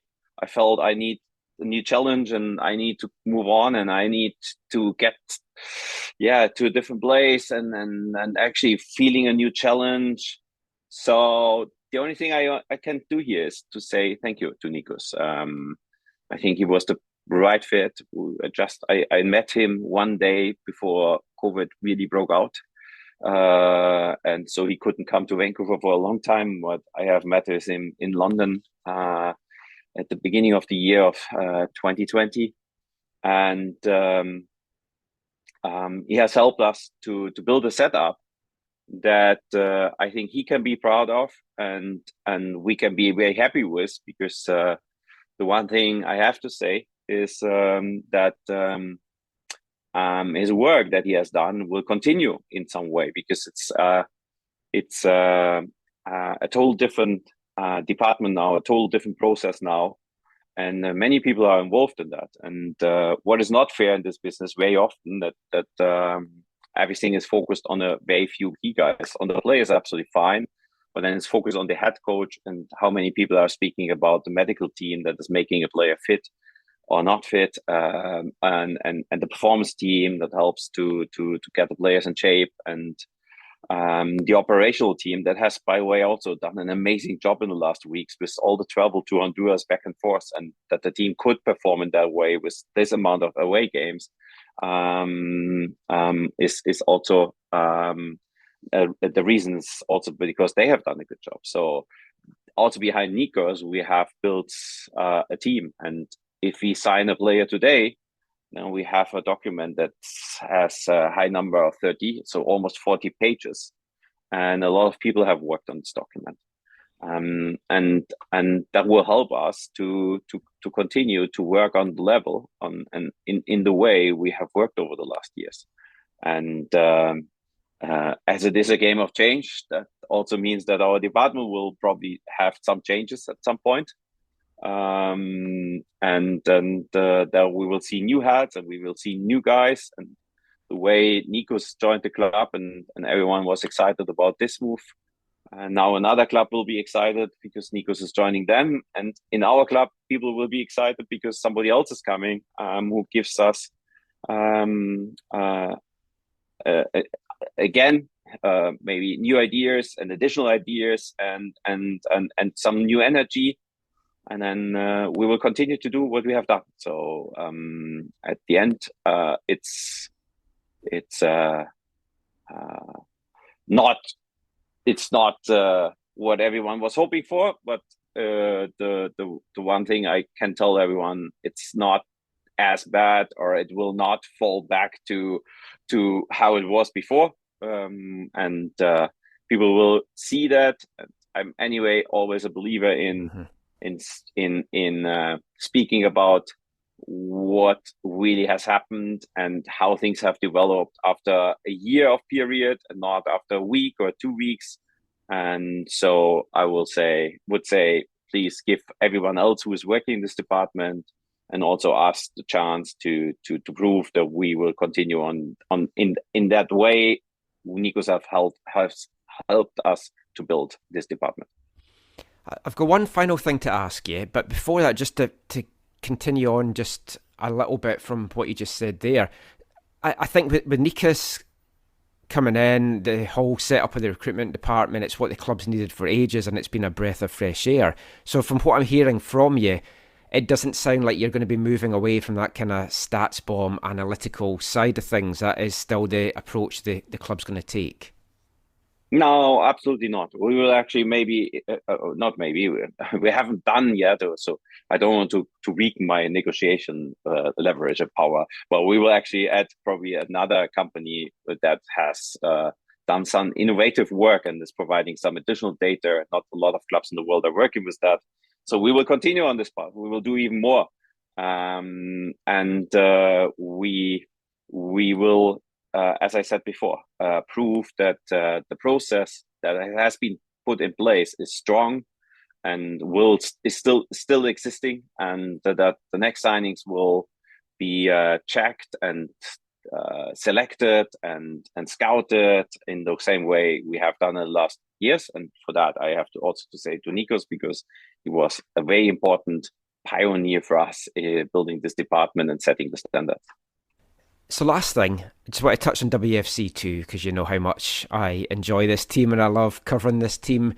Speaker 12: felt I need a new challenge, and I need to move on, and I need to get to a different place, and actually feeling a new challenge. So the only thing I can do here is to say thank you to Nikos. I think he was the right fit. I met him one day before COVID really broke out, and so he couldn't come to Vancouver for a long time. But I have met with him in London at the beginning of the year of 2020, and he has helped us to build a setup that I think he can be proud of, and we can be very happy with, because the one thing I have to say is that his work that he has done will continue in some way, because it's a total different department now, a total different process now, and many people are involved in that. And what is not fair in this business very often, that everything is focused on a very few key guys. On the players, absolutely fine, but then it's focused on the head coach and how many people are speaking about the medical team that is making a player fit or not fit, and the performance team that helps to get the players in shape, and the operational team that has, by the way, also done an amazing job in the last weeks with all the travel to Honduras back and forth, and that the team could perform in that way with this amount of away games is also the reasons, also because they have done a good job. So also behind Nikos, we have built a team, and if we sign a player today, now we have a document that has a high number of 30, so almost 40 pages, and a lot of people have worked on this document, and that will help us to continue to work on the level and in the way we have worked over the last years. And as it is a game of change, that also means that our department will probably have some changes at some point. And that we will see new hats, and we will see new guys, and the way Nikos joined the club, and everyone was excited about this move, and now another club will be excited because Nikos is joining them, and in our club people will be excited because somebody else is coming, who gives us again maybe new ideas and additional ideas, and some new energy. And then we will continue to do what we have done. So at the end, it's not what everyone was hoping for, but the one thing I can tell everyone, it's not as bad, or it will not fall back to how it was before, and people will see that. I'm anyway always a believer in speaking about what really has happened and how things have developed after a year of period, and not after a week or 2 weeks. And so I would say, please give everyone else who is working in this department, and also us, the chance to prove that we will continue on in that way, Nikos has helped us to build this department.
Speaker 3: I've got one final thing to ask you, but before that, just to continue on just a little bit from what you just said there, I think with Nikos coming in, the whole setup of the recruitment department, it's what the club's needed for ages, and it's been a breath of fresh air. So from what I'm hearing from you, it doesn't sound like you're going to be moving away from that kind of stats bomb analytical side of things. That is still the approach the club's going to take.
Speaker 12: No, absolutely not. We will actually not maybe, we haven't done yet, so I don't want to weaken my negotiation leverage and power. But we will actually add probably another company that has done some innovative work and is providing some additional data. Not a lot of clubs in the world are working with that. So we will continue on this path. We will do even more. We will, as I said before, prove that the process that has been put in place is strong and is still existing, and that the next signings will be checked and selected and scouted in the same way we have done in the last years. And for that, I have to also to say to Nikos, because he was a very important pioneer for us in building this department and setting the standards.
Speaker 3: So last thing, I just want to touch on WFC too, because you know how much I enjoy this team and I love covering this team.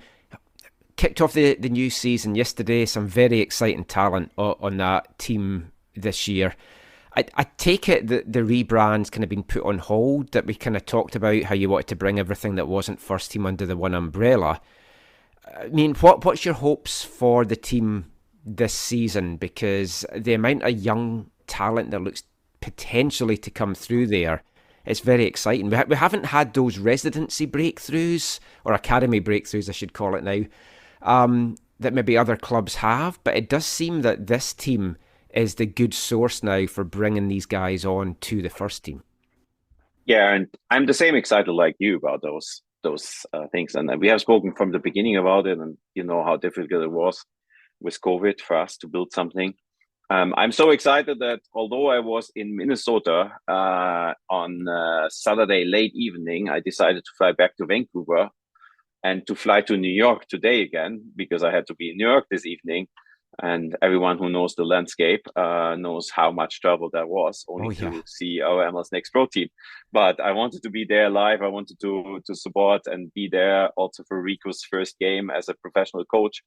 Speaker 3: Kicked off the new season yesterday, some very exciting talent on that team this year. I take it that the rebrand's kind of been put on hold, that we kind of talked about how you wanted to bring everything that wasn't first team under the one umbrella. I mean, what's your hopes for the team this season? Because the amount of young talent that looks potentially to come through there, it's very exciting. We haven't had those residency breakthroughs, or academy breakthroughs I should call it now, that maybe other clubs have, but it does seem that this team is the good source now for bringing these guys on to the first team.
Speaker 12: Yeah, and I'm the same excited like you about those things, and we have spoken from the beginning about it, and you know how difficult it was with COVID for us to build something. I'm so excited that although I was in Minnesota on Saturday late evening, I decided to fly back to Vancouver and to fly to New York today again, because I had to be in New York this evening. And everyone who knows the landscape knows how much travel that was, only to see our MLS Next Pro team. But I wanted to be there live. I wanted to support and be there also for Rico's first game as a professional coach.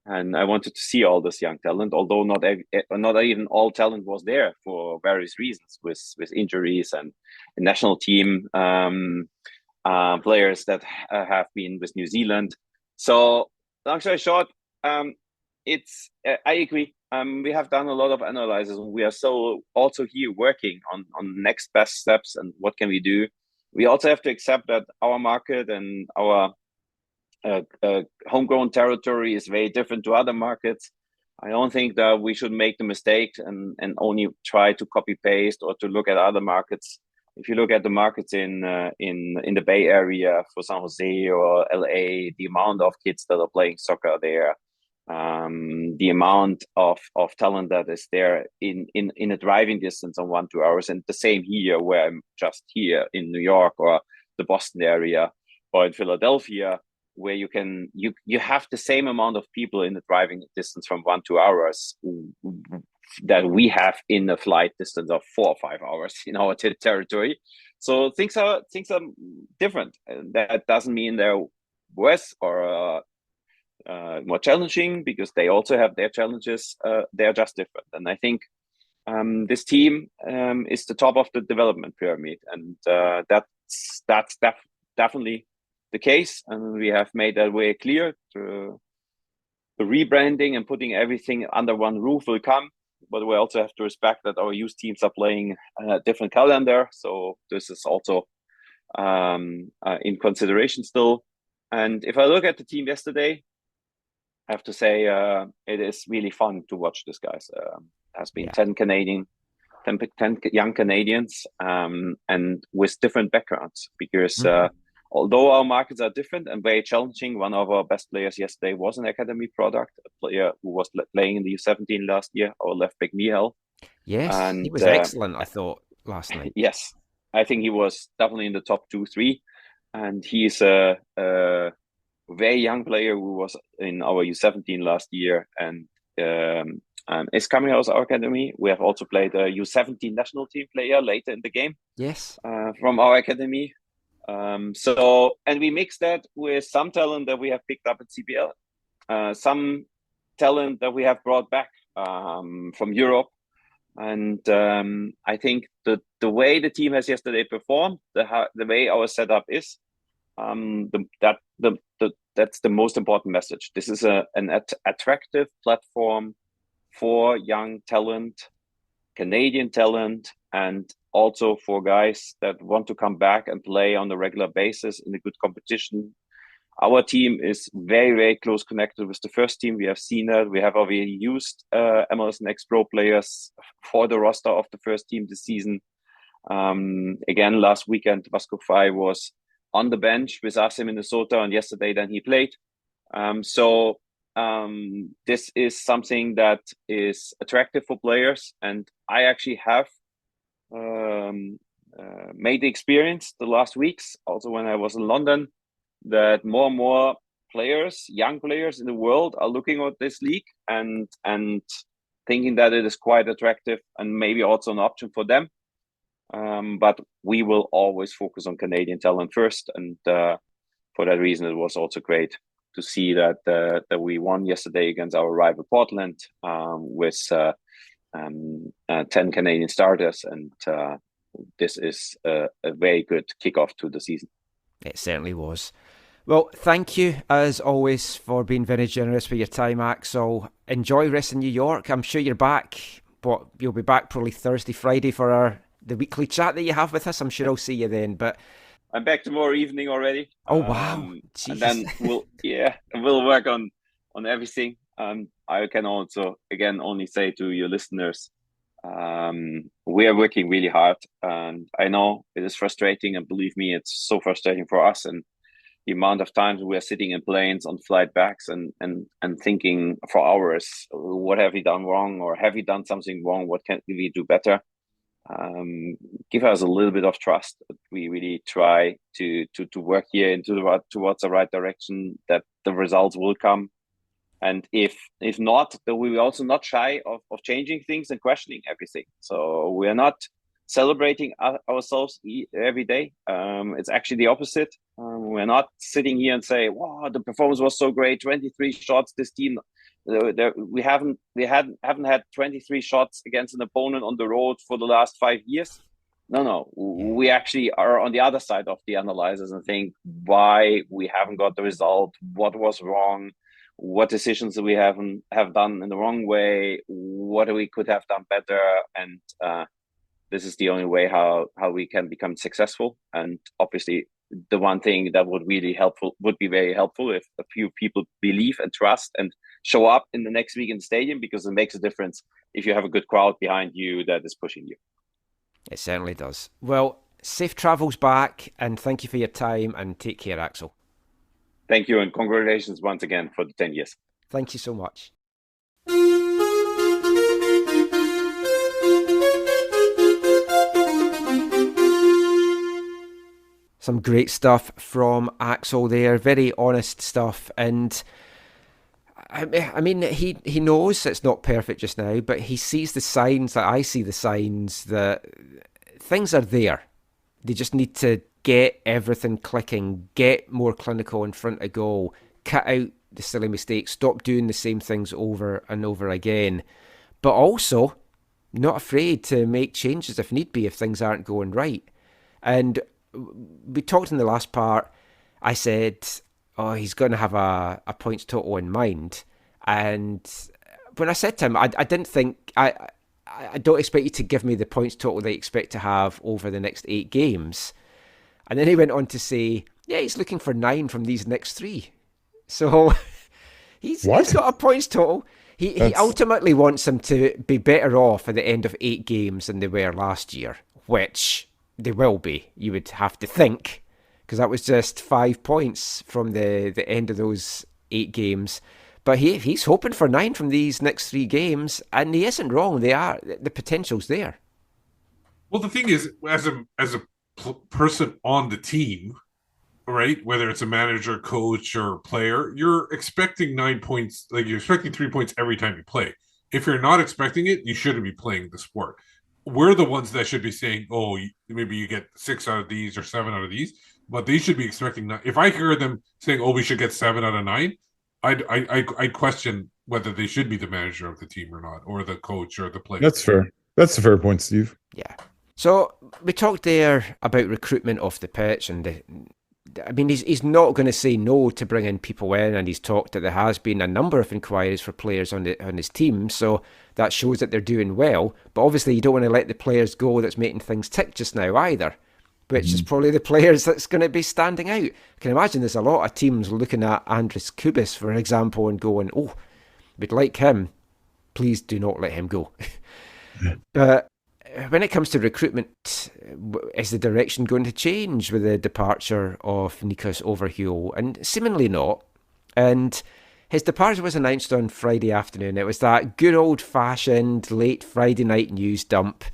Speaker 12: And I wanted to see all this young talent, although not even all talent was there for various reasons, with injuries and the national team players that have been with New Zealand. So long story short, I agree. We have done a lot of analysis. We are so also here working on next best steps and what can we do. We also have to accept that our market and our homegrown territory is very different to other markets. I don't think that we should make the mistake and only try to copy paste or to look at other markets. If you look at the markets in the Bay Area for San Jose or LA, the amount of kids that are playing soccer there, the amount of talent that is there in a driving distance of 1-2 hours, and the same here where I'm just here in New York or the Boston area or in Philadelphia, where you have the same amount of people in the driving distance from 1-2 hours that we have in a flight distance of 4 or 5 hours in our territory. So things are different. That doesn't mean they're worse or more challenging, because they also have their challenges. They're just different. And I think this team is the top of the development pyramid, and that's definitely the case. And we have made that way clear. The rebranding and putting everything under one roof will come, but we also have to respect that our youth teams are playing a different calendar. So this is also in consideration still. And if I look at the team yesterday, I have to say it is really fun to watch this guys. Has been 10 young Canadians, and with different backgrounds, because although our markets are different and very challenging, one of our best players yesterday was an academy product, a player who was playing in the U17 last year, our left back Michal.
Speaker 3: Yes, and he was excellent, I thought, last night.
Speaker 12: Yes, I think he was definitely in the top 2-3. and he's a very young player who was in our U17 last year and is coming out of our academy. We have also played a U17 national team player later in the game.
Speaker 3: Yes.
Speaker 12: From our academy. And we mix that with some talent that we have picked up at CPL, some talent that we have brought back from Europe. And I think the way the team has yesterday performed, the way our setup is, that's the most important message. This is an attractive platform for young talent, Canadian talent, and also for guys that want to come back and play on a regular basis in a good competition. Our team is very, very close connected with the first team. We have seen that. We have already used MLS Next Pro players for the roster of the first team this season. Again, last weekend, Vasco Fai was on the bench with us in Minnesota, and yesterday then he played. This is something that is attractive for players, and I actually have made the experience the last weeks, also when I was in London, that more and more players, young players in the world, are looking at this league and thinking that it is quite attractive and maybe also an option for them. But we will always focus on Canadian talent first, and for that reason, it was also great to see that we won yesterday against our rival Portland with 10 Canadian starters, and this is a very good kickoff to the season.
Speaker 3: It certainly was. Well, thank you, as always, for being very generous with your time, Axel. Enjoy rest in New York. I'm sure you're back, but you'll be back probably Thursday, Friday for the weekly chat that you have with us. I'm sure I'll see you then. But
Speaker 12: I'm back tomorrow evening already.
Speaker 3: Oh, wow.
Speaker 12: And then we'll work on everything. I can also, again, only say to your listeners, we are working really hard, and I know it is frustrating, and believe me, it's so frustrating for us. And the amount of times we are sitting in planes on flight backs and thinking for hours, what have we done wrong, or have we done something wrong? What can we do better? Give us a little bit of trust. We really try to work here towards the right direction, that the results will come. And if not, then we will also not shy of changing things and questioning everything. So we are not celebrating ourselves every day. It's actually the opposite. We're not sitting here and say, "Wow, the performance was so great! 23 shots. This team, we haven't had 23 shots against an opponent on the road for the last 5 years." No. We actually are on the other side of the analysis and think why we haven't got the result, what was wrong, what decisions we have done in the wrong way, what we could have done better, and this is the only way how we can become successful. And obviously, the one thing that would be very helpful if a few people believe and trust and show up in the next week in the stadium, because it makes a difference if you have a good crowd behind you that is pushing you.
Speaker 3: It certainly does. Well, safe travels back, and thank you for your time, and take care, Axel.
Speaker 12: Thank you, and congratulations once again for the 10 years.
Speaker 3: Thank you so much. Some great stuff from Axel there, very honest stuff, and I mean, he knows it's not perfect just now, but he sees the signs, that I see the signs, that things are there. They just need to get everything clicking, get more clinical in front of goal, cut out the silly mistakes, stop doing the same things over and over again, but also not afraid to make changes if need be, if things aren't going right. And we talked in the last part, I said, he's going to have a points total in mind. And when I said to him, I didn't think, I don't expect you to give me the points total they expect to have over the next 8 games. And then he went on to say, yeah, he's looking for 9 from these next 3. So he's got a points total. He ultimately wants them to be better off at the end of 8 games than they were last year, which they will be, you would have to think, because that was just 5 points from the end of those 8 games. But he's hoping for 9 from these next 3 games, and he isn't wrong. The potential's there.
Speaker 4: Well, the thing is, as a person on the team, right? Whether it's a manager, coach, or player, you're expecting 9 points, like you're expecting 3 points every time you play. If you're not expecting it, you shouldn't be playing the sport. We're the ones that should be saying, "Oh, maybe you get 6 out of these or 7 out of these," but they should be expecting. If I hear them saying, "Oh, we should get 7 out of 9," I'd question whether they should be the manager of the team or not, or the coach or the player.
Speaker 5: That's fair. That's a fair point, Steve.
Speaker 3: Yeah. So we talked there about recruitment off the pitch, and he's not going to say no to bringing people in, and he's talked that there has been a number of inquiries for players on his team, so that shows that they're doing well. But obviously, you don't want to let the players go that's making things tick just now either, which is probably the players that's going to be standing out. I can imagine there's a lot of teams looking at Andris Kubis, for example, and going, "Oh, we'd like him. Please do not let him go." But when it comes to recruitment, is the direction going to change with the departure of Nikos Overheul? And seemingly not. And his departure was announced on Friday afternoon. It was that good old-fashioned late Friday night news dump.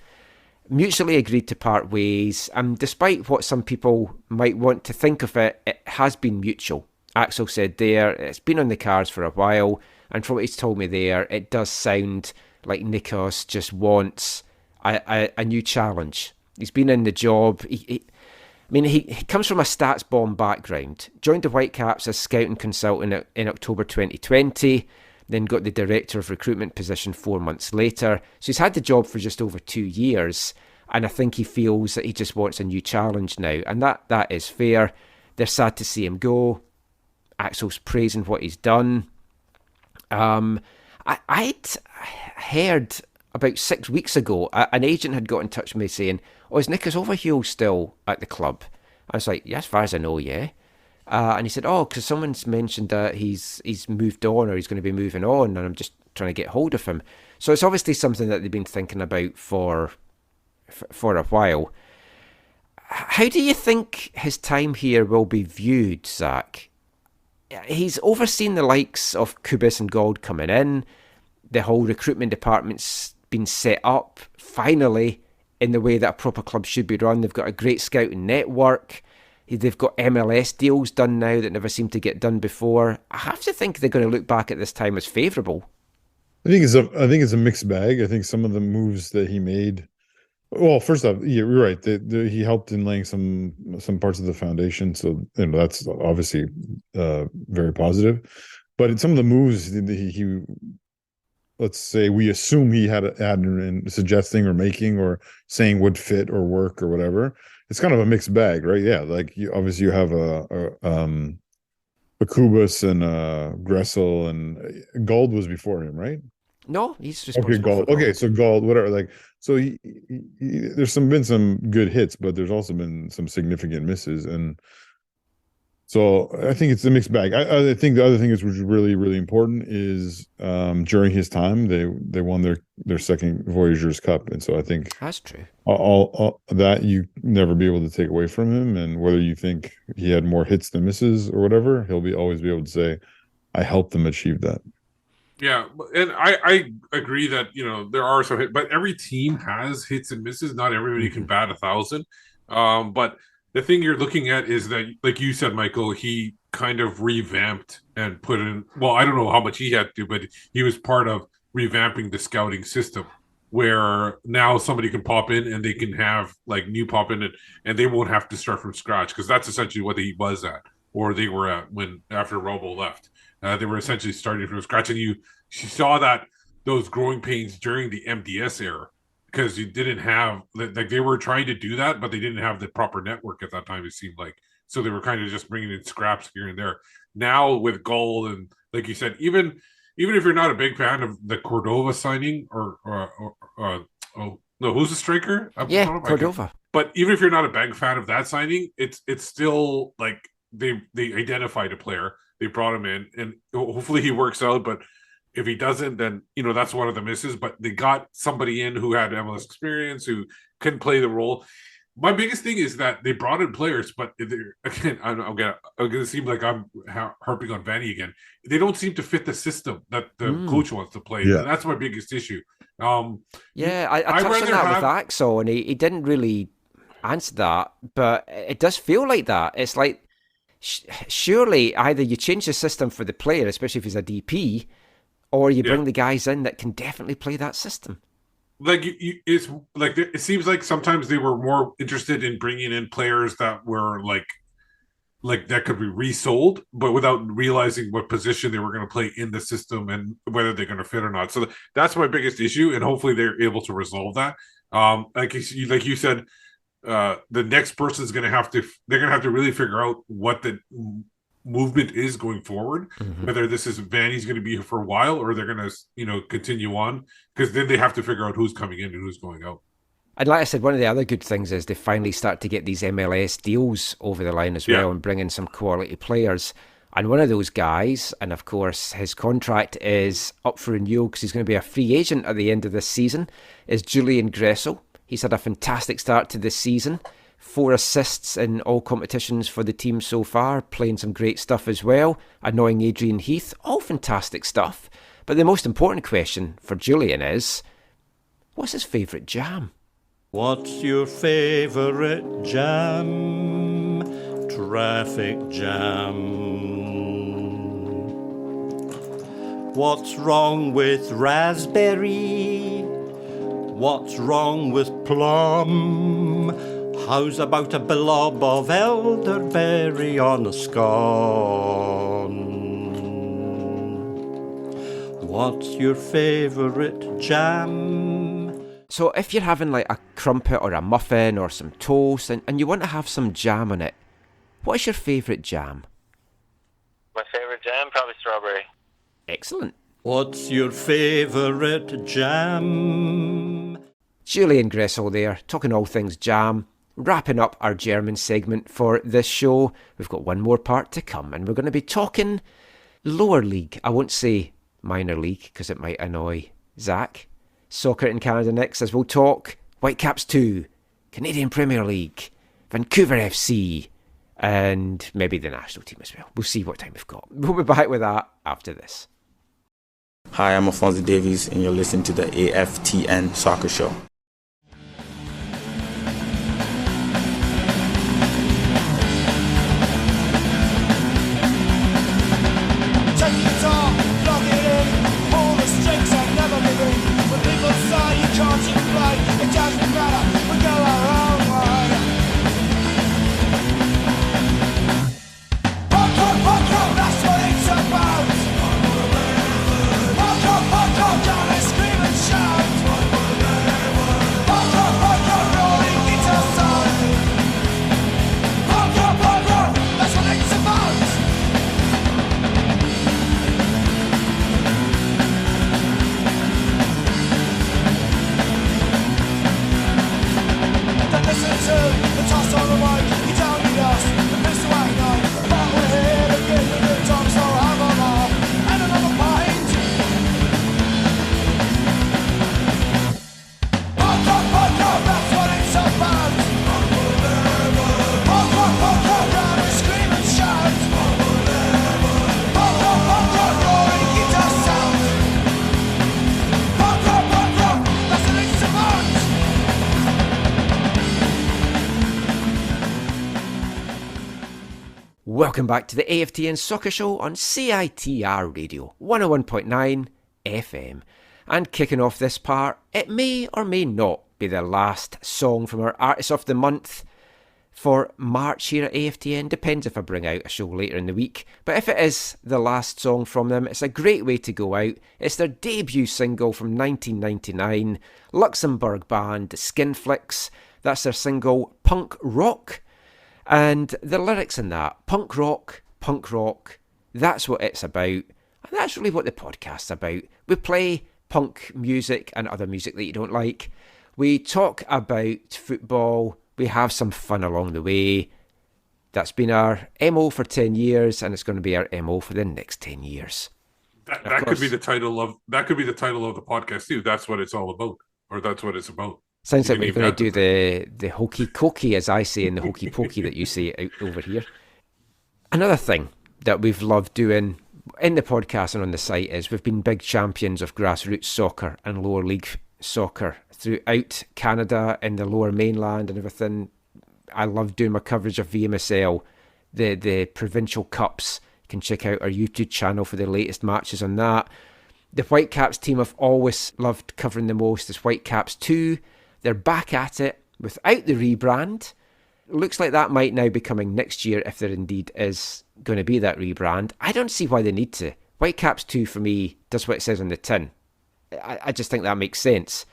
Speaker 3: Mutually agreed to part ways. And despite what some people might want to think of it, it has been mutual. Axel said there, it's been on the cards for a while. And from what he's told me there, it does sound like Nikos just wants a new challenge. He's been in the job. He comes from a stats bomb background. Joined the Whitecaps as scouting consultant in October 2020, then got the director of recruitment position 4 months later. So he's had the job for just over 2 years, and I think he feels that he just wants a new challenge now, and that is fair. They're sad to see him go. Axel's praising what he's done. I'd heard about 6 weeks ago, an agent had got in touch with me saying, "Oh, is Nikos Overheul still at the club?" I was like, "Yeah, as far as I know, yeah." And he said, "Oh, because someone's mentioned that he's moved on, or he's going to be moving on, and I'm just trying to get hold of him." So it's obviously something that they've been thinking about for a while. How do you think his time here will be viewed, Zach? He's overseen the likes of Kubis and Gold coming in. The whole recruitment department's been set up, finally, in the way that a proper club should be run. They've got a great scouting network. They've got MLS deals done now that never seemed to get done before. I have to think they're going to look back at this time as favourable.
Speaker 5: I think it's a mixed bag. I think some of the moves that he made. Well, first off, yeah, you're right. He helped in laying some parts of the foundation, so that's obviously very positive. But some of the moves he let's say we assume he had in suggesting or making or saying would fit or work or whatever. It's kind of a mixed bag, right? Yeah, like you have a Kubis and Gressel, and Gold was before him, right?
Speaker 3: No, he's responsible.
Speaker 5: Okay, Gold. Okay, so Gold, whatever. Like, so there's been some good hits, but there's also been some significant misses, and so I think it's a mixed bag. I think the other thing is, which is really, really important, is during his time they won their second Voyageurs Cup, and so I think
Speaker 3: that's true.
Speaker 5: All that you never be able to take away from him, and whether you think he had more hits than misses or whatever, he'll always be able to say, "I helped them achieve that."
Speaker 4: Yeah, and I agree that there are some hits, but every team has hits and misses. Not everybody can bat 1,000. But the thing you're looking at is that, like you said, Michael, he kind of revamped and put in. Well, I don't know how much he had to do, but he was part of revamping the scouting system, where now somebody can pop in and they can have like new pop in and they won't have to start from scratch, because that's essentially what he was at, or they were at after Robo left. They were essentially starting from scratch, and you saw those growing pains during the MDS era, because you didn't have, like, they were trying to do that, but they didn't have the proper network at that time, it seemed like. So they were kind of just bringing in scraps here and there. Now with Gold, and like you said, even if you're not a big fan of the Cordova signing, or no, who's the striker?
Speaker 3: Yeah, Cordova.
Speaker 4: But even if you're not a big fan of that signing, it's still like they identified a player. They brought him in, and hopefully he works out. But if he doesn't, then that's one of the misses. But they got somebody in who had MLS experience, who can play the role. My biggest thing is that they brought in players, but again, I'm going to seem like I'm harping on Vanni again. They don't seem to fit the system that the coach wants to play. Yeah. And that's my biggest issue.
Speaker 3: I touched on that with Axel, and he didn't really answer that, but it does feel like that. It's like surely either you change the system for the player, especially if he's a DP, or you bring the guys in that can definitely play that system.
Speaker 4: Like it's like it seems like sometimes they were more interested in bringing in players that were like that could be resold, but without realizing what position they were going to play in the system and whether they're going to fit or not. So that's my biggest issue, and hopefully they're able to resolve that. Like you said, the next person's going to have to really figure out what the movement is going forward. Whether this is Vanni's going to be here for a while or they're going to continue on, because then they have to figure out who's coming in and who's going out.
Speaker 3: And like I said, one of the other good things is they finally start to get these MLS deals over the line as well and bring in some quality players. And one of those guys, and of course his contract is up for renewal because he's going to be a free agent at the end of this season, is Julian Gressel. He's had a fantastic start to this season. 4 assists in all competitions for the team so far, playing some great stuff as well. Annoying Adrian Heath, all fantastic stuff. But the most important question for Julian is, what's his favourite jam?
Speaker 13: What's your favourite jam? Traffic jam. What's wrong with raspberry? What's wrong with plum? How's about a blob of elderberry on a scone? What's your favourite jam?
Speaker 3: So if you're having like a crumpet or a muffin or some toast and you want to have some jam on it, what's your favourite jam?
Speaker 11: My favourite jam? Probably strawberry.
Speaker 3: Excellent.
Speaker 13: What's your favourite jam?
Speaker 3: Julian Gressel there, talking all things jam. Wrapping up our German segment for this show. We've got one more part to come and we're going to be talking lower league. I won't say minor league because it might annoy Zach. Soccer in Canada next, as we'll talk Whitecaps 2, Canadian Premier League, Vancouver FC, and maybe the national team as well. We'll see what time we've got. We'll be back with that after this.
Speaker 14: Hi, I'm Alfonso Davies, and you're listening to the AFTN Soccer Show.
Speaker 3: Welcome back to the AFTN Soccer Show on CITR Radio 101.9 FM. And kicking off this part, it may or may not be the last song from our Artist of the Month for March here at AFTN. Depends if I bring out a show later in the week. But if it is the last song from them, it's a great way to go out. It's their debut single from 1999, Luxembourg band The Skinflicks. That's their single Punk Rock. And the lyrics in that, punk rock, that's what it's about. And that's really what the podcast's about. We play punk music and other music that you don't like. We talk about football. We have some fun along the way. That's been our MO for 10 years, and it's going to be our MO for the next 10 years.
Speaker 4: That could be the title of the podcast too. That's what it's all about, or that's what it's about.
Speaker 3: Sounds like we're going to do the hokey cokey, as I say, and the hokey pokey that you say out over here. Another thing that we've loved doing in the podcast and on the site is we've been big champions of grassroots soccer and lower league soccer throughout Canada and the lower mainland and everything. I love doing my coverage of VMSL the provincial cups. You can check out our YouTube channel for the latest matches on that. The Whitecaps team I've always loved covering the most is Whitecaps 2. They're back at it without the rebrand. Looks like that might now be coming next year if there indeed is going to be that rebrand. I don't see why they need to. Whitecaps 2 for me does what it says on the tin. I just think that makes sense.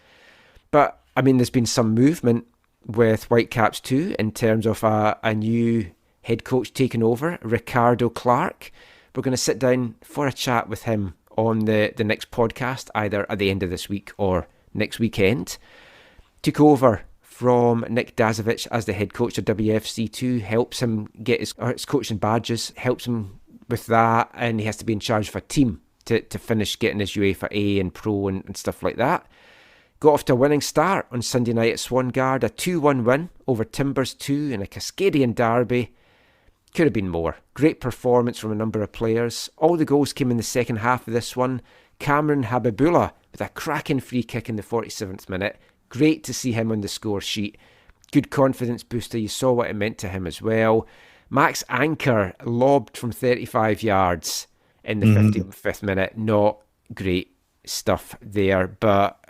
Speaker 3: But, I mean, there's been some movement with Whitecaps 2 in terms of a new head coach taking over, Ricardo Clark. We're going to sit down for a chat with him on the next podcast, either at the end of this week or next weekend. Took over from Nick Dazovic as the head coach of WFC2, helps him get his coaching badges, helps him with that, and he has to be in charge of a team to finish getting his UEFA A and Pro and stuff like that. Got off to a winning start on Sunday night at Swangard, a 2-1 win over Timbers 2 in a Cascadian derby. Could have been more. Great performance from a number of players. All the goals came in the second half of this one. Cameron Habibullah with a cracking free kick in the 47th minute. Great to see him on the score sheet. Good confidence booster. You saw what it meant to him as well. Max Anker lobbed from 35 yards in the 55th minute. Not great stuff there, but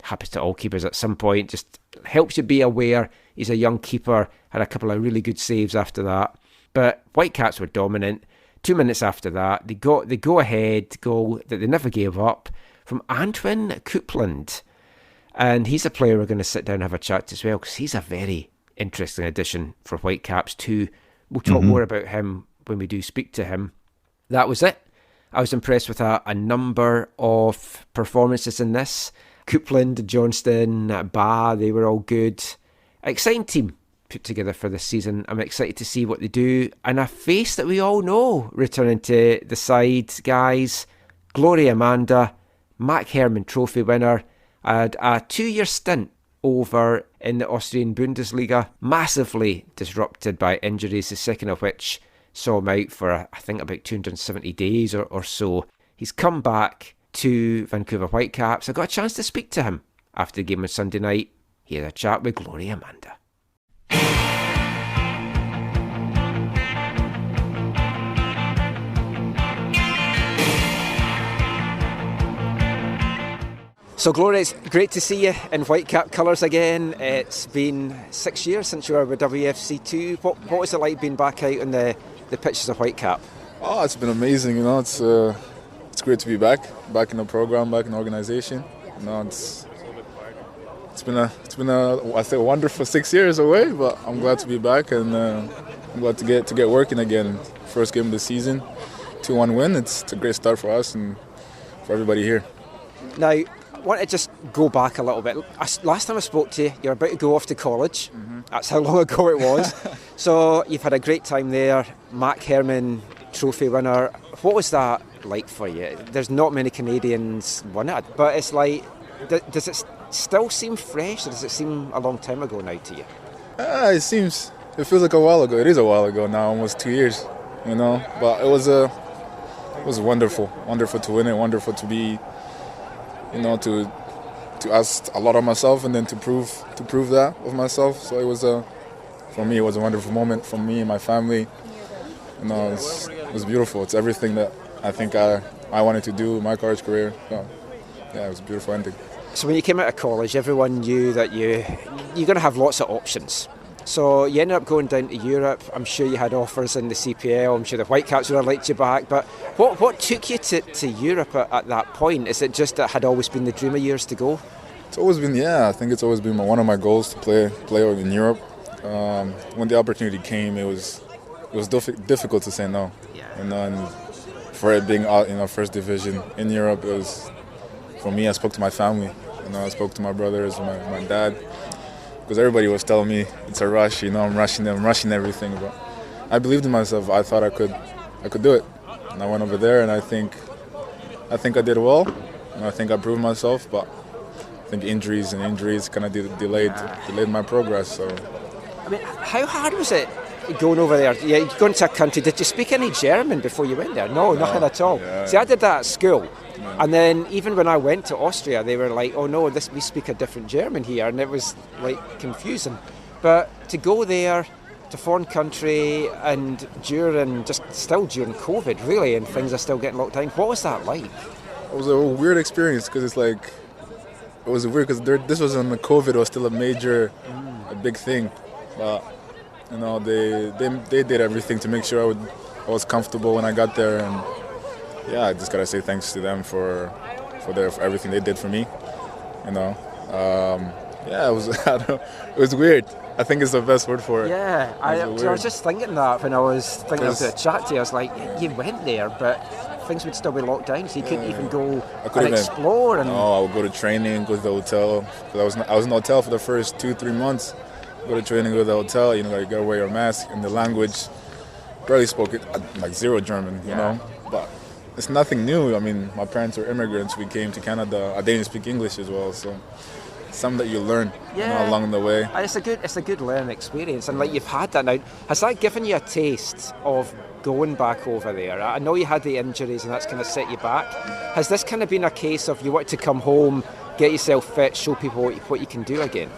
Speaker 3: happens to all keepers at some point. Just helps you be aware he's a young keeper. Had a couple of really good saves after that. But Whitecaps were dominant. 2 minutes after that, they got the go-ahead goal that they never gave up from Antwin Coupland. And he's a player we're going to sit down and have a chat to as well, because he's a very interesting addition for Whitecaps too. We'll talk more about him when we do speak to him. That was it. I was impressed with a number of performances in this. Coupland, Johnston, Ba, they were all good. Exciting team put together for this season. I'm excited to see what they do. And a face that we all know returning to the side, guys. Gloria Amanda, Mac Hermann Trophy winner, had a 2-year stint over in the Austrian Bundesliga, massively disrupted by injuries, the second of which saw him out for, I think, about 270 days or so. He's come back to Vancouver Whitecaps. I got a chance to speak to him after the game on Sunday night. He had a chat with Gloria Amanda. So Gloria, it's great to see you in Whitecap colours again. It's been 6 years since you were with WFC2. What was it like being back out on the pitches of Whitecap?
Speaker 15: Oh, it's been amazing. You know, it's great to be back in the program, back in the organisation. You know, it's been a I say a wonderful 6 years away, but I'm glad to be back, and I'm glad to get working again. First game of the season, 2-1 win. It's a great start for us and for everybody here.
Speaker 3: Now, I want to just go back a little bit. Last time I spoke to you, you were about to go off to college. That's how long ago it was. So you've had a great time there. Mac Hermann Trophy winner. What was that like for you? There's not many Canadians won it, but it's like, does it still seem fresh, or does it seem a long time ago now to you?
Speaker 15: It feels like a while ago. It is a while ago now, almost 2 years. You know, but it was wonderful to win it. Wonderful to be. You know, to ask a lot of myself and then to prove that of myself. So it was for me, it was a wonderful moment for me and my family. You know, it was beautiful. It's everything that I think I wanted to do in my college career. So, yeah, it was a beautiful ending.
Speaker 3: So when you came out of college, everyone knew that you're going to have lots of options. So you ended up going down to Europe. I'm sure you had offers in the CPL. I'm sure the Whitecaps would have liked you back. But what took you to Europe at that point? Is it just that had always been the dream of yours to go?
Speaker 15: It's always been, I think it's always been one of my goals to play in Europe. When the opportunity came, it was difficult to say no. And for it being out in our first division in Europe, it was, for me, I spoke to my family. You know, I spoke to my brothers, my dad. Because everybody was telling me it's a rush, you know, I'm rushing everything. But I believed in myself. I thought I could do it, and I went over there, and I think I did well, and I think I proved myself. But I think injuries kind of delayed my progress. So,
Speaker 3: I mean, how hard was it going over there? Yeah, going to a country. Did you speak any German before you went there? No, nothing at all.
Speaker 15: Yeah.
Speaker 3: See, I did that at school. And then even when I went to Austria, they were like, oh no, we speak a different German here, and it was like confusing. But to go there, to foreign country and still during COVID, really, and things are still getting locked down. What was that like?
Speaker 15: It was a weird experience because it's like, it was weird because this was when the COVID was still a big thing. But, you know, they did everything to make sure I was comfortable when I got there. And yeah, I just got to say thanks to them for everything they did for me, you know. Yeah, it was it was weird. I think it's the best word for it.
Speaker 3: Yeah, I was just thinking that when I was thinking of the chat to you. I was like, you went there, but things would still be locked down, so you couldn't even go and explore.
Speaker 15: No, I would go to training, go to the hotel. Because I was in the hotel for the first 2-3 months. Go to training, go to the hotel. You know, you gotta wear your mask. And the language, barely spoke it, like zero German. You know, but it's nothing new. I mean, my parents were immigrants. We came to Canada. I didn't speak English as well, so. Something that you learn along the way.
Speaker 3: And it's a good learning experience, and like you've had that now. Has that given you a taste of going back over there? I know you had the injuries and that's kind of set you back. Has this kind of been a case of you want to come home, get yourself fit, show people what you can do again?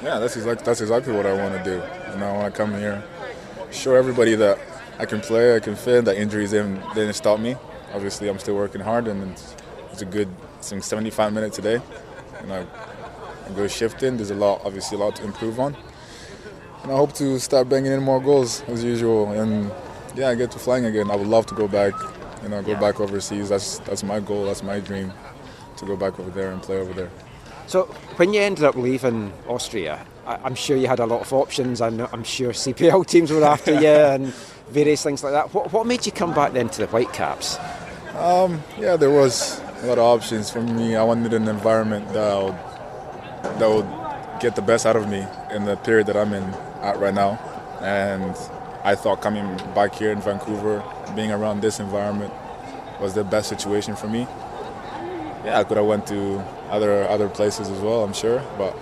Speaker 15: Yeah, that's exactly what I want to do. You know, I want to come here, show everybody that I can play, I can fit, that injuries didn't stop me. Obviously, I'm still working hard, and it's a good 75 minutes a day. You know, I go shifting. There's obviously a lot to improve on. And I hope to start banging in more goals as usual. And yeah, I get to flying again. I would love to go back, back overseas. That's my goal, that's my dream, to go back over there and play over there.
Speaker 3: So when you ended up leaving Austria, I'm sure you had a lot of options, and I'm sure CPL teams were after you and various things like that. What made you come back then to the Whitecaps?
Speaker 15: Yeah, there was a lot of options for me. I wanted an environment that would get the best out of me in the period that I'm at right now. And I thought coming back here in Vancouver, being around this environment was the best situation for me. Yeah, I could have went to other places as well, I'm sure, but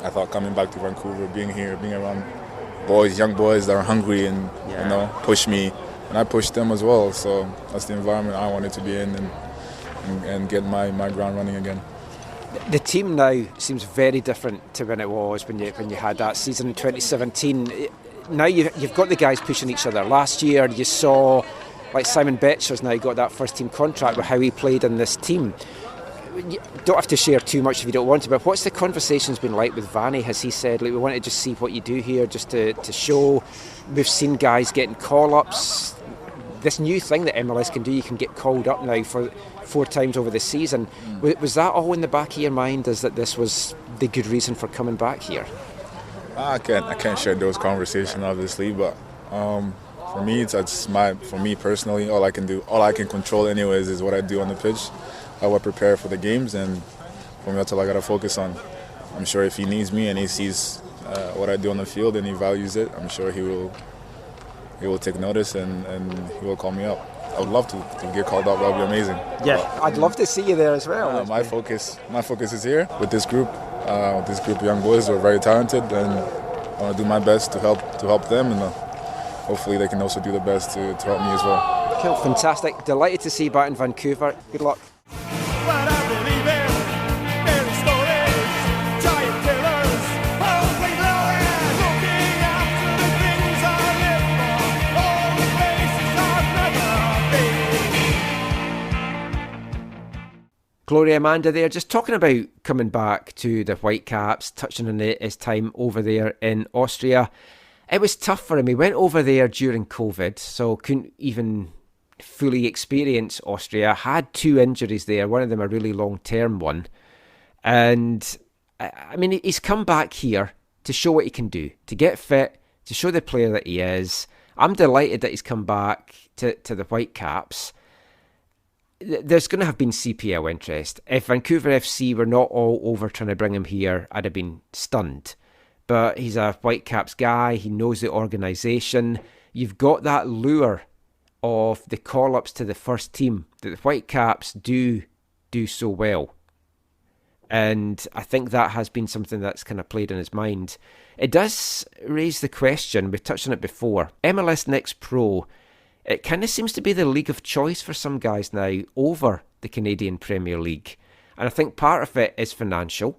Speaker 15: I thought coming back to Vancouver, being here, being around young boys that are hungry and push me, and I pushed them as well. So that's the environment I wanted to be in and get my ground running again.
Speaker 3: The team now seems very different to when it was when you had that season in 2017. Now you've got the guys pushing each other. Last year you saw like Simon Betcher's now got that first team contract with how he played in this team. You don't have to share too much if you don't want to, but what's the conversations been like with Vanni? Has he said, we want to just see what you do here just to show? We've seen guys getting call-ups. This new thing that MLS can do, you can get called up now for 4 times over the season. Was that all in the back of your mind, is that this was the good reason for coming back here?
Speaker 15: I can't share those conversations, obviously, but for me, for me personally, all I can control anyways is what I do on the pitch, how I prepare for the games, and for me, that's all I gotta focus on. I'm sure if he needs me and he sees what I do on the field and he values it, I'm sure he will take notice and he will call me up. I would love to get called up. That would be amazing.
Speaker 3: Yeah, I'd love to see you there as well.
Speaker 15: My focus is here with this group of young boys who are very talented, and I want to do my best to help them, and hopefully they can also do the best to help me as well.
Speaker 3: Cool, fantastic. Delighted to see you back in Vancouver. Good luck. Gloria Amanda there, just talking about coming back to the Whitecaps, touching on his time over there in Austria. It was tough for him. He went over there during COVID, so couldn't even fully experience Austria. Had 2 injuries there, one of them a really long-term one. And, I mean, he's come back here to show what he can do, to get fit, to show the player that he is. I'm delighted that he's come back to the Whitecaps. There's going to have been CPL interest. If Vancouver FC were not all over trying to bring him here, I'd have been stunned. But he's a Whitecaps guy. He knows the organisation. You've got that lure of the call-ups to the first team that the Whitecaps do so well. And I think that has been something that's kind of played in his mind. It does raise the question, we've touched on it before, MLS Next Pro, it kind of seems to be the league of choice for some guys now over the Canadian Premier League. And I think part of it is financial,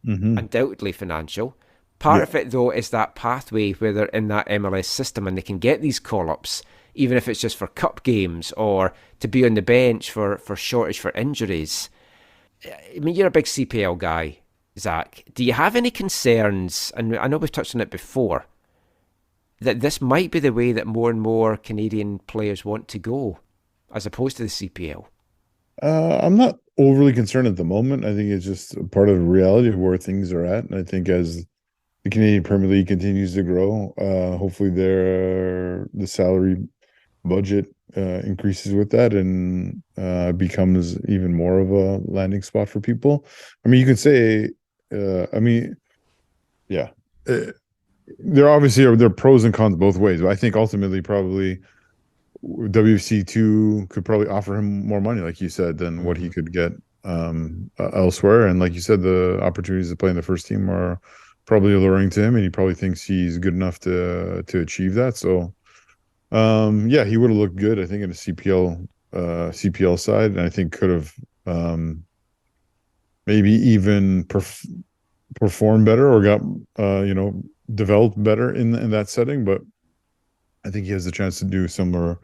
Speaker 3: undoubtedly financial. Part of it, though, is that pathway where they're in that MLS system and they can get these call-ups, even if it's just for cup games or to be on the bench for shortage for injuries. I mean, you're a big CPL guy, Zach. Do you have any concerns, and I know we've touched on it before, that this might be the way that more and more Canadian players want to go, as opposed to the CPL?
Speaker 5: I'm not overly concerned at the moment. I think it's just a part of the reality of where things are at. And I think as the Canadian Premier League continues to grow, hopefully the salary budget increases with that and becomes even more of a landing spot for people. I mean, you could say, there obviously are pros and cons both ways, but I think ultimately probably WFC2 could probably offer him more money, like you said, than what he could get elsewhere. And like you said, the opportunities to play in the first team are probably alluring to him, and he probably thinks he's good enough to achieve that. So he would have looked good, I think, in a CPL side, and I think could have maybe even performed better or got developed better in that setting. But I think he has the chance to do similar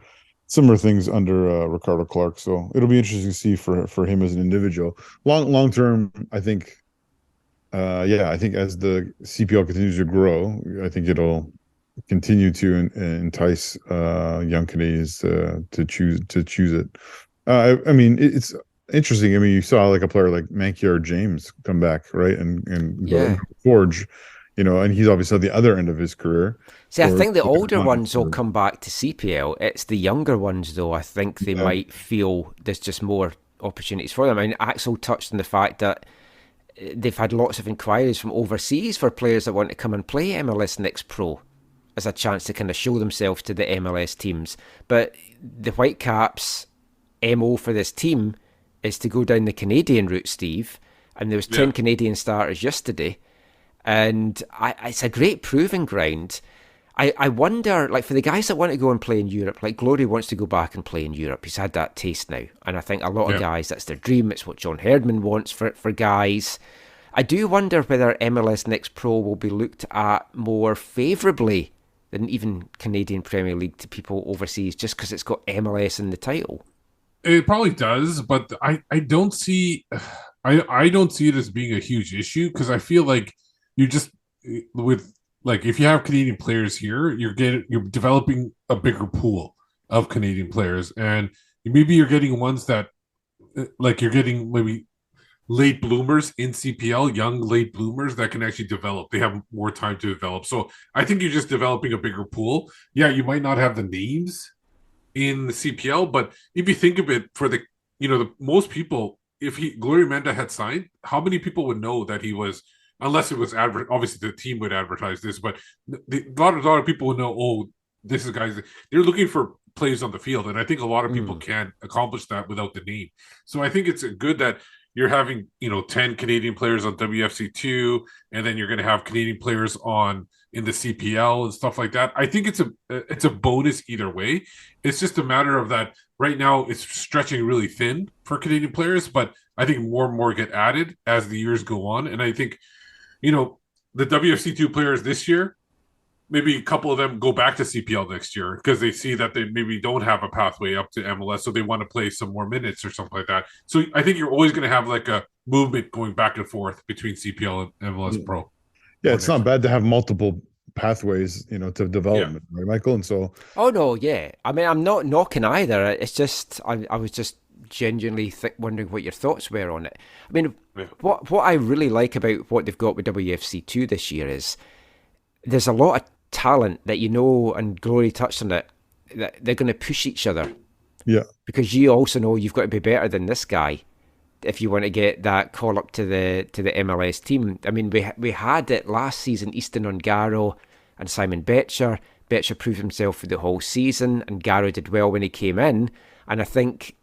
Speaker 5: things under Ricardo Clark. So it'll be interesting to see for him as an individual. Long term, I think. I think as the CPL continues to grow, I think it'll continue to entice young Canadians to choose it. I mean, it's interesting. I mean, you saw like a player like Mankier James come back, right, and go forge, and he's obviously at the other end of his career.
Speaker 3: See, I think the older ones will come back to CPL. It's the younger ones, though, I think they might feel there's just more opportunities for them. I mean, Axel touched on the fact that they've had lots of inquiries from overseas for players that want to come and play MLS Next Pro as a chance to kind of show themselves to the MLS teams. But the Whitecaps' MO for this team is to go down the Canadian route, Steve. And there was 10 Canadian starters yesterday. And it's a great proving ground. I wonder, like, for the guys that want to go and play in Europe, like Glory wants to go back and play in Europe. He's had that taste now. And I think a lot of guys, that's their dream. It's what John Herdman wants for guys. I do wonder whether MLS Next Pro will be looked at more favourably than even Canadian Premier League to people overseas, just because it's got MLS in the title.
Speaker 4: It probably does, but I don't see it as being a huge issue, because I feel like you just with. Like, if you have Canadian players here, you're developing a bigger pool of Canadian players, and maybe you're getting ones that, like, you're getting maybe late bloomers in CPL, young late bloomers that can actually develop. They have more time to develop. So I think you're just developing a bigger pool. Yeah, you might not have the names in the CPL, but if you think of it, for the most people, if Glory Menda had signed, how many people would know that he was? Unless it was obviously the team would advertise this, but a lot of people would know, oh, this is guys. They're looking for players on the field, and I think a lot of people can't accomplish that without the name. So I think it's good that you're having 10 Canadian players on WFC2, and then you're going to have Canadian players in the CPL and stuff like that. I think it's a bonus either way. It's just a matter of that right now it's stretching really thin for Canadian players, but I think more and more get added as the years go on, and I think. The WFC2 players this year, maybe a couple of them go back to CPL next year because they see that they maybe don't have a pathway up to MLS, so they want to play some more minutes or something like that. So I think you're always going to have like a movement going back and forth between CPL and MLS Pro.
Speaker 5: Yeah, it's not bad to have multiple pathways, to development, right, Michael? And so...
Speaker 3: Oh, no, yeah. I mean, I'm not knocking either. It's just, I was just genuinely wondering what your thoughts were on it. I mean, what I really like about what they've got with WFC2 this year is there's a lot of talent that and Glory touched on it, that they're going to push each other.
Speaker 5: Yeah.
Speaker 3: Because you also know you've got to be better than this guy if you want to get that call up to the MLS team. I mean, we had it last season, Easton Ongaro and Simon Betcher. Betcher proved himself for the whole season, and Garo did well when he came in. And I think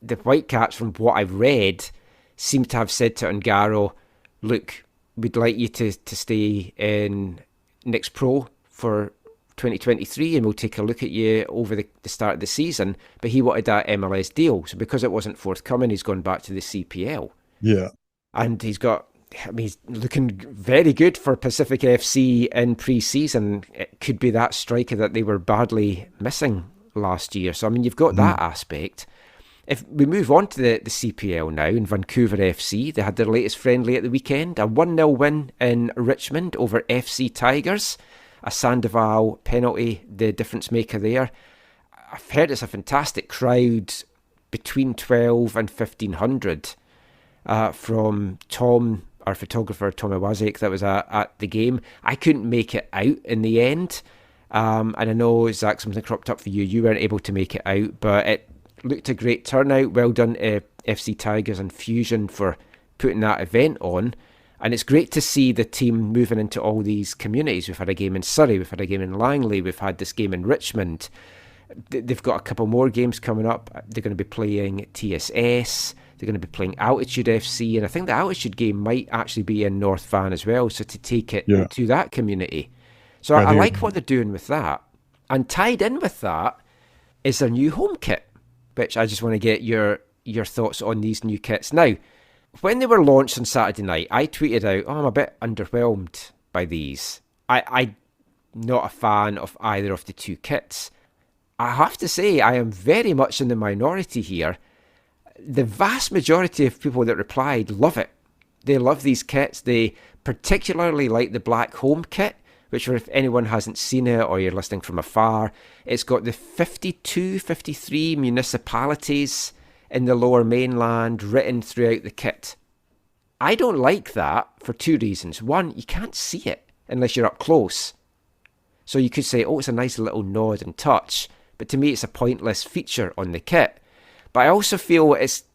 Speaker 3: the Whitecaps, from what I've read, seem to have said to Ongaro, look, we'd like you to stay in Next Pro for 2023 and we'll take a look at you over the start of the season. But he wanted that MLS deal. So because it wasn't forthcoming, he's gone back to the CPL.
Speaker 5: Yeah.
Speaker 3: And he's got I mean, he's looking very good for Pacific FC in pre-season. It could be that striker that they were badly missing last year. So, I mean, you've got that aspect. If we move on to the CPL now, in Vancouver FC, they had their latest friendly at the weekend, a 1-0 win in Richmond over FC Tigers, a Sandoval penalty, the difference maker there. I've heard it's a fantastic crowd, between 12 and 1,500 from Tom, our photographer, Tom Iwaziak, that was at the game. I couldn't make it out in the end. And I know, Zach, something cropped up for you. You weren't able to make it out, but it looked a great turnout. Well done to FC Tigers and Fusion for putting that event on. And it's great to see the team moving into all these communities. We've had a game in Surrey, we've had a game in Langley, we've had this game in Richmond. They've got a couple more games coming up. They're going to be playing TSS, they're going to be playing Altitude FC, and I think the Altitude game might actually be in North Van as well, so to take it to that community. So I like what they're doing with that. And tied in with that is their new home kit, which I just want to get your thoughts on these new kits. Now, when they were launched on Saturday night, I tweeted out, I'm a bit underwhelmed by these. I'm not a fan of either of the two kits. I have to say, I am very much in the minority here. The vast majority of people that replied love it. They love these kits. They particularly like the black home kit, which, if anyone hasn't seen it or you're listening from afar, it's got the 53 municipalities in the Lower Mainland written throughout the kit. I don't like that for two reasons. One, you can't see it unless you're up close. So you could say, oh, it's a nice little nod and touch, but to me it's a pointless feature on the kit. But I also feel it's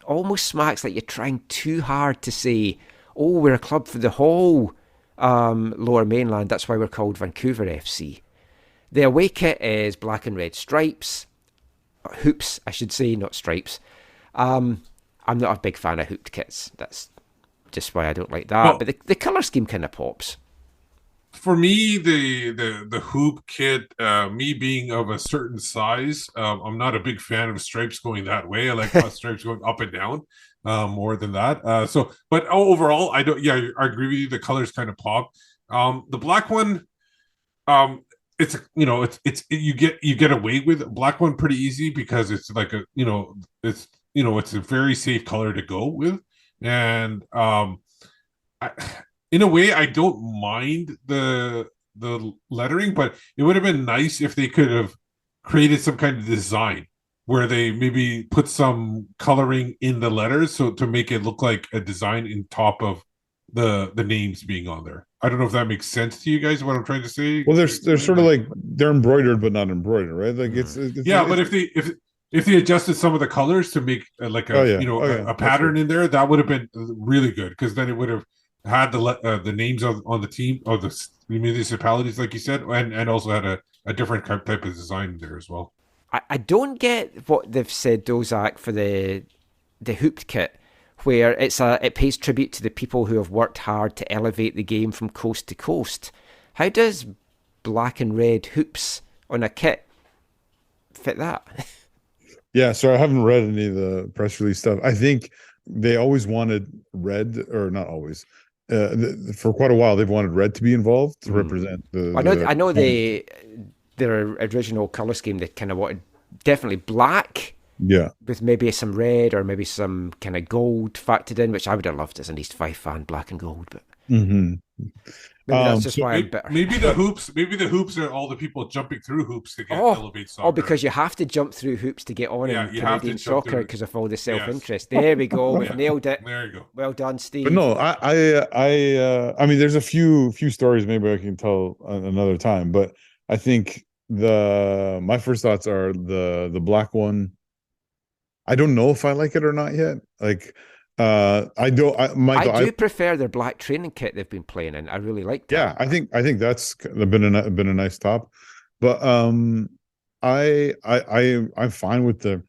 Speaker 3: almost smacks like you're trying too hard to say, oh, we're a club for the whole Lower Mainland, that's why we're called Vancouver FC. The away kit is black and red stripes, hoops I should say, not stripes. I'm not a big fan of hooped kits, that's just why I don't like that, but the colour scheme kind of pops.
Speaker 4: For me, the hoop kit, me being of a certain size, I'm not a big fan of stripes going that way. I like stripes going up and down more than that. But overall, I agree with you. The colors kind of pop. The black one, it's you get away with the black one pretty easy because it's like it's a very safe color to go with, and in a way, I don't mind the lettering, but it would have been nice if they could have created some kind of design where they maybe put some coloring in the letters so to make it look like a design in top of the names being on there. I don't know if that makes sense to you guys, what I'm trying to say.
Speaker 5: Well, they're sort of like they're embroidered but not embroidered, right? Like
Speaker 4: but if they adjusted some of the colors to make a pattern in there, that would have been really good, because then it would have had the names on the team of the municipalities, like you said, and also had a different type of design there as well.
Speaker 3: I don't get what they've said, Dozak, for the hooped kit, where it pays tribute to the people who have worked hard to elevate the game from coast to coast. How does black and red hoops on a kit fit that?
Speaker 5: Yeah, so I haven't read any of the press release stuff. I think they always wanted red, or not always. For quite a while, they've wanted red to be involved to represent the.
Speaker 3: I know their original color scheme. They kind of wanted definitely black, with maybe some red or maybe some kind of gold factored in, which I would have loved as an East Fife fan, black and gold. But maybe that's just why I'm bitter.
Speaker 4: Maybe the hoops are all the people jumping through hoops to get elevate soccer.
Speaker 3: Oh, because you have to jump through hoops to get on in Canadian soccer because of all the self-interest. Yes. There we go. We've nailed it.
Speaker 4: There you go.
Speaker 3: Well done, Steve.
Speaker 5: But no, I mean, there's a few stories maybe I can tell another time, but I think my first thoughts are the black one. I don't know if I like it or not yet. Like, I do
Speaker 3: prefer their black training kit they've been playing in. I really like that.
Speaker 5: Yeah, I think that's been a nice top, but I'm fine with the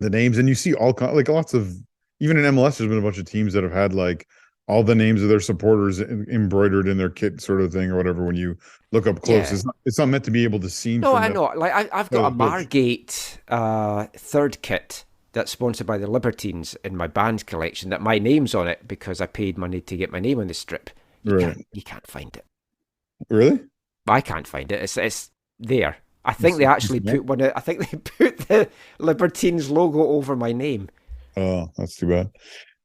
Speaker 5: names, and you see like lots of, even in MLS there's been a bunch of teams that have had like all the names of their supporters embroidered in their kit, sort of thing, or whatever. When you look up close, it's not meant to be able to see.
Speaker 3: No, I know. Like I've got a Margate third kit that's sponsored by the Libertines in my band collection that my name's on it because I paid money to get my name on the strip. You can't find it.
Speaker 5: Really?
Speaker 3: I can't find it. It's there. I think they actually put one. I think they put the Libertines logo over my name.
Speaker 5: Oh, that's too bad.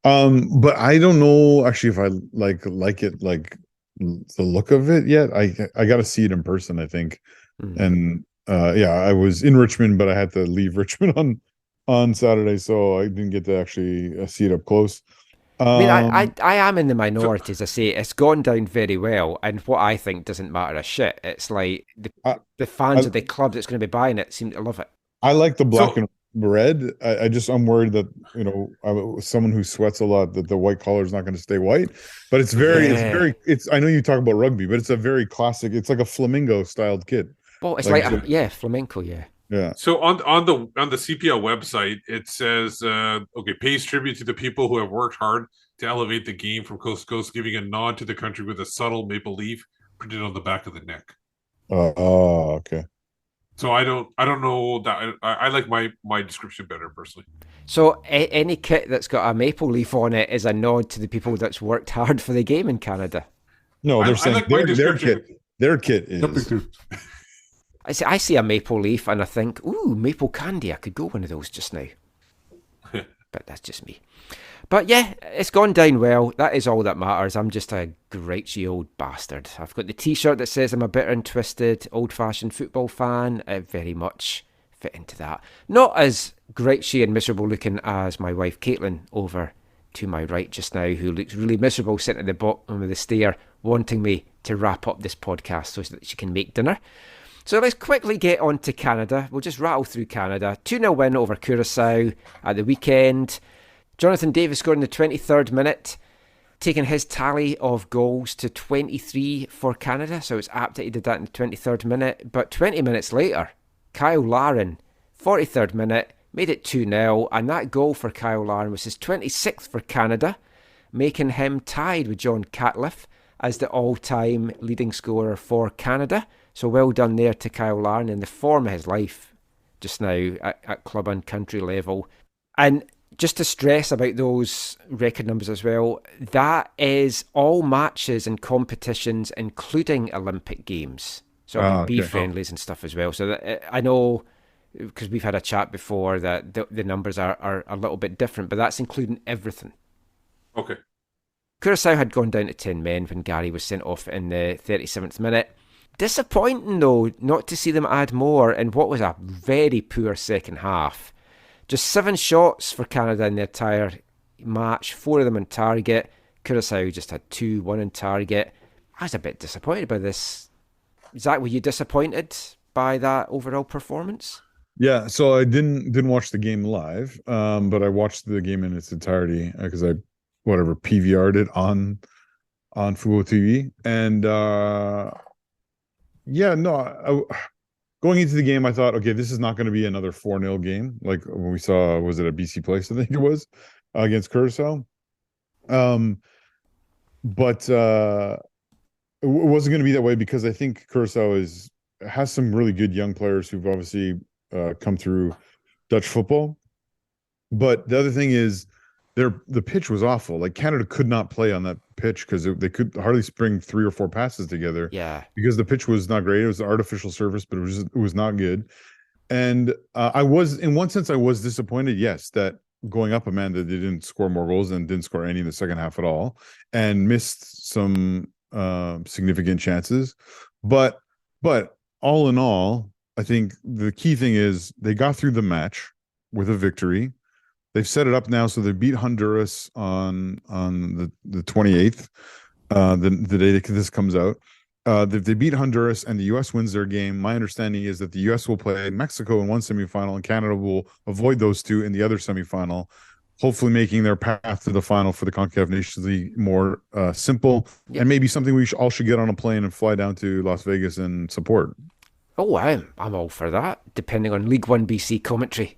Speaker 5: But I don't know actually if I like it, like the look of it yet. I got to see it in person, I think. And I was in Richmond, but I had to leave Richmond on Saturday, so I didn't get to actually see it up close.
Speaker 3: I mean, I am in the minority, as I say. It's gone down very well, and what I think doesn't matter a shit. It's like the fans of the club that's going to be buying it seem to love it.
Speaker 5: I like the black and red. I'm worried that, someone who sweats a lot, that the white collar is not going to stay white. But it's I know you talk about rugby, but it's a very classic. It's like a flamingo styled kit.
Speaker 3: Well, it's flamenco, yeah.
Speaker 5: Yeah.
Speaker 4: So on the CPL website, it says, pays tribute to the people who have worked hard to elevate the game from coast to coast, giving a nod to the country with a subtle maple leaf printed on the back of the neck.
Speaker 5: Okay.
Speaker 4: So I don't know that I like my description better personally.
Speaker 3: So any kit that's got a maple leaf on it is a nod to the people that's worked hard for the game in Canada.
Speaker 5: No, they're saying their kit is.
Speaker 3: I see a maple leaf and I think, ooh, maple candy. I could go one of those just now. But that's just me. But yeah, it's gone down well. That is all that matters. I'm just a grouchy old bastard. I've got the T-shirt that says I'm a bitter and twisted, old-fashioned football fan. I very much fit into that. Not as grouchy and miserable looking as my wife Caitlin over to my right just now, who looks really miserable sitting at the bottom of the stair, wanting me to wrap up this podcast so that she can make dinner. So let's quickly get on to Canada. We'll just rattle through Canada. 2-0 win over Curaçao at the weekend. Jonathan Davis scored in the 23rd minute, taking his tally of goals to 23 for Canada. So it's apt that he did that in the 23rd minute. But 20 minutes later, Kyle Larin, 43rd minute, made it 2-0. And that goal for Kyle Larin was his 26th for Canada, making him tied with John Catliff as the all-time leading scorer for Canada. So well done there to Kyle Larin in the form of his life just now at club and country level. And just to stress about those record numbers as well, that is all matches and competitions, including Olympic Games. So B friendlies and stuff as well. So that, I know, because we've had a chat before, that the numbers are a little bit different, but that's including everything.
Speaker 4: Okay.
Speaker 3: Curaçao had gone down to 10 men when Gary was sent off in the 37th minute. Disappointing, though, not to see them add more in what was a very poor second half. Just 7 shots for Canada in the entire match, 4 of them on target. Curaçao just had 2, 1 on target. I was a bit disappointed by this. Zach, were you disappointed by that overall performance?
Speaker 5: Yeah, so I didn't watch the game live, but I watched the game in its entirety because I PVR'd it on Fubo TV, and going into the game, I thought, okay, this is not going to be another 4-0 game like when we saw, was it at BC Place, I think it was, against Curaçao. But it wasn't going to be that way because I think Curaçao has some really good young players who've obviously come through Dutch football. But the other thing is, the pitch was awful. Like, Canada could not play on that pitch because they could hardly spring 3 or 4 passes together.
Speaker 3: Yeah,
Speaker 5: because the pitch was not great. It was an artificial surface, but it was not good. And I was, in one sense, I was disappointed. Yes, that going up, Amanda, they didn't score more goals and didn't score any in the second half at all, and missed some significant chances. But all in all, I think the key thing is they got through the match with a victory. They've set it up now, so they beat Honduras on the 28th, the day that this comes out. They beat Honduras, and the U.S. wins their game. My understanding is that the U.S. will play Mexico in one semifinal, and Canada will avoid those two in the other semifinal, hopefully making their path to the final for the CONCACAF Nations League more simple, and maybe something we all should get on a plane and fly down to Las Vegas and support.
Speaker 3: Oh, I'm all for that, depending on League One BC commentary.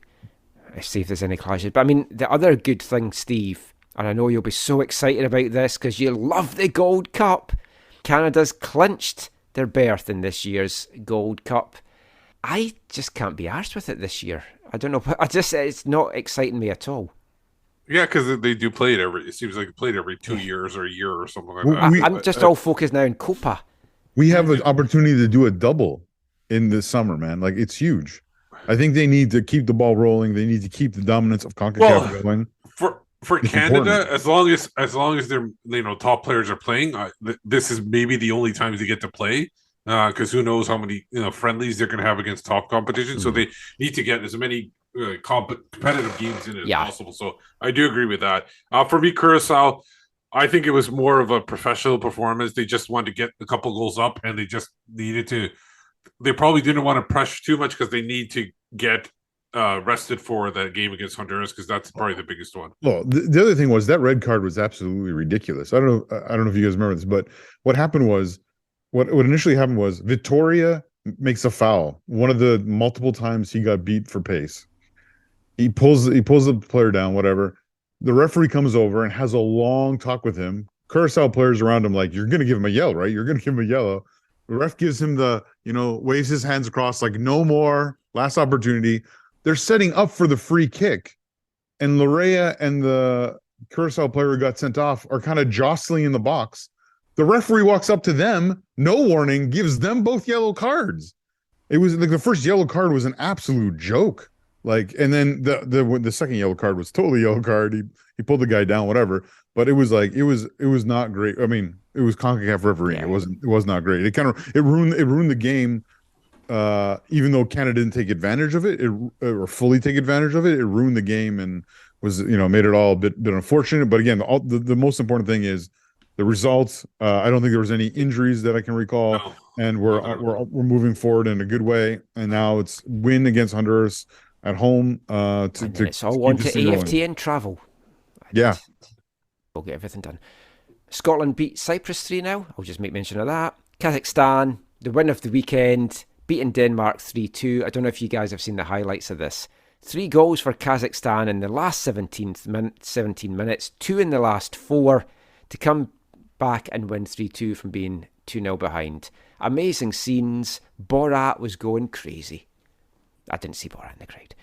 Speaker 3: Let's see if there's any clashes. But I mean, the other good thing, Steve, and I know you'll be so excited about this because you love the Gold Cup. Canada's clinched their berth in this year's Gold Cup. I just can't be arsed with it this year. I don't know. It's not exciting me at all.
Speaker 4: Yeah, because they do play it it seems like they play it every 2 years or a year or something like
Speaker 5: Well,
Speaker 4: that.
Speaker 3: I'm just all focused now on Copa.
Speaker 5: We have an opportunity to do a double in the summer, man. Like, it's huge. I think they need to keep the ball rolling. They need to keep the dominance of CONCACAF going.
Speaker 4: For
Speaker 5: It's
Speaker 4: Canada,
Speaker 5: important.
Speaker 4: as long as their top players are playing, this is maybe the only times they get to play. Because who knows how many friendlies they're going to have against top competition. So they need to get as many competitive games in as possible. So I do agree with that. For me, Curacao, I think it was more of a professional performance. They just wanted to get a couple goals up, and they just needed to. They probably didn't want to press too much because they need to get rested for the game against Honduras, because that's probably the biggest one.
Speaker 5: Well, the other thing was that red card was absolutely ridiculous. I don't know if you guys remember this, but what happened was. What initially happened was Vittoria makes a foul. One of the multiple times he got beat for pace. He pulls the player down, whatever. The referee comes over and has a long talk with him. Curacao players around him like, you're going to give him a yellow, right? You're going to give him a yellow. The ref gives him waves his hands across like, no more, last opportunity. They're setting up for the free kick. And Larea and the Curacao player who got sent off are kind of jostling in the box. The referee walks up to them, no warning, gives them both yellow cards. It was like the first yellow card was an absolute joke. Like, and then the second yellow card was totally yellow card. He pulled the guy down, whatever. But it was like it was not great. I mean, it was CONCACAF refereeing. It was not great. It ruined the game. Even though Canada didn't take advantage of it, or fully take advantage of it, it ruined the game and was made it all a bit unfortunate. But again, the most important thing is the results. I don't think there was any injuries that I can recall, and we're moving forward in a good way. And now it's win against Honduras at home.
Speaker 3: It's all on to AFTN travel.
Speaker 5: Yeah,
Speaker 3: we'll get everything done. Scotland beat Cyprus 3-0. I'll just make mention of that. Kazakhstan, the win of the weekend, beating Denmark 3-2. I don't know if you guys have seen the highlights of this. 3 goals for Kazakhstan in the last 17 minutes, 2 in the last 4 to come back and win 3-2 from being 2-0 behind. Amazing scenes. Borat was going crazy. I didn't see Borat in the crowd.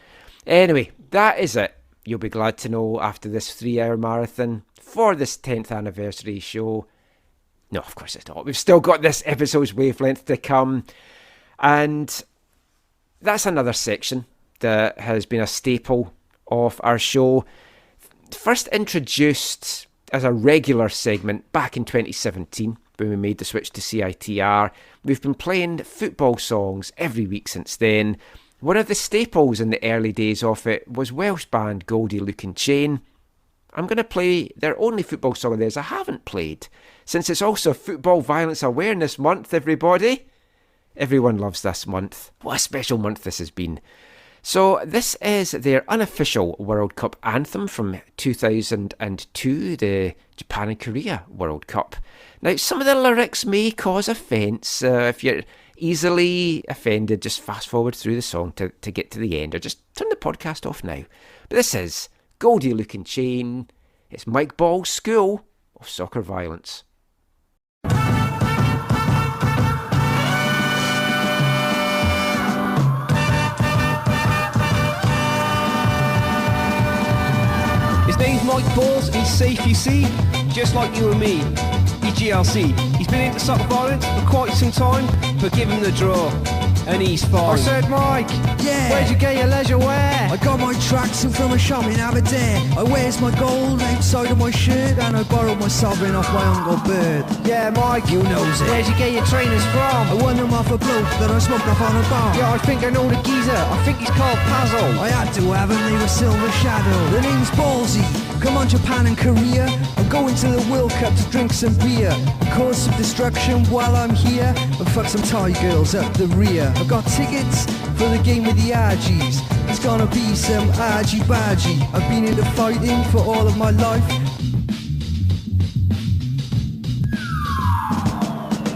Speaker 3: Anyway, that is it. You'll be glad to know after this 3-hour marathon for this 10th anniversary show. No, of course it's not. We've still got this episode's wavelength to come. And that's another section that has been a staple of our show. First introduced as a regular segment back in 2017 when we made the switch to CITR. We've been playing football songs every week since then. One of the staples in the early days of it was Welsh band Goldie Lucan Chain. I'm going to play their only football song of theirs I haven't played, since it's also Football Violence Awareness Month, everybody. Everyone loves this month. What a special month this has been. So this is their unofficial World Cup anthem from 2002, the Japan and Korea World Cup. Now, some of the lyrics may cause offence. If you're easily offended, just fast forward through the song to get to the end, or just turn the podcast off now. But this is Goldie Lucan Chain. It's Mike Ball's School of Soccer Violence.
Speaker 16: His name's Mike Balls, he's safe, you see, just like you and me. He's GLC. He's been into soccer violence for quite some time, but give him the draw, and he's fine.
Speaker 17: I said, Mike,
Speaker 16: yeah, where'd you get your leisure wear?
Speaker 17: I got my tracksuit from a shop in Aberdeen. I wears my gold outside of my shirt, and I borrowed my sovereign off my Uncle Bird.
Speaker 16: Yeah, Mike,
Speaker 17: you knows it.
Speaker 16: Where'd you get your trainers from?
Speaker 17: I won them off a bloke that I smoked up on a bar.
Speaker 16: Yeah, I think I know the geezer. I think he's called Pazzo.
Speaker 17: I had to have him, they were Silver Shadow. The name's Ballsy. Come on, Japan and Korea. I'm going to the World Cup to drink some beer, cause some destruction while I'm here, and fuck some Thai girls up the rear. I've got tickets for the game with the RGs. It's gonna be some argy-bargy. I've been into fighting for all of my life.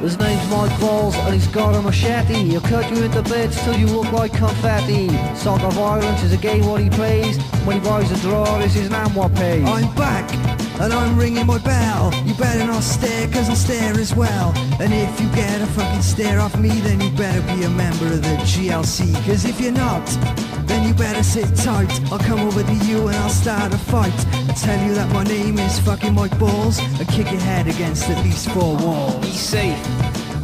Speaker 16: His name's Mike Balls and he's got a machete. He'll cut you into bits till you look like confetti. Soccer violence is a game what he plays. When he buys a draw, this is an what pays.
Speaker 17: I'm back and I'm ringing my bell. You better not stare, cause I'll stare as well. And if you get a fucking stare off me, then you better be a member of the GLC. Cause if you're not, then you better sit tight. I'll come over to you and I'll start a fight. I tell you that my name is fucking Mike Balls, and kick your head against at least 4 walls.
Speaker 16: He's safe,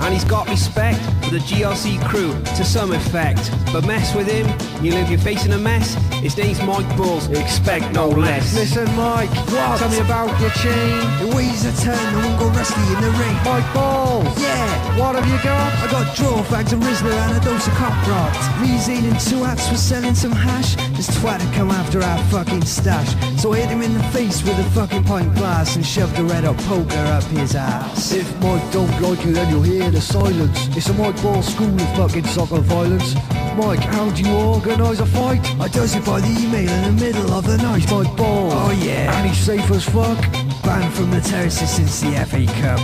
Speaker 16: and he's got respect for the GLC crew to some effect. But mess with him, you leave your face in a mess. His name's Mike Balls, expect no less.
Speaker 17: Listen, Mike,
Speaker 16: What?
Speaker 17: Tell me about your chain. The ways a turn, no one go rusty in the ring.
Speaker 16: Mike Balls,
Speaker 17: Yeah,
Speaker 16: what have you got?
Speaker 17: I got draw fags, a Rizzler and a dose of cock rot. Me, Zane and 2 hats was selling some hash. This twat had come after our fucking stash. So I hit him in the face with a fucking pint glass and shoved a red hot poker up his ass.
Speaker 18: If Mike don't like you, then you'll hear the silence. It's a Mike Ball school of fucking soccer violence. Mike, how do you organise a fight?
Speaker 17: I does it by the email in the middle of the night.
Speaker 18: Mike Ball.
Speaker 17: Oh yeah.
Speaker 18: And he's safe as fuck.
Speaker 17: Banned from the terraces since the FA Cup.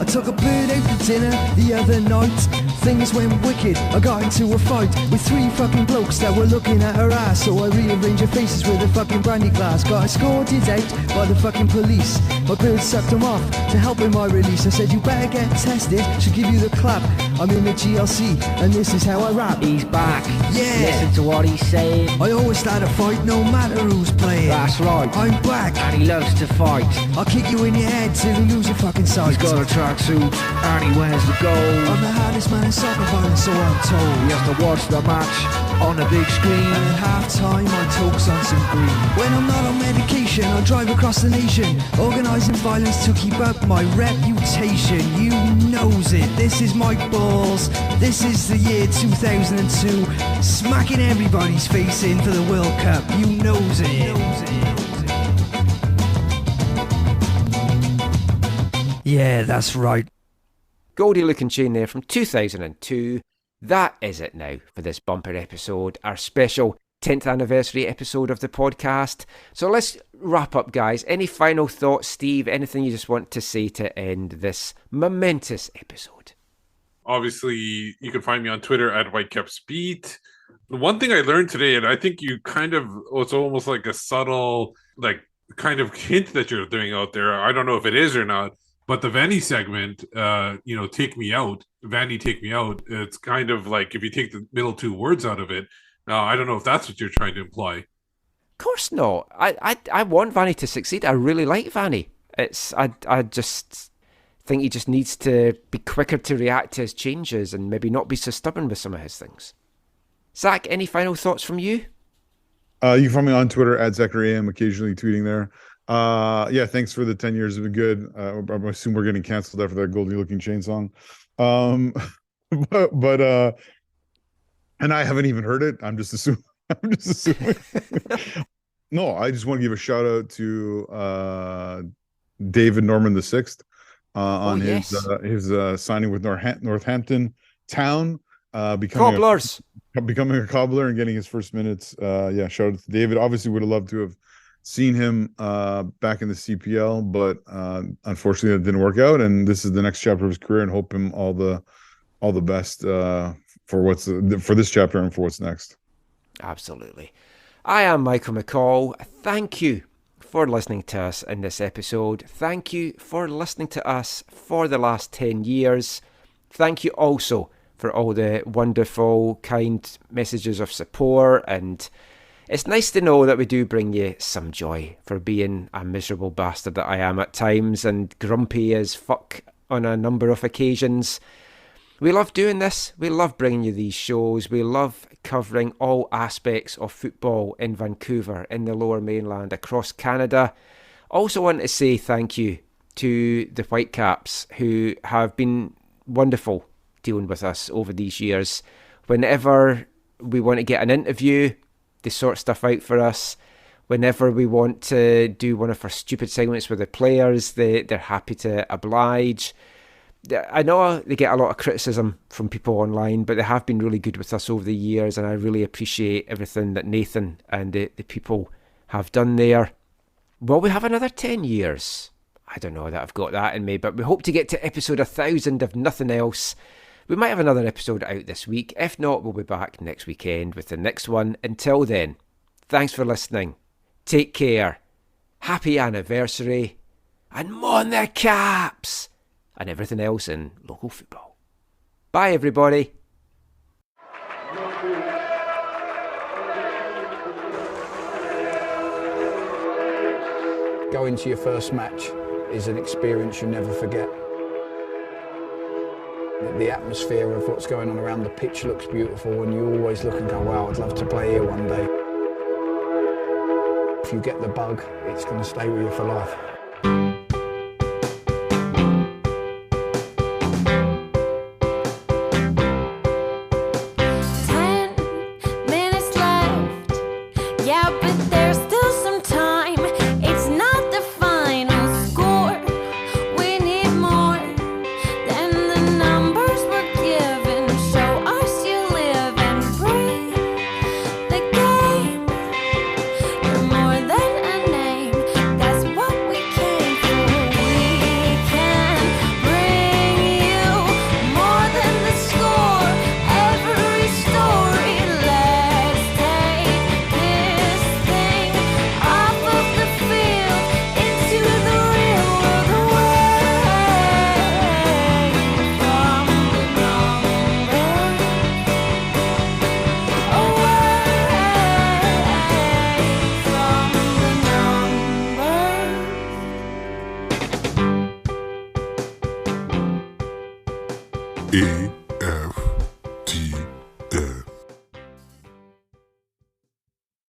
Speaker 17: I took a bird out to dinner the other night. Things went wicked, I got into a fight with 3 fucking blokes that were looking at her ass. So I rearranged her faces with a fucking brandy glass. Got escorted out by the fucking police. My bird sucked them off to help in my release. I said you better get tested, should give you the clap. I'm in the GLC and this is how I rap.
Speaker 18: He's back.
Speaker 17: Yeah.
Speaker 18: Listen to what he's saying.
Speaker 17: I always start a fight no matter who's playing.
Speaker 18: That's right.
Speaker 17: I'm back.
Speaker 18: And he loves to fight.
Speaker 17: I'll kick you in your head till you lose your fucking sight.
Speaker 18: He's got a tracksuit and he wears the gold.
Speaker 17: I'm the hardest man in soccer violence, so I'm told.
Speaker 18: He has to watch the match on the big screen.
Speaker 17: And at half time I talks on some green. When I'm not on medication I drive across the nation, organising violence to keep up my reputation. You knows it, this is Mike Balls. This is the year 2002. Smacking everybody's face in for the World Cup. You knows it. Yeah, that's right.
Speaker 3: Goldie looking chain there from 2002. That is it now for this bumper episode, our special 10th anniversary episode of the podcast. So let's wrap up, guys. Any final thoughts, Steve? Anything you just want to say to end this momentous episode?
Speaker 4: Obviously, you can find me on Twitter at WhitecapsBeat. The one thing I learned today, and I think you kind of, it's almost like a subtle, like, kind of hint that you're throwing out there. I don't know if it is or not, but the Vanni segment, take me out, Vanni take me out, it's kind of like if you take the middle 2 words out of it, I don't know if that's what you're trying to imply.
Speaker 3: Of course not. I want Vanni to succeed. I really like Vanni. I just think he just needs to be quicker to react to his changes and maybe not be so stubborn with some of his things. Zach, any final thoughts from you?
Speaker 5: You can find me on Twitter at Zachary. I'm occasionally tweeting there. Thanks for the 10 years. It's been good. I assume we're getting canceled after that Goldie Looking Chain song. But and I haven't even heard it. I'm just assuming. No, I just want to give a shout out to David Norman VI on his signing with Northampton Town, becoming a cobbler and getting his first minutes. Shout out to David. Obviously would have loved to have seen him back in the CPL, but unfortunately that didn't work out, and this is the next chapter of his career, and hope him all the best for this chapter and for what's next.
Speaker 3: Absolutely. I am Michael McCall. Thank you for listening to us in this episode. Thank you for listening to us for the last 10 years. Thank you also for all the wonderful, kind messages of support, and it's nice to know that we do bring you some joy for being a miserable bastard that I am at times and grumpy as fuck on a number of occasions. We love doing this. We love bringing you these shows. We love covering all aspects of football in Vancouver, in the Lower Mainland, across Canada. Also want to say thank you to the Whitecaps, who have been wonderful dealing with us over these years. Whenever we want to get an interview, they sort stuff out for us. Whenever we want to do one of our stupid segments with the players, they're happy to oblige. I know they get a lot of criticism from people online, but they have been really good with us over the years, and I really appreciate everything that Nathan and the people have done there. Will we have another 10 years? I don't know that I've got that in me, but we hope to get to episode 1000 if nothing else. We might have another episode out this week. If not, we'll be back next weekend with the next one. Until then, Thanks for listening. Take care. Happy anniversary. And mon the Caps! And everything else in local football. Bye, everybody.
Speaker 19: Going to your first match is an experience you never forget. The atmosphere of what's going on around the pitch looks beautiful, and you always look and go, wow, I'd love to play here one day. If you get the bug, it's going to stay with you for life.
Speaker 2: 10 minutes left. Yeah, but there's still some time. It's not the final score. We need more than the numbers we're given. Show us you live and breathe the game. You're more than a name. That's what we came for. We can bring you more than the score. Every story. Let's take this thing off of the field into the real world, away from the numbers, away from the numbers.